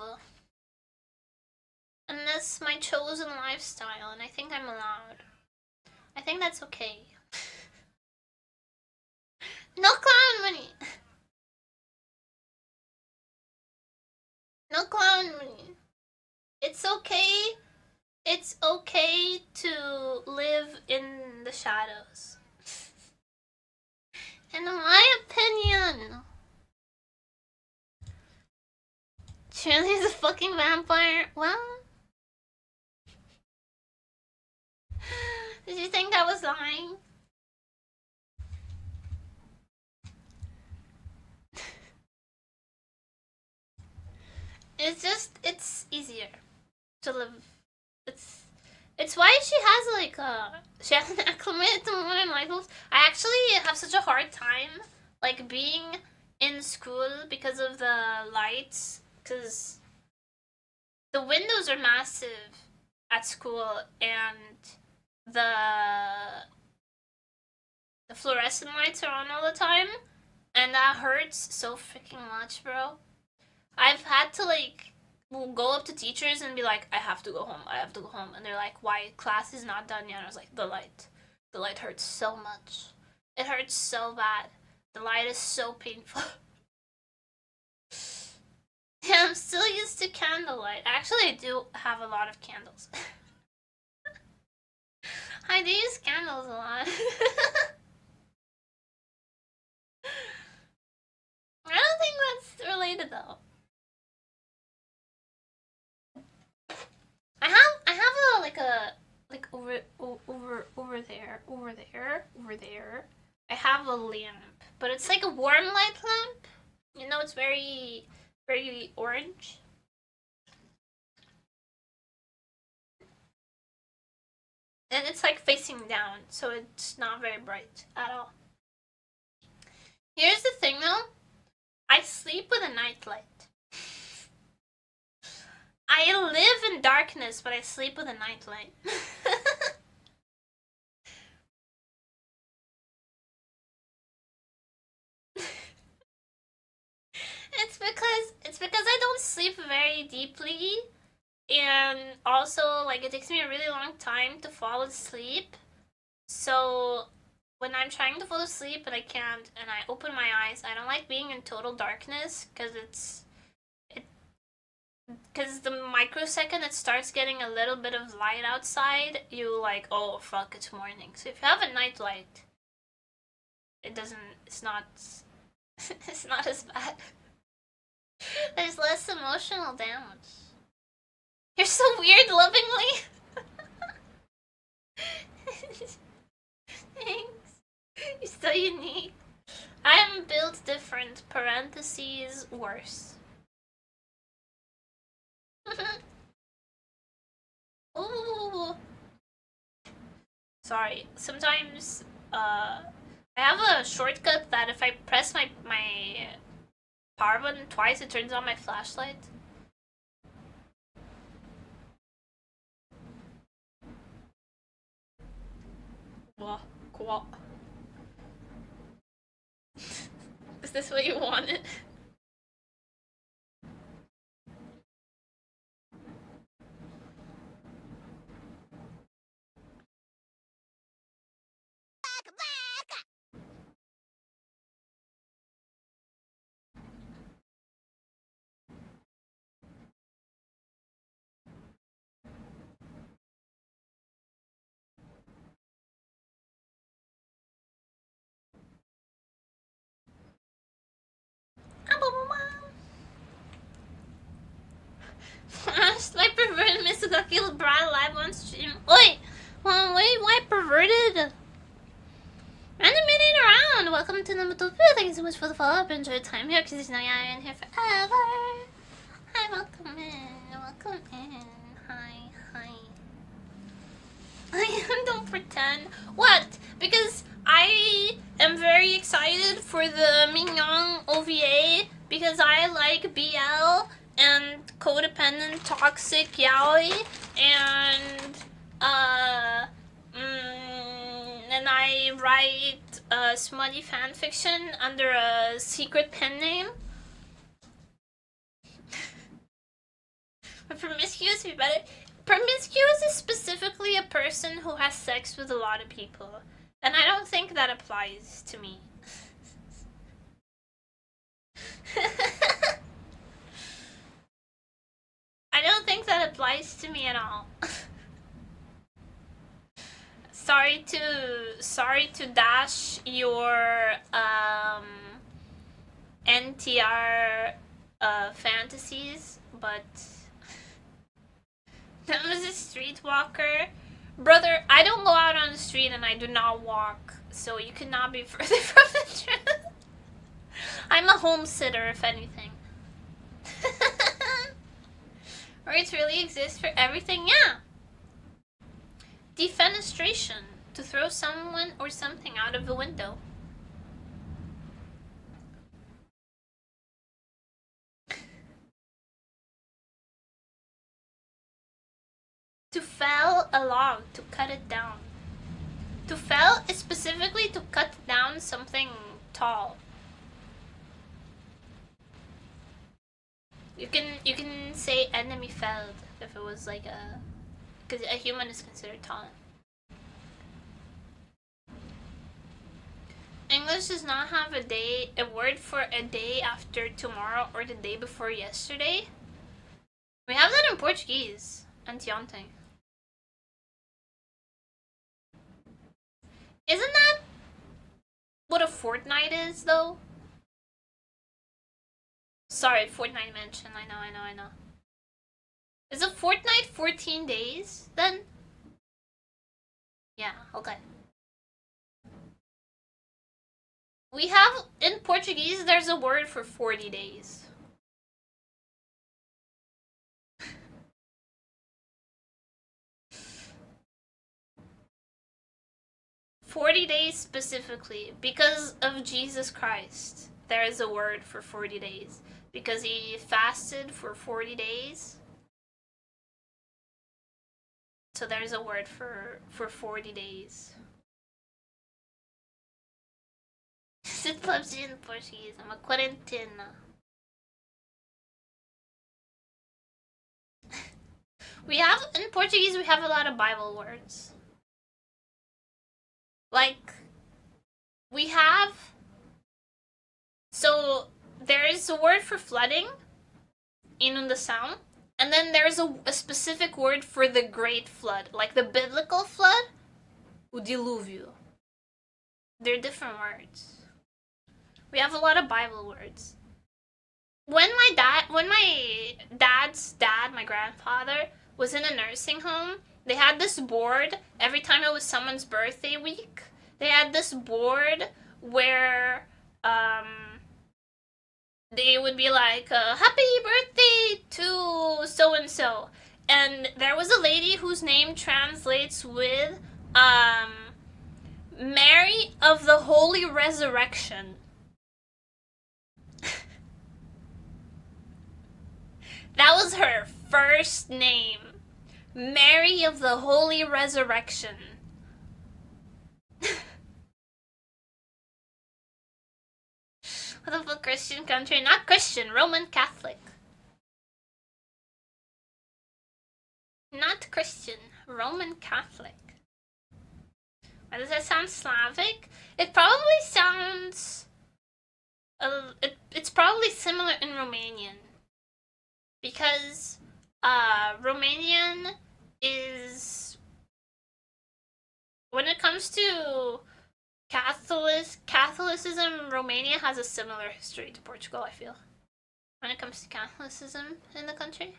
And that's my chosen lifestyle, and I think I'm allowed. I think that's okay. No clown money! No clown money. It's okay to live in the shadows. In my opinion. Shirley's a fucking vampire? Well... Did you think I was lying? It's easier to live. It's why she has like she hasn't acclimated to modern lifestyles. I actually have such a hard time like being in school because of the lights, because the windows are massive at school and the fluorescent lights are on all the time, and that hurts so freaking much, bro. I've had to like will go up to teachers and be like, I have to go home, I have to go home. And they're like, why? Class is not done yet. And I was like, the light. The light hurts so much. It hurts so bad. The light is so painful. Yeah, I'm still used to candlelight. Actually, I do have a lot of candles. I do use candles a lot. I don't think that's related though. I have over there. I have a lamp, but it's like a warm light lamp. You know, it's very orange. And it's like facing down, so it's not very bright at all. Here's the thing though, I sleep with a nightlight. I live in darkness, but I sleep with a nightlight. It's because I don't sleep very deeply, and also like it takes me a really long time to fall asleep. So when I'm trying to fall asleep and I can't, and I open my eyes, I don't like being in total darkness because the microsecond it starts getting a little bit of light outside, you like, oh fuck, it's morning. So if you have a night light, it's not as bad. There's less emotional damage. You're so weird, lovingly. Thanks. You're so unique. I am built different, parentheses, worse. Ooh. Sorry, sometimes I have a shortcut that if I press my power button twice, it turns on my flashlight. Well, cool. Is this what you wanted? I perverted Mr. Gaki Brad live on stream. Oi! Well, wait, why perverted? Animating around! Welcome to the Utopia. Thank you so much for the follow-up. Enjoy your time here, because you know I'm in here forever. Hi, welcome in. Welcome in. Hi. Don't pretend. What? Because I am very excited for the Mignon OVA because I like BL and codependent toxic yaoi and I write smutty fanfiction under a secret pen name. But promiscuous would be better. Promiscuous is specifically a person who has sex with a lot of people. And I don't think that applies to me. I don't think that applies to me at all. Sorry to dash your NTR fantasies, but that was a streetwalker. Brother, I don't go out on the street and I do not walk, so you could not be further from the truth. I'm a home sitter, if anything. Words really exist for everything, yeah. Defenestration, to throw someone or something out of a window. To fell a log, to cut it down. To fell is specifically to cut down something tall. You can say enemy felled if it was like a, because a human is considered taunt. English does not have a word for a day after tomorrow or the day before yesterday. We have that in Portuguese. Anteontem. Isn't that what a fortnight is, though? Sorry, fortnight mention. I know. Is a fortnight 14 days, then? Yeah, okay. We have, in Portuguese, there's a word for 40 days. "40 days specifically, because of Jesus Christ. There is a word for 40 days. Because he fasted for 40 days. So there's a word for 40 days. Sit PUBG in Portuguese. I'm a quarentena. In Portuguese, we have a lot of Bible words. Like, we have, so there's a word for flooding, inundação, and then there's a specific word for the great flood, like the biblical flood, o dilúvio. They're different words. We have a lot of Bible words. When my dad's dad, my grandfather, was in a nursing home, they had this board every time it was someone's birthday week. They had this board where they would be like, happy birthday to so-and-so. And there was a lady whose name translates with Mary of the Holy Resurrection. That was her first name. Mary of the Holy Resurrection. What the fuck, Christian country? Not Christian, Roman Catholic. Not Christian, Roman Catholic. Why does that sound Slavic? It probably sounds... it's probably similar in Romanian. Because Romanian is, when it comes to Catholicism, Romania has a similar history to Portugal, I feel, when it comes to Catholicism in the country.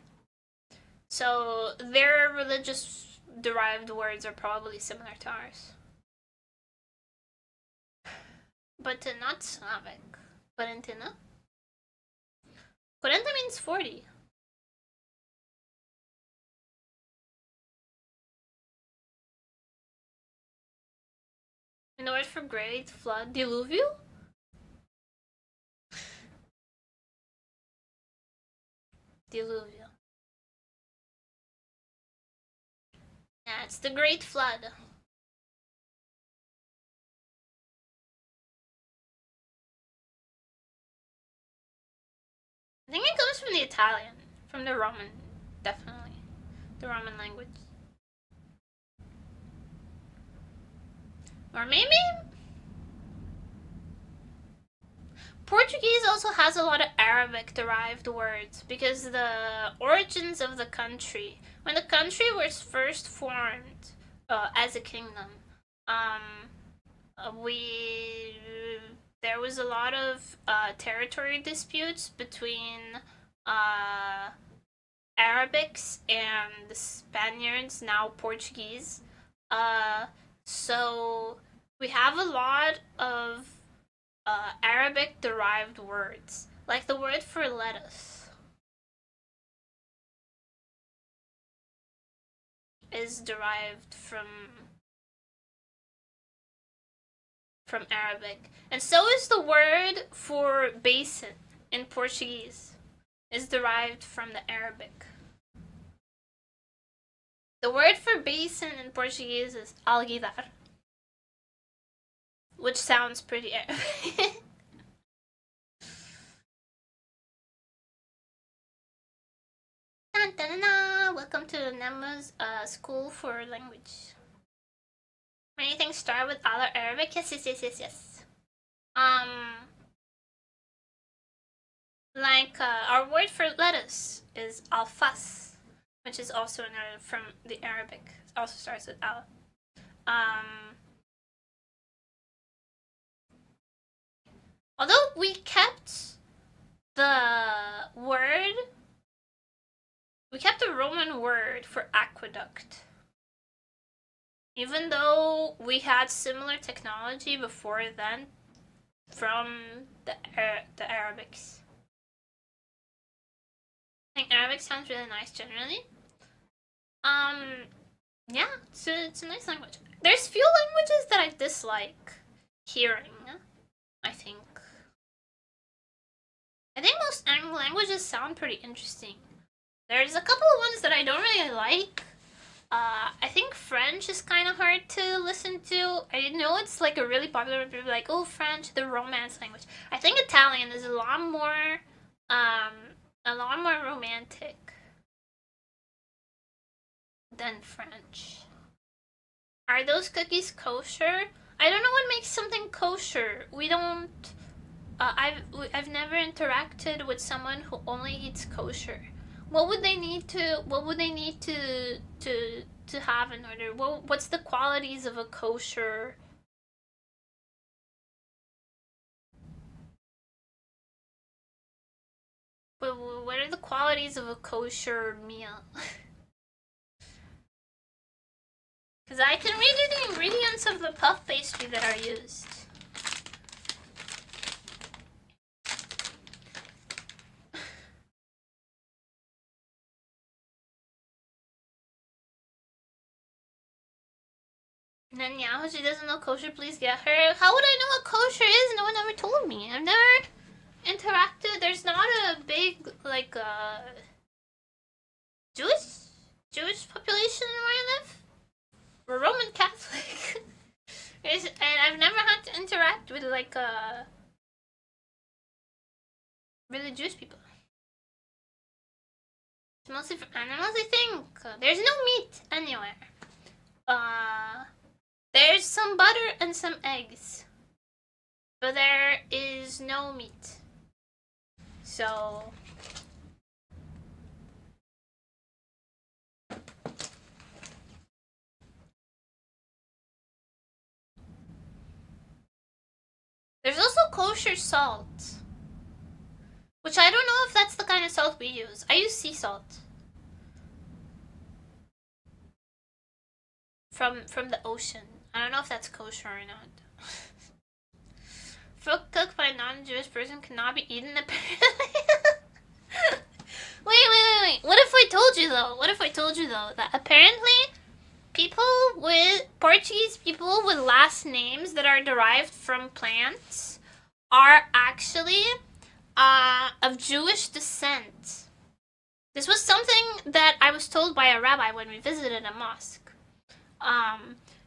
So their religious derived words are probably similar to ours. But not Slavic. Quarentena? Quarenta means 40. And the word for great flood, diluvio? Diluvio. Yeah, it's the great flood. I think it comes from the Italian, from the Roman, definitely. The Roman language. Or maybe Portuguese also has a lot of Arabic derived words because the origins of the country, when the country was first formed as a kingdom, there was a lot of territory disputes between Arabics and the Spaniards, now Portuguese. So we have a lot of Arabic derived words, like the word for lettuce is derived from Arabic, and so is the word for basin in Portuguese is derived from the Arabic. The word for basin in Portuguese is alguidar, which sounds pretty Arabic. Dun, dun, dun, dun. Welcome to Nema's school for language. Many things start with other Arabic. Yes. Like our word for lettuce is alfas, which is also from the Arabic. It also starts with al. Although we kept the Roman word for aqueduct. Even though we had similar technology before then from the Arabics. I think Arabic sounds really nice generally. Yeah, it's a nice language. There's few languages that I dislike hearing, I think. I think most languages sound pretty interesting. There's a couple of ones that I don't really like. I think French is kind of hard to listen to. I know it's like a really popular one. People are like, oh, French, the romance language. I think Italian is a lot more romantic than French. Are those cookies kosher? I don't know what makes something kosher. We don't. I've never interacted with someone who only eats kosher. What would they need to have in order? What's the qualities of a kosher? What are the qualities of a kosher meal? Because I can read you the ingredients of the puff pastry that are used. Netanyahu, she doesn't know kosher, please get her. How would I know what kosher is? No one ever told me. I've never interacted. There's not a big, like, Jewish population where I live. We're Roman Catholic. And I've never had to interact with, like, really Jewish people. It's mostly for animals, I think. There's no meat anywhere. There's some butter and some eggs, but there is no meat. So there's also kosher salt, which I don't know if that's the kind of salt we use. I use sea salt from the ocean. I don't know if that's kosher or not. Fruit cooked by a non-Jewish person cannot be eaten, apparently. Wait. What if I told you though that apparently Portuguese people with last names that are derived from plants are actually of Jewish descent. This was something that I was told by a rabbi when we visited a mosque.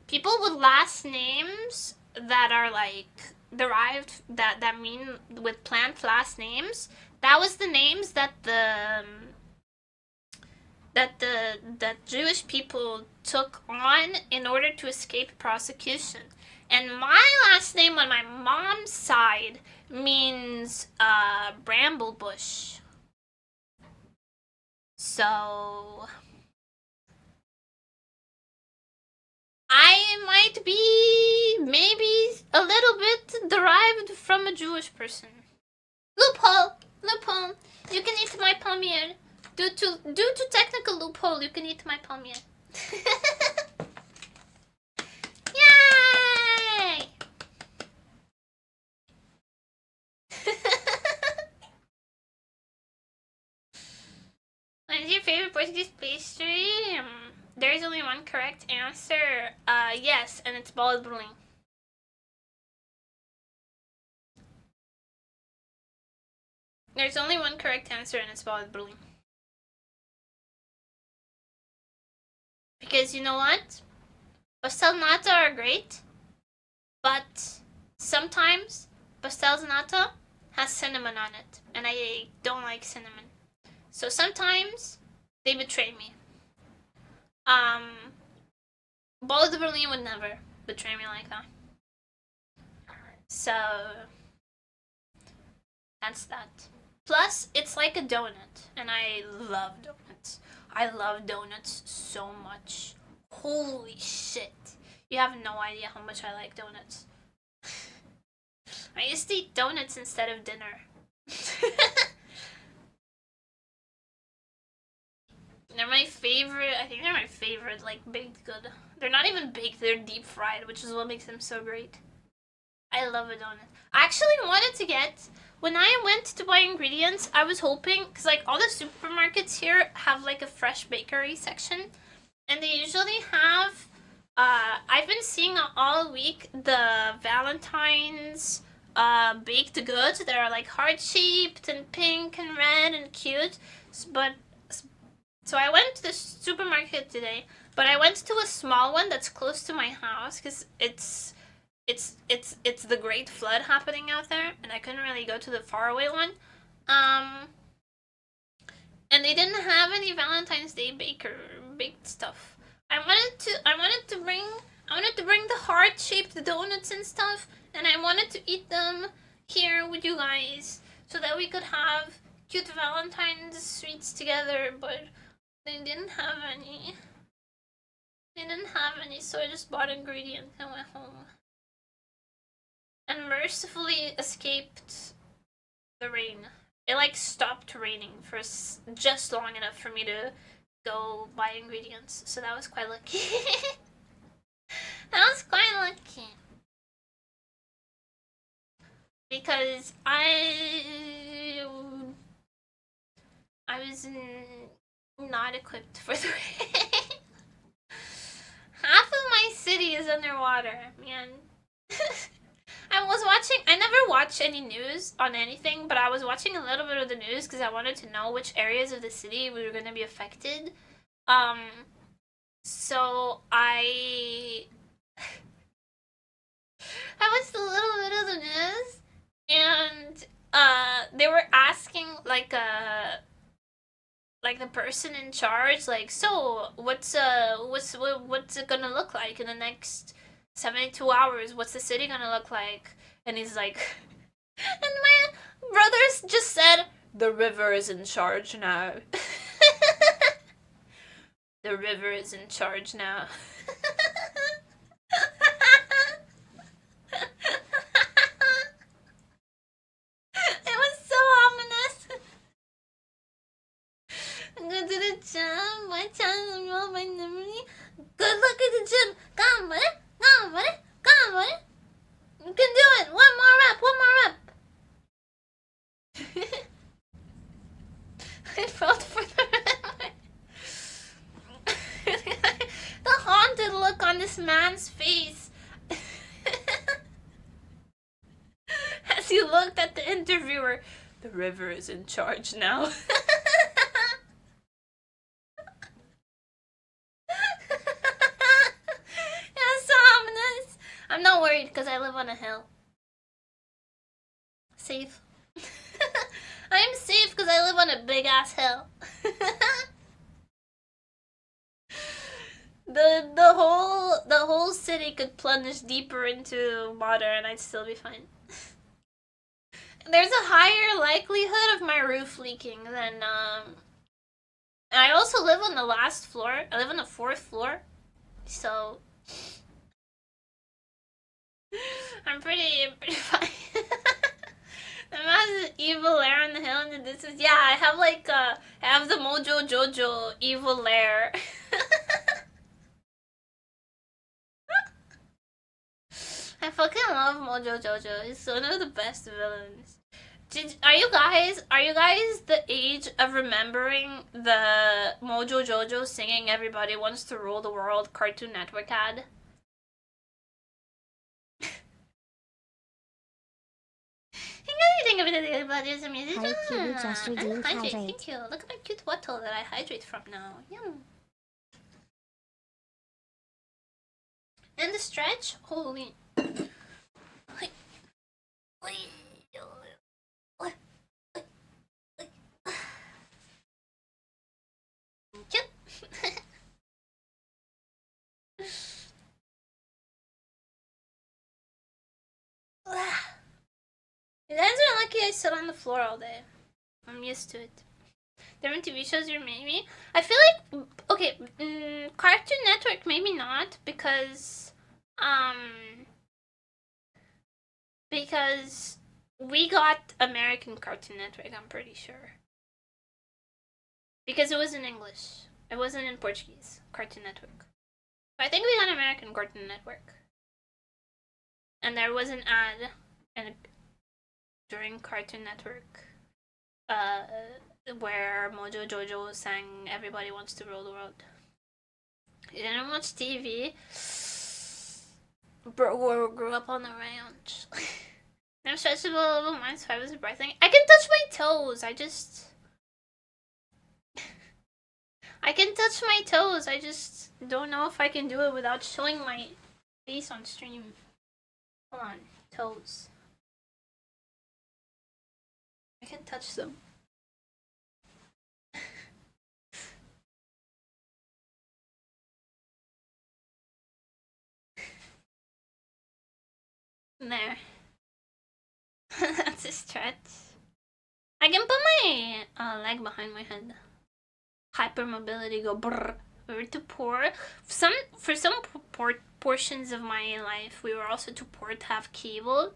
People with last names that are like derived that mean with plant last names, that was the names that the Jewish people took on in order to escape prosecution. And my last name on my mom's side means bramble bush. So I might be maybe a little bit derived from a Jewish person. Loophole. You can eat my palmier. Due to technical loophole, you can eat my palmier. Yay! What is your favorite Portuguese pastry? There is only one correct answer. Yes, and it's bola de Berlim. There's only one correct answer, and it's bola de Berlim. Because you know what? Pastel nata are great, but sometimes pastel nata has cinnamon on it, and I don't like cinnamon. So sometimes They betrayed me. Both Berlin would never betray me like that. So that's that. Plus, it's like a donut, and I love donuts. I love donuts so much. Holy shit. You have no idea how much I like donuts. I used to eat donuts instead of dinner. They're my favorite. I think they're my favorite, like, baked good. They're not even baked, they're deep fried, which is what makes them so great. I love a donut. I actually wanted to get, when I went to buy ingredients, I was hoping, because, like, all the supermarkets here have, like, a fresh bakery section. And they usually have, I've been seeing all week the Valentine's baked goods that are, like, heart-shaped and pink and red and cute. But so I went to the supermarket today, but I went to a small one that's close to my house because it's the great flood happening out there, and I couldn't really go to the faraway one. And they didn't have any Valentine's Day baked stuff. I wanted to bring the heart-shaped donuts and stuff, and I wanted to eat them here with you guys so that we could have cute Valentine's sweets together, but they didn't have any. They didn't have any, so I just bought ingredients and went home. And mercifully escaped the rain. It, like, stopped raining for just long enough for me to go buy ingredients, so that was quite lucky. That was quite lucky. Because I was not equipped for the rain. Half of my city is underwater, man. I never watch any news on anything, but I was watching a little bit of the news because I wanted to know which areas of the city we were going to be affected. So I watched a little bit of the news, and they were asking, like, the person in charge, like, so what's it gonna look like in the next 72 hours? What's the city gonna look like? And he's like, and my brothers just said, the river is in charge now. The river is in charge now. It was so ominous. Go to the gym. My channel, my nemuri. Good luck at the gym. Come on, come on, come on. You can do it. One more rep. I felt for the the haunted look on this man's face as he looked at the interviewer. The river is in charge now. I'm not worried because I live on a hill. Safe. I'm safe because I live on a big ass hill. The whole city could plunge deeper into water and I'd still be fine. There's a higher likelihood of my roof leaking than and I also live on the last floor. I live on the 4th floor. So I'm pretty fine. The massive evil lair on the hill in the distance. Yeah, I have I have the Mojo Jojo evil lair. I fucking love Mojo Jojo. He's one of the best villains. Are you guys the age of remembering the Mojo Jojo singing "Everybody Wants to Rule the World" Cartoon Network ad? Hi, Cutie, just redeemed hydrate. Thank you. Look at my cute bottle that I hydrate from now. Yum. And the stretch? Holy. I sit on the floor all day. I'm used to it. Different TV shows you made me. I feel like okay, Cartoon Network maybe not because we got American Cartoon Network. I'm pretty sure because it was in English. It wasn't in Portuguese. Cartoon Network. I think we got American Cartoon Network, and there was an ad during Cartoon Network. Where Mojo Jojo sang Everybody Wants to Rule the World. You didn't watch TV? Bro, grew up on the ranch. I'm stretchable little minds, so I was breathing. I can touch my toes, I can touch my toes, I just don't know if I can do it without showing my face on stream. Hold on, toes. I can touch them. There. That's a stretch. I can put my leg behind my head. Hypermobility, go brrr. We were too poor. For some portions of my life, we were also too poor to have cable.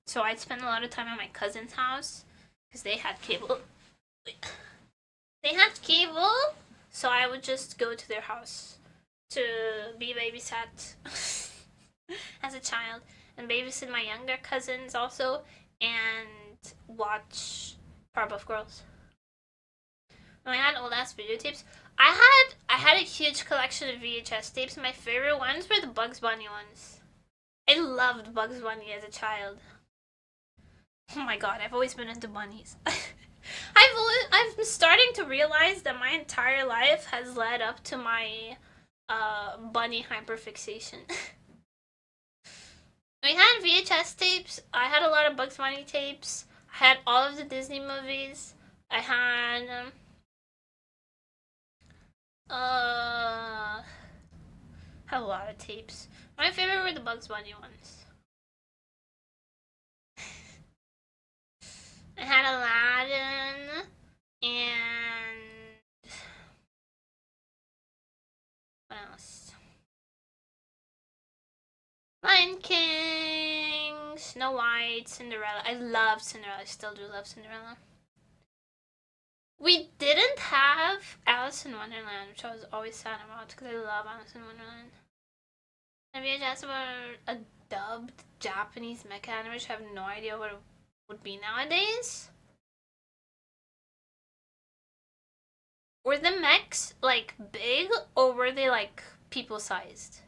So I'd spend a lot of time at my cousin's house because they had cable. They had cable, so I would just go to their house to be babysat. As a child, and babysit my younger cousins also, and watch Powerpuff Girls. When I had old ass videotapes, I had a huge collection of VHS tapes. My favorite ones were the Bugs Bunny ones. I loved Bugs Bunny as a child. Oh my god, I've always been into bunnies. I'm starting to realize that my entire life has led up to my bunny hyperfixation. We had VHS tapes. I had a lot of Bugs Bunny tapes. I had all of the Disney movies. I had a lot of tapes. My favorite were the Bugs Bunny ones. I had Aladdin and what else? Lion King, Snow White, Cinderella. I love Cinderella. I still do love Cinderella. We didn't have Alice in Wonderland, which I was always sad about because I love Alice in Wonderland. And VHS about a dubbed Japanese mecha anime, which I have no idea what it would be nowadays. Were the mechs like big or were they like people sized?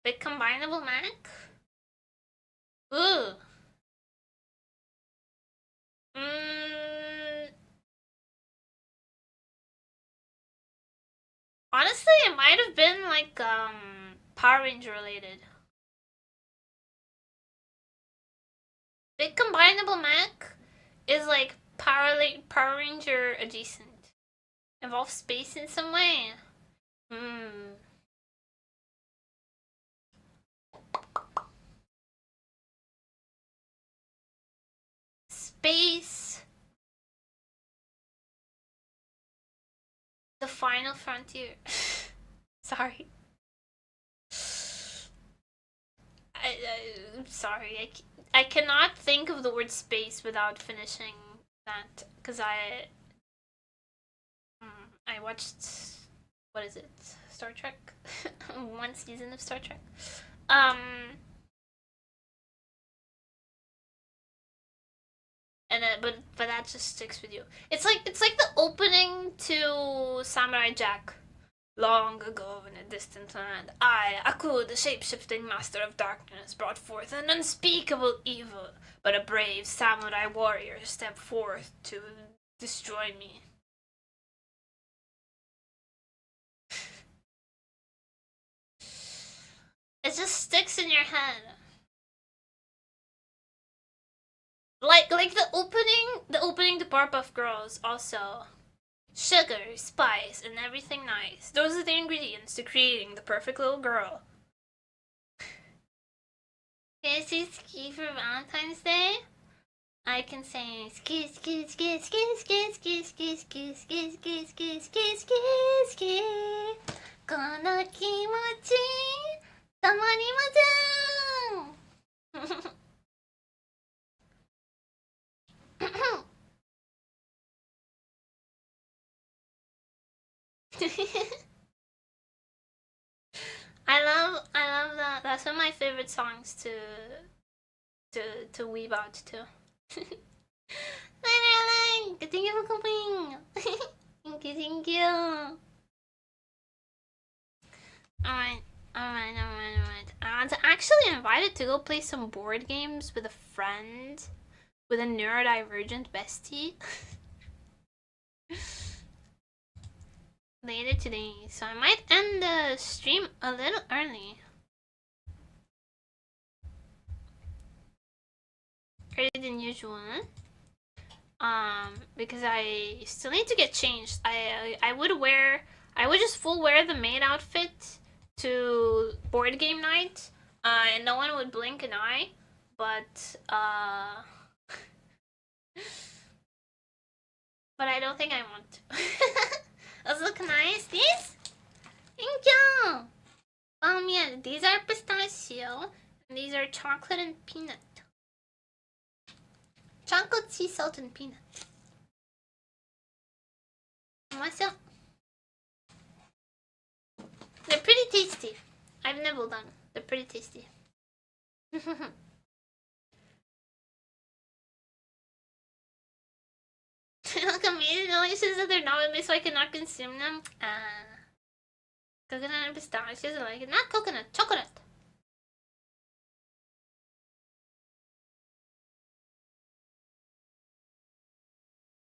Big combinable mech? Ooh. Honestly, it might have been like Power Ranger related. Big combinable mech is like Power Ranger adjacent. Involve space in some way. Space. The final frontier. Sorry. I'm sorry. I cannot think of the word space without finishing that because I watched, what is it? Star Trek? One season of Star Trek. And but that just sticks with you. It's like the opening to Samurai Jack. Long ago in a distant land, I, Aku, the shape-shifting master of darkness, brought forth an unspeakable evil, but a brave samurai warrior stepped forth to destroy me. It just sticks in your head. Like the opening to Powerpuff Girls also. Sugar, spice, and everything nice. Those are the ingredients to creating the perfect little girl. Can I say ski for Valentine's Day? I can say ski ski ski ski ski ski ski ski ski ski ski ski ski ski. この気持ちたまりません。I love that. That's one of my favorite songs to weave out to. Thank you for coming. Thank you. Alright. I was actually invited to go play some board games with a friend, with a neurodivergent bestie. Later today, so I might end the stream a little early. Earlier than usual, because I still need to get changed. I would just full wear the maid outfit to board game night, and no one would blink an eye, but but I don't think I want to. Those look nice. These? Thank you! Yeah, these are pistachio, and these are chocolate and peanut. Chocolate, sea salt, and peanut. Myself. They're pretty tasty. I've nibbled them. They're pretty tasty. Look amazing delicious that they're not with me so I cannot consume them. Coconut and pistachios are like not coconut, chocolate.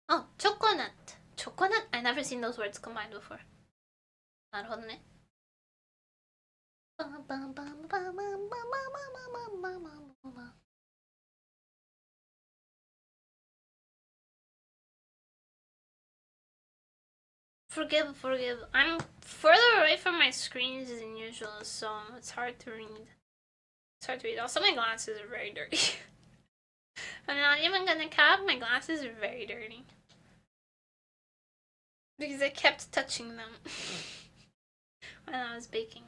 Oh, chocolate. Chocolate? I've never seen those words combined before. なるほどね。Forgive. I'm further away from my screens than usual, so it's hard to read. Also, my glasses are very dirty. I'm not even gonna cap, my glasses are very dirty. Because I kept touching them when I was baking.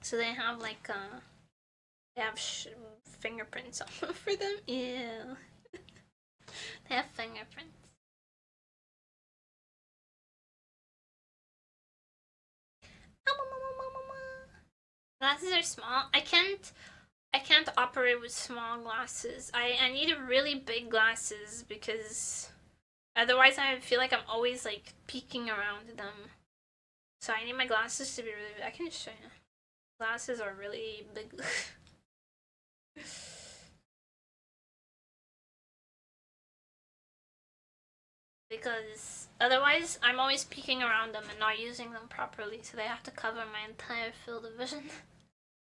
So they have like, they have fingerprints all over them. Ew. They have fingerprints. Glasses are small. I can't operate with small glasses. I need really big glasses because otherwise I feel like I'm always like peeking around them. So I need my glasses to be really big. I can just show you. Glasses are really big. Because otherwise I'm always peeking around them and not using them properly, so they have to cover my entire field of vision.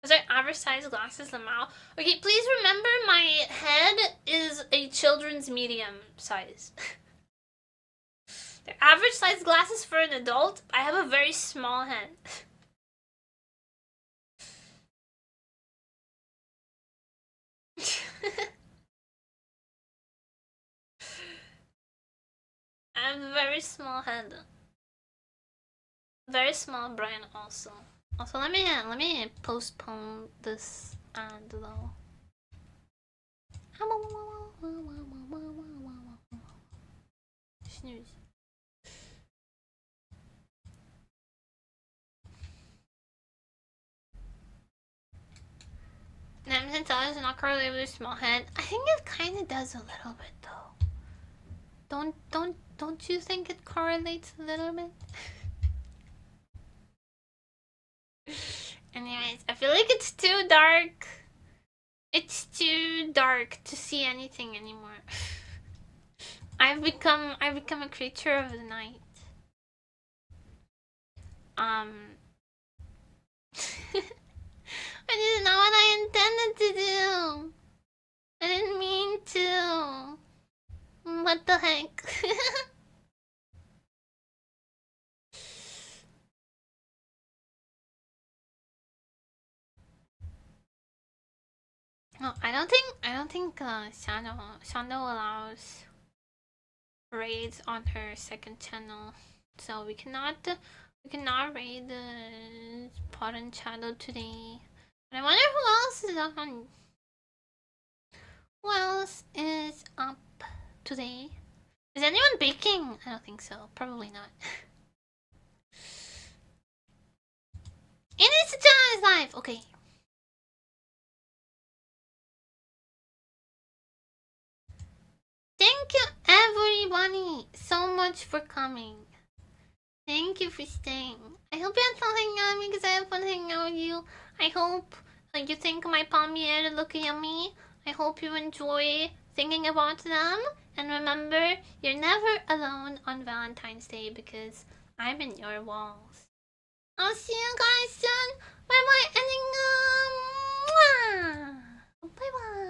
Is there average size glasses the mouth? Okay, please remember my head is a children's medium size. They're average size glasses for an adult. I have a very small head. I have a very small head. Very small brain also. Also, let me postpone this ad though. Snooze. Since I was not correlated with a small head, I think it kind of does a little bit though. Don't you think it correlates a little bit? Anyways, I feel like it's too dark. It's too dark to see anything anymore. I've become a creature of the night. This is not what I intended to do. I didn't mean to. What the heck? No, I don't think Shadow allows raids on her second channel, so we cannot raid the Pot Shadow today. But I wonder who else is on. Who else is up today? Is anyone baking? I don't think so. Probably not. Antisocial is live. Okay. Thank you everybody so much for coming. Thank you for staying. I hope you had fun hanging out with me because I had fun hanging out with you. I hope you think my palmier look yummy. I hope you enjoy thinking about them. And remember, you're never alone on Valentine's Day because I'm in your walls. I'll see you guys soon. Bye bye. Bye bye.